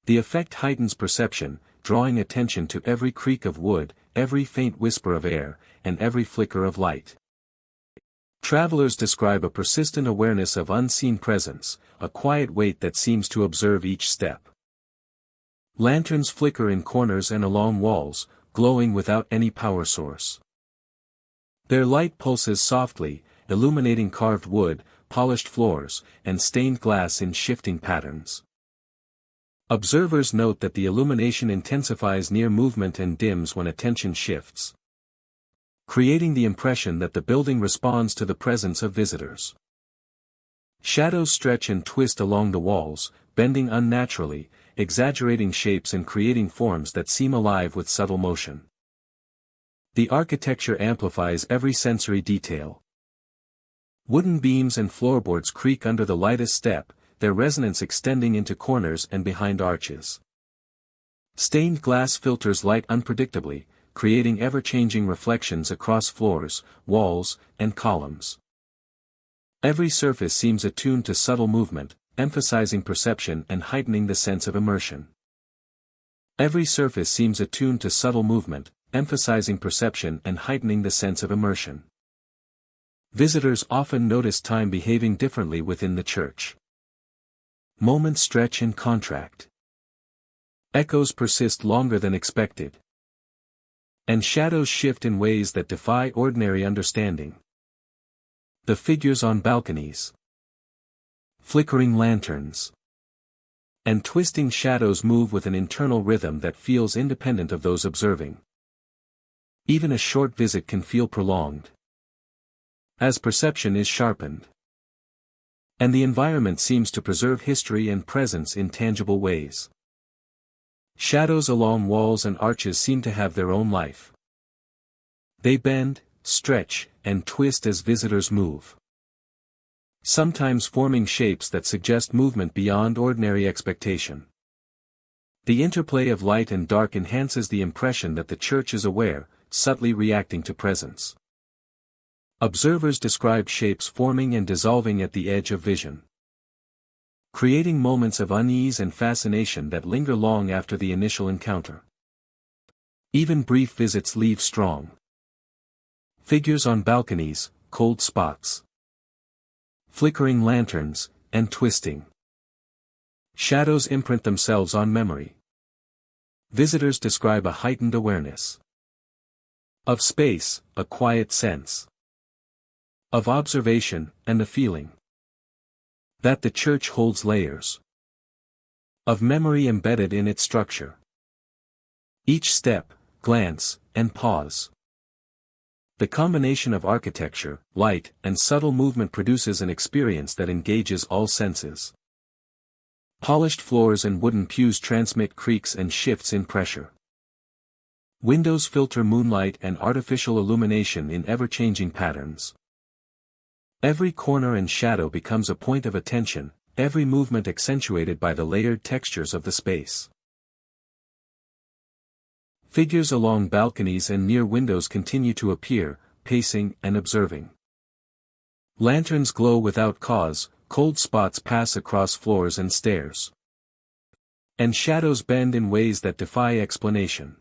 The effect heightens perception, drawing attention to every creak of wood, every faint whisper of air, and every flicker of light. Travelers describe a persistent awareness of unseen presence, a quiet weight that seems to observe each step. Lanterns flicker in corners and along walls, glowing without any power source. Their light pulses softly, illuminating carved wood, polished floors, and stained glass in shifting patterns. Observers note that the illumination intensifies near movement and dims when attention shifts, creating the impression that the building responds to the presence of visitors. Shadows stretch and twist along the walls, bending unnaturally, exaggerating shapes and creating forms that seem alive with subtle motion. The architecture amplifies every sensory detail. Wooden beams and floorboards creak under the lightest step, their resonance extending into corners and behind arches. Stained glass filters light unpredictably, creating ever-changing reflections across floors, walls, and columns. Every surface seems attuned to subtle movement, emphasizing perception and heightening the sense of immersion. Every surface seems attuned to subtle movement, emphasizing perception and heightening the sense of immersion. Visitors often notice time behaving differently within the church. Moments stretch and contract. Echoes persist longer than expected. And shadows shift in ways that defy ordinary understanding. The figures on balconies. Flickering lanterns. And twisting shadows move with an internal rhythm that feels independent of those observing. Even a short visit can feel prolonged, as perception is sharpened. And the environment seems to preserve history and presence in tangible ways. Shadows along walls and arches seem to have their own life. They bend, stretch, and twist as visitors move, sometimes forming shapes that suggest movement beyond ordinary expectation. The interplay of light and dark enhances the impression that the church is aware, subtly reacting to presence. Observers describe shapes forming and dissolving at the edge of vision, creating moments of unease and fascination that linger long after the initial encounter. Even brief visits leave strong figures on balconies, cold spots, flickering lanterns, and twisting shadows imprint themselves on memory. Visitors describe a heightened awareness of space, a quiet sense of observation, and a feeling that the church holds layers of memory embedded in its structure. Each step, glance, and pause. The combination of architecture, light, and subtle movement produces an experience that engages all senses. Polished floors and wooden pews transmit creaks and shifts in pressure. Windows filter moonlight and artificial illumination in ever-changing patterns. Every corner and shadow becomes a point of attention, every movement accentuated by the layered textures of the space. Figures along balconies and near windows continue to appear, pacing and observing. Lanterns glow without cause, cold spots pass across floors and stairs. And shadows bend in ways that defy explanation.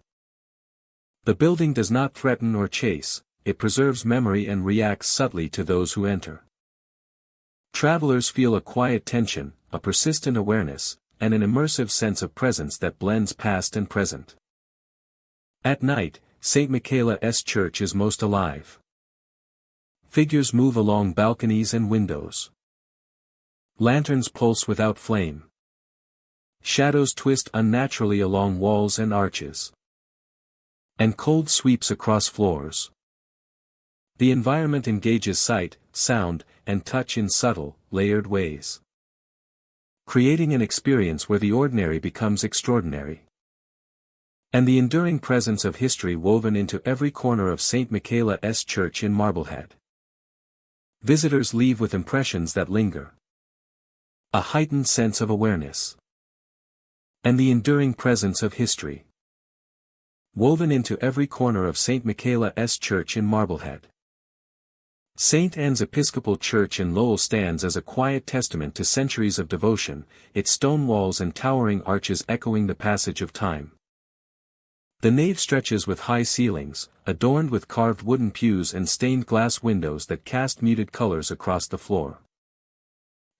The building does not threaten or chase, it preserves memory and reacts subtly to those who enter. Travelers feel a quiet tension, a persistent awareness, and an immersive sense of presence that blends past and present. At night, St. Michaela's Church is most alive. Figures move along balconies and windows. Lanterns pulse without flame. Shadows twist unnaturally along walls and arches. And cold sweeps across floors. The environment engages sight, sound, and touch in subtle, layered ways, creating an experience where the ordinary becomes extraordinary. And the enduring presence of history woven into every corner of St. Michaela's Church in Marblehead. Visitors leave with impressions that linger. A heightened sense of awareness. And the enduring presence of history, woven into every corner of St. Michaela's Church in Marblehead. St. Anne's Episcopal Church in Lowell stands as a quiet testament to centuries of devotion, its stone walls and towering arches echoing the passage of time. The nave stretches with high ceilings, adorned with carved wooden pews and stained glass windows that cast muted colors across the floor.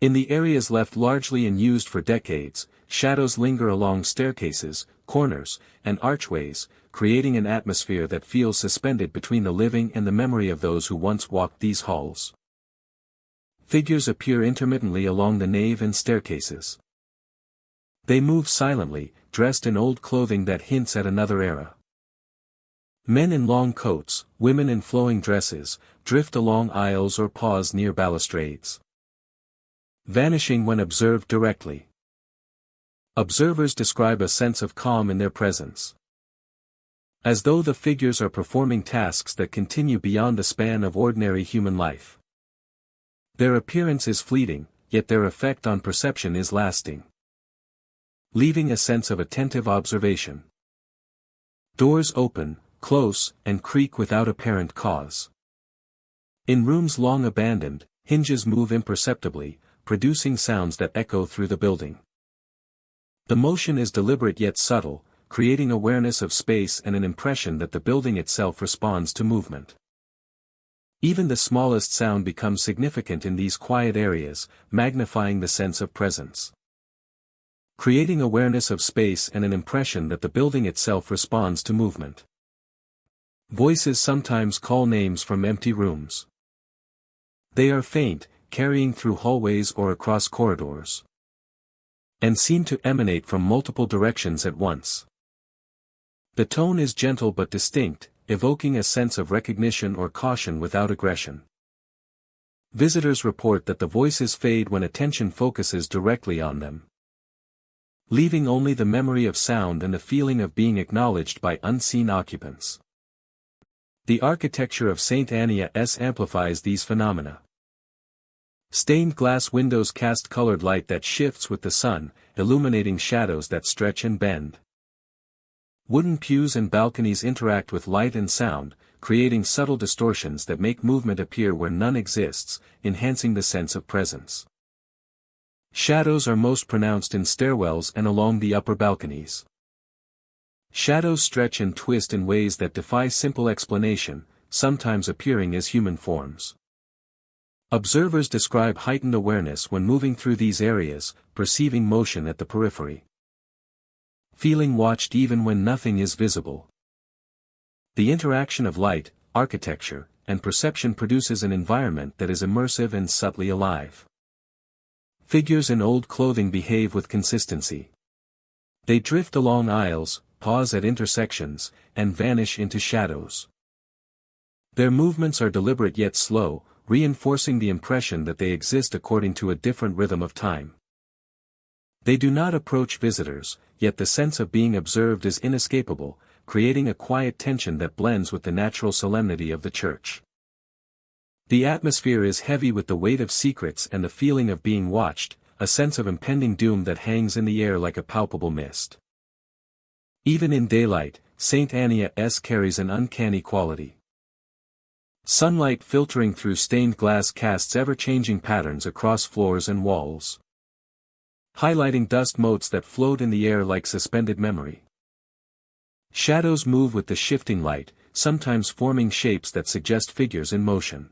In the areas left largely unused for decades, shadows linger along staircases, corners, and archways, creating an atmosphere that feels suspended between the living and the memory of those who once walked these halls. Figures appear intermittently along the nave and staircases. They move silently, dressed in old clothing that hints at another era. Men in long coats, women in flowing dresses, drift along aisles or pause near balustrades, vanishing when observed directly. Observers describe a sense of calm in their presence, as though the figures are performing tasks that continue beyond the span of ordinary human life. Their appearance is fleeting, yet their effect on perception is lasting, leaving a sense of attentive observation. Doors open, close, and creak without apparent cause. In rooms long abandoned, hinges move imperceptibly, producing sounds that echo through the building. The motion is deliberate yet subtle, creating awareness of space and an impression that the building itself responds to movement. Even the smallest sound becomes significant in these quiet areas, magnifying the sense of presence, creating awareness of space and an impression that the building itself responds to movement. Voices sometimes call names from empty rooms. They are faint, carrying through hallways or across corridors, and seem to emanate from multiple directions at once. The tone is gentle but distinct, evoking a sense of recognition or caution without aggression. Visitors report that the voices fade when attention focuses directly on them, leaving only the memory of sound and the feeling of being acknowledged by unseen occupants. The architecture of St. Annia's amplifies these phenomena. Stained glass windows cast colored light that shifts with the sun, illuminating shadows that stretch and bend. Wooden pews and balconies interact with light and sound, creating subtle distortions that make movement appear where none exists, enhancing the sense of presence. Shadows are most pronounced in stairwells and along the upper balconies. Shadows stretch and twist in ways that defy simple explanation, sometimes appearing as human forms. Observers describe heightened awareness when moving through these areas, perceiving motion at the periphery, feeling watched even when nothing is visible. The interaction of light, architecture, and perception produces an environment that is immersive and subtly alive. Figures in old clothing behave with consistency. They drift along aisles, pause at intersections, and vanish into shadows. Their movements are deliberate yet slow, reinforcing the impression that they exist according to a different rhythm of time. They do not approach visitors, yet the sense of being observed is inescapable, creating a quiet tension that blends with the natural solemnity of the church. The atmosphere is heavy with the weight of secrets and the feeling of being watched, a sense of impending doom that hangs in the air like a palpable mist. Even in daylight, St. Annia's carries an uncanny quality. Sunlight filtering through stained glass casts ever-changing patterns across floors and walls, highlighting dust motes that float in the air like suspended memory. Shadows move with the shifting light, sometimes forming shapes that suggest figures in motion.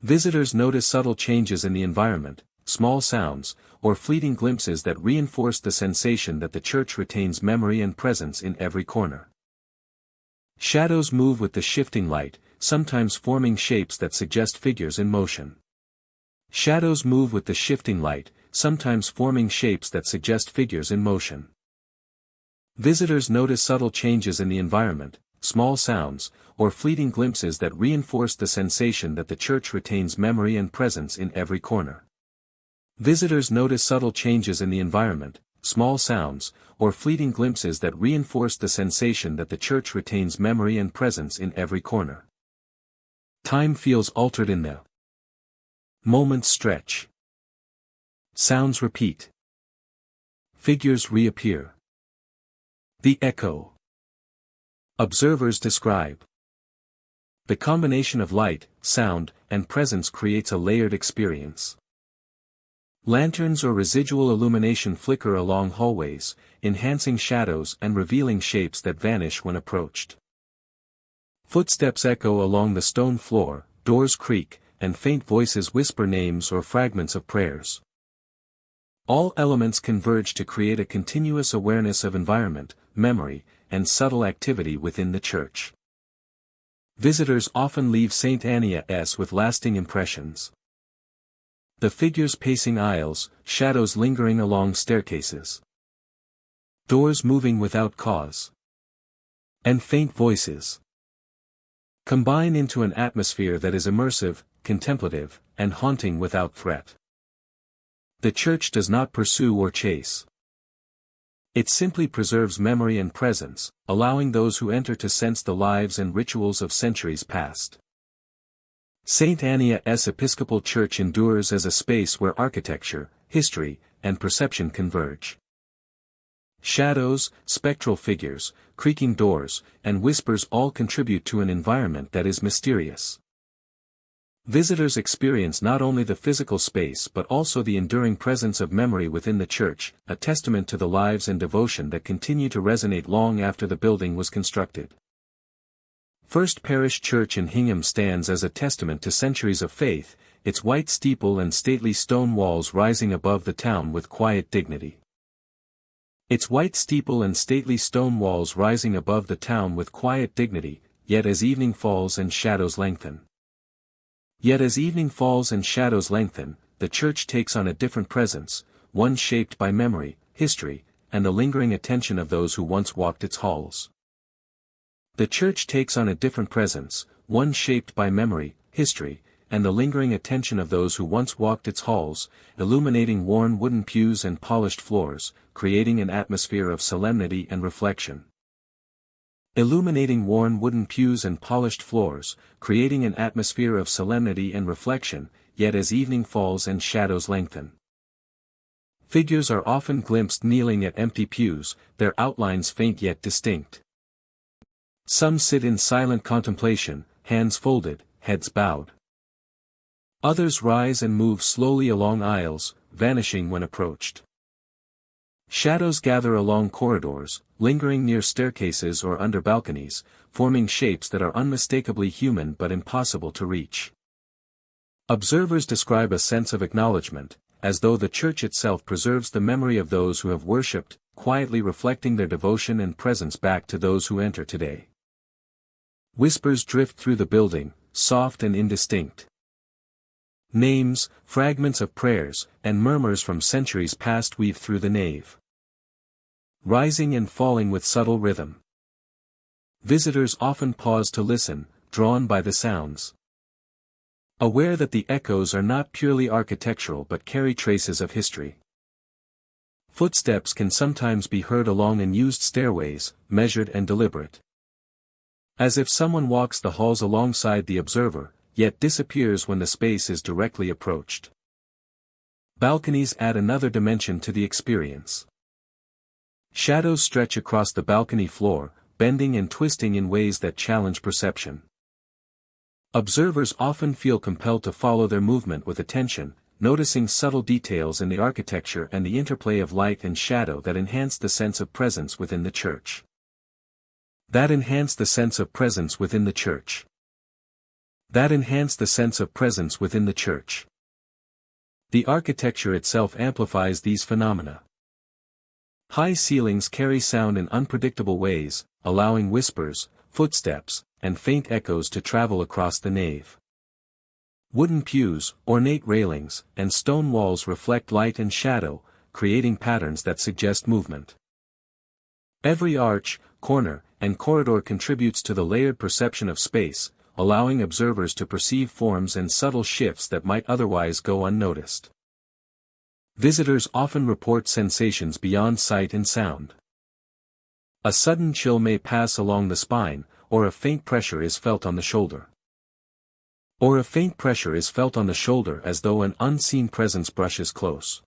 Visitors notice subtle changes in the environment, small sounds, or fleeting glimpses that reinforce the sensation that the church retains memory and presence in every corner. Shadows move with the shifting light, sometimes forming shapes that suggest figures in motion. Shadows move with the shifting light, sometimes forming shapes that suggest figures in motion. Visitors notice subtle changes in the environment, small sounds, or fleeting glimpses that reinforce the sensation that the church retains memory and presence in every corner. Visitors notice subtle changes in the environment, small sounds, or fleeting glimpses that reinforce the sensation that the church retains memory and presence in every corner. Time feels altered in the moments stretch. Sounds repeat. Figures reappear. The echo. Observers describe. The combination of light, sound, and presence creates a layered experience. Lanterns or residual illumination flicker along hallways, enhancing shadows and revealing shapes that vanish when approached. Footsteps echo along the stone floor, doors creak, and faint voices whisper names or fragments of prayers. All elements converge to create a continuous awareness of environment, memory, and subtle activity within the church. Visitors often leave St. Annia's with lasting impressions. The figures pacing aisles, shadows lingering along staircases, doors moving without cause, and faint voices combine into an atmosphere that is immersive, contemplative, and haunting without threat. The church does not pursue or chase. It simply preserves memory and presence, allowing those who enter to sense the lives and rituals of centuries past. St. Annia's Episcopal Church endures as a space where architecture, history, and perception converge. Shadows, spectral figures, creaking doors, and whispers all contribute to an environment that is mysterious. Visitors experience not only the physical space but also the enduring presence of memory within the church, a testament to the lives and devotion that continue to resonate long after the building was constructed. First Parish Church in Hingham stands as a testament to centuries of faith, its white steeple and stately stone walls rising above the town with quiet dignity. Its white steeple and stately stone walls rising above the town with quiet dignity, yet as evening falls and shadows lengthen. Yet as evening falls and shadows lengthen, the church takes on a different presence, one shaped by memory, history, and the lingering attention of those who once walked its halls. The church takes on a different presence, one shaped by memory, history, and the lingering attention of those who once walked its halls, illuminating worn wooden pews and polished floors, creating an atmosphere of solemnity and reflection. Illuminating worn wooden pews and polished floors, creating an atmosphere of solemnity and reflection, yet as evening falls and shadows lengthen. Figures are often glimpsed kneeling at empty pews, their outlines faint yet distinct. Some sit in silent contemplation, hands folded, heads bowed. Others rise and move slowly along aisles, vanishing when approached. Shadows gather along corridors, lingering near staircases or under balconies, forming shapes that are unmistakably human but impossible to reach. Observers describe a sense of acknowledgement, as though the church itself preserves the memory of those who have worshipped, quietly reflecting their devotion and presence back to those who enter today. Whispers drift through the building, soft and indistinct. Names, fragments of prayers, and murmurs from centuries past weave through the nave, rising and falling with subtle rhythm. Visitors often pause to listen, drawn by the sounds, aware that the echoes are not purely architectural but carry traces of history. Footsteps can sometimes be heard along unused stairways, measured and deliberate, as if someone walks the halls alongside the observer, yet disappears when the space is directly approached. Balconies add another dimension to the experience. Shadows stretch across the balcony floor, bending and twisting in ways that challenge perception. Observers often feel compelled to follow their movement with attention, noticing subtle details in the architecture and the interplay of light and shadow that enhance the sense of presence within the church. That enhance the sense of presence within the church. The architecture itself amplifies these phenomena. High ceilings carry sound in unpredictable ways, allowing whispers, footsteps, and faint echoes to travel across the nave. Wooden pews, ornate railings, and stone walls reflect light and shadow, creating patterns that suggest movement. Every arch, corner, and corridor contributes to the layered perception of space, allowing observers to perceive forms and subtle shifts that might otherwise go unnoticed. Visitors often report sensations beyond sight and sound. A sudden chill may pass along the spine, or a faint pressure is felt on the shoulder. As though an unseen presence brushes close.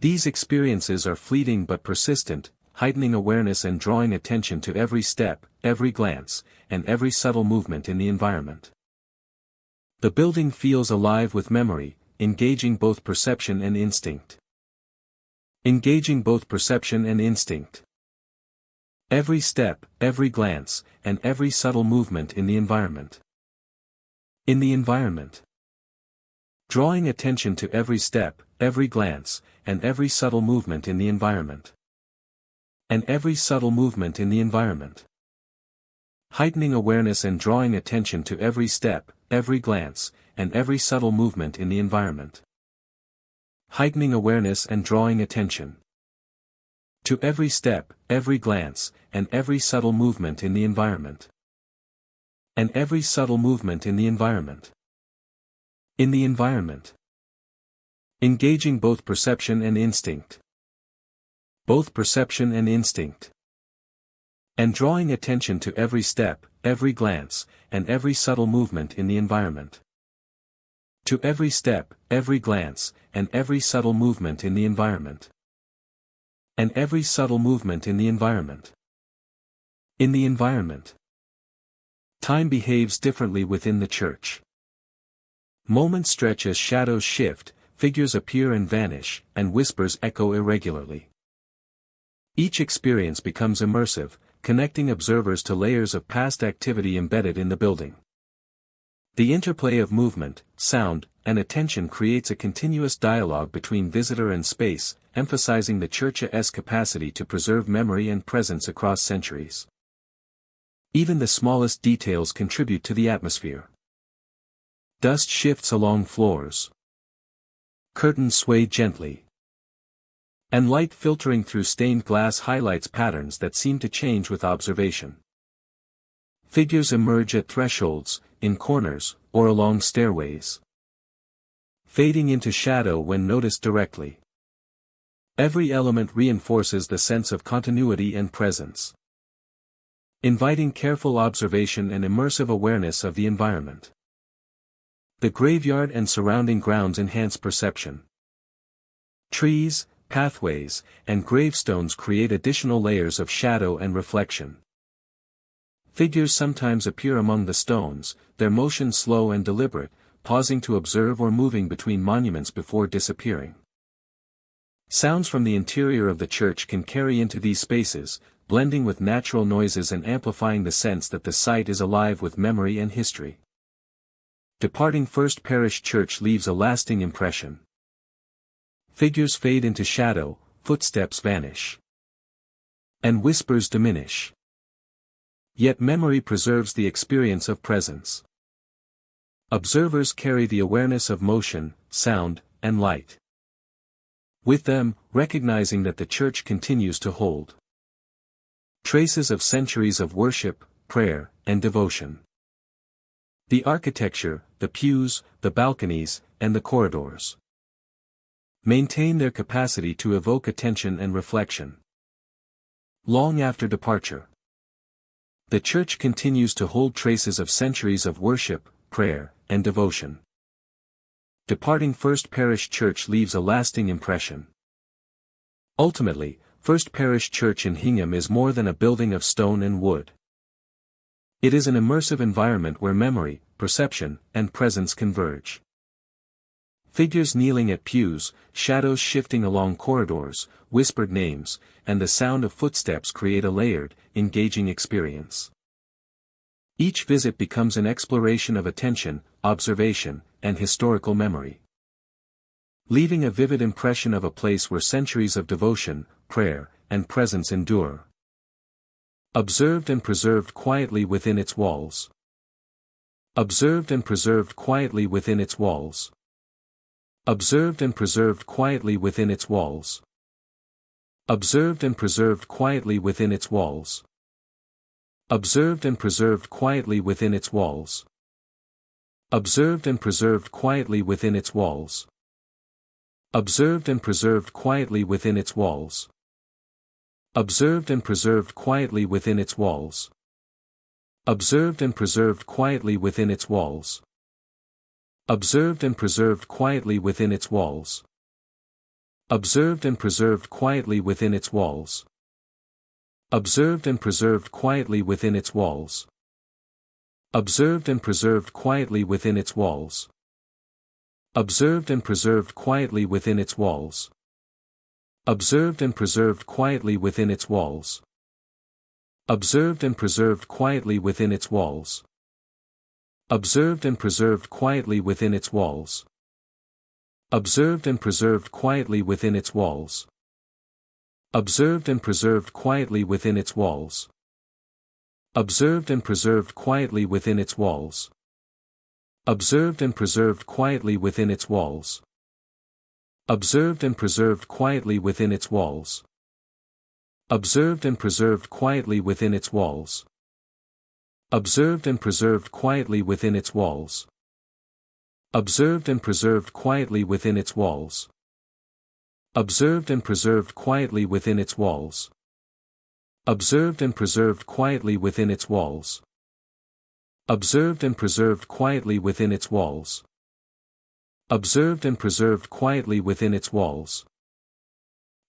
These experiences are fleeting but persistent, heightening awareness and drawing attention to every step, every glance, and every subtle movement in the environment. The building feels alive with memory, engaging both perception and instinct. Every step, every glance, and every subtle movement in the environment In the environment. Drawing attention to every step, every glance, and every subtle movement in the environment. And every subtle movement in the environment. Heightening awareness and drawing attention to every step, every glance, and every subtle movement in the environment. Heightening awareness and drawing attention to every step, every glance, and every subtle movement in the environment. And every subtle movement in the environment. In the environment. Engaging both perception and instinct. Both perception and instinct. And drawing attention to every step, every glance, and every subtle movement in the environment. To every step, every glance, and every subtle movement in the environment. And every subtle movement in the environment. In the environment. Time behaves differently within the church. Moments stretch as shadows shift, figures appear and vanish, and whispers echo irregularly. Each experience becomes immersive, connecting observers to layers of past activity embedded in the building. The interplay of movement, sound, and attention creates a continuous dialogue between visitor and space, emphasizing the church's capacity to preserve memory and presence across centuries. Even the smallest details contribute to the atmosphere. Dust shifts along floors. Curtains sway gently. And light filtering through stained glass highlights patterns that seem to change with observation. Figures emerge at thresholds, in corners, or along stairways. Fading into shadow when noticed directly. Every element reinforces the sense of continuity and presence. Inviting careful observation and immersive awareness of the environment. The graveyard and surrounding grounds enhance perception. Trees, pathways, and gravestones create additional layers of shadow and reflection. Figures sometimes appear among the stones, their motion slow and deliberate, pausing to observe or moving between monuments before disappearing. Sounds from the interior of the church can carry into these spaces, blending with natural noises and amplifying the sense that the site is alive with memory and history. Departing First Parish Church leaves a lasting impression. Figures fade into shadow, footsteps vanish. And whispers diminish. Yet memory preserves the experience of presence. Observers carry the awareness of motion, sound, and light. With them, recognizing that the church continues to hold traces of centuries of worship, prayer, and devotion. The architecture, the pews, the balconies, and the corridors maintain their capacity to evoke attention and reflection. Long after departure, the church continues to hold traces of centuries of worship, prayer, and devotion. Departing First Parish Church leaves a lasting impression. Ultimately, First Parish Church in Hingham is more than a building of stone and wood. It is an immersive environment where memory, perception, and presence converge. Figures kneeling at pews, shadows shifting along corridors, whispered names, and the sound of footsteps create a layered, engaging experience. Each visit becomes an exploration of attention, observation, and historical memory. Leaving a vivid impression of a place where centuries of devotion, prayer, and presence endure. Observed and preserved quietly within its walls. Observed and preserved quietly within its walls. Observed and preserved quietly within its walls. Observed and preserved quietly within its walls. Observed and preserved quietly within its walls. Observed and preserved quietly within its walls. Observed and preserved quietly within its walls. Observed and preserved quietly within its walls. Observed and preserved quietly within its walls. Observed and preserved quietly within its walls. Observed and preserved quietly within its walls. Observed and preserved quietly within its walls. Observed and preserved quietly within its walls. Observed and preserved quietly within its walls. Observed and preserved quietly within its walls. Observed and preserved quietly within its walls. Observed and preserved quietly within its walls. Observed and preserved quietly within its walls. Observed and preserved quietly within its walls. Observed and preserved quietly within its walls. Observed and preserved quietly within its walls. Observed and preserved quietly within its walls. Observed and preserved quietly within its walls. Observed and preserved quietly within its walls. Observed and preserved quietly within its walls. Observed and preserved quietly within its walls. Observed and preserved quietly within its walls. Observed and preserved quietly within its walls. Observed and preserved quietly within its walls.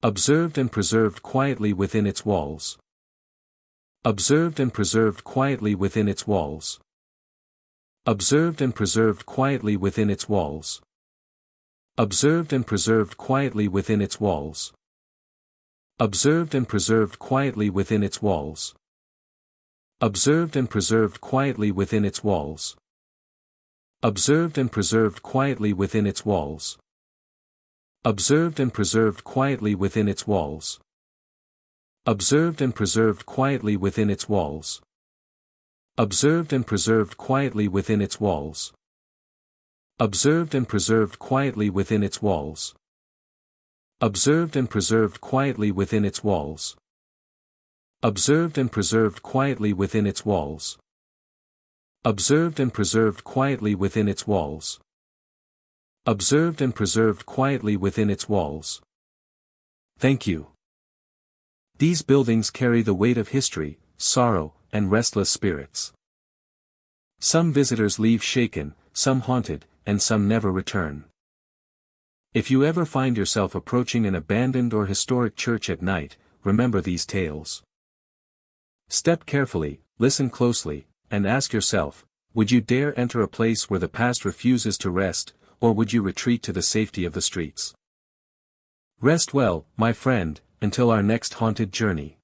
Observed and preserved quietly within its walls. Observed and preserved quietly within its walls. Observed and preserved quietly within its walls. Observed and preserved quietly within its walls. Observed and preserved quietly within its walls. Observed and preserved quietly within its walls. Observed and preserved quietly within its walls. Observed and preserved quietly within its walls. Observed and preserved quietly within its walls. Observed and preserved quietly within its walls. Observed and preserved quietly within its walls. Observed and preserved quietly within its walls. Observed and preserved quietly within its walls. Observed and preserved quietly within its walls. Observed and preserved quietly within its walls. Thank you. These buildings carry the weight of history, sorrow, and restless spirits. Some visitors leave shaken, some haunted, and some never return. If you ever find yourself approaching an abandoned or historic church at night, remember these tales. Step carefully, listen closely, and ask yourself, would you dare enter a place where the past refuses to rest, or would you retreat to the safety of the streets? Rest well, my friend, until our next haunted journey.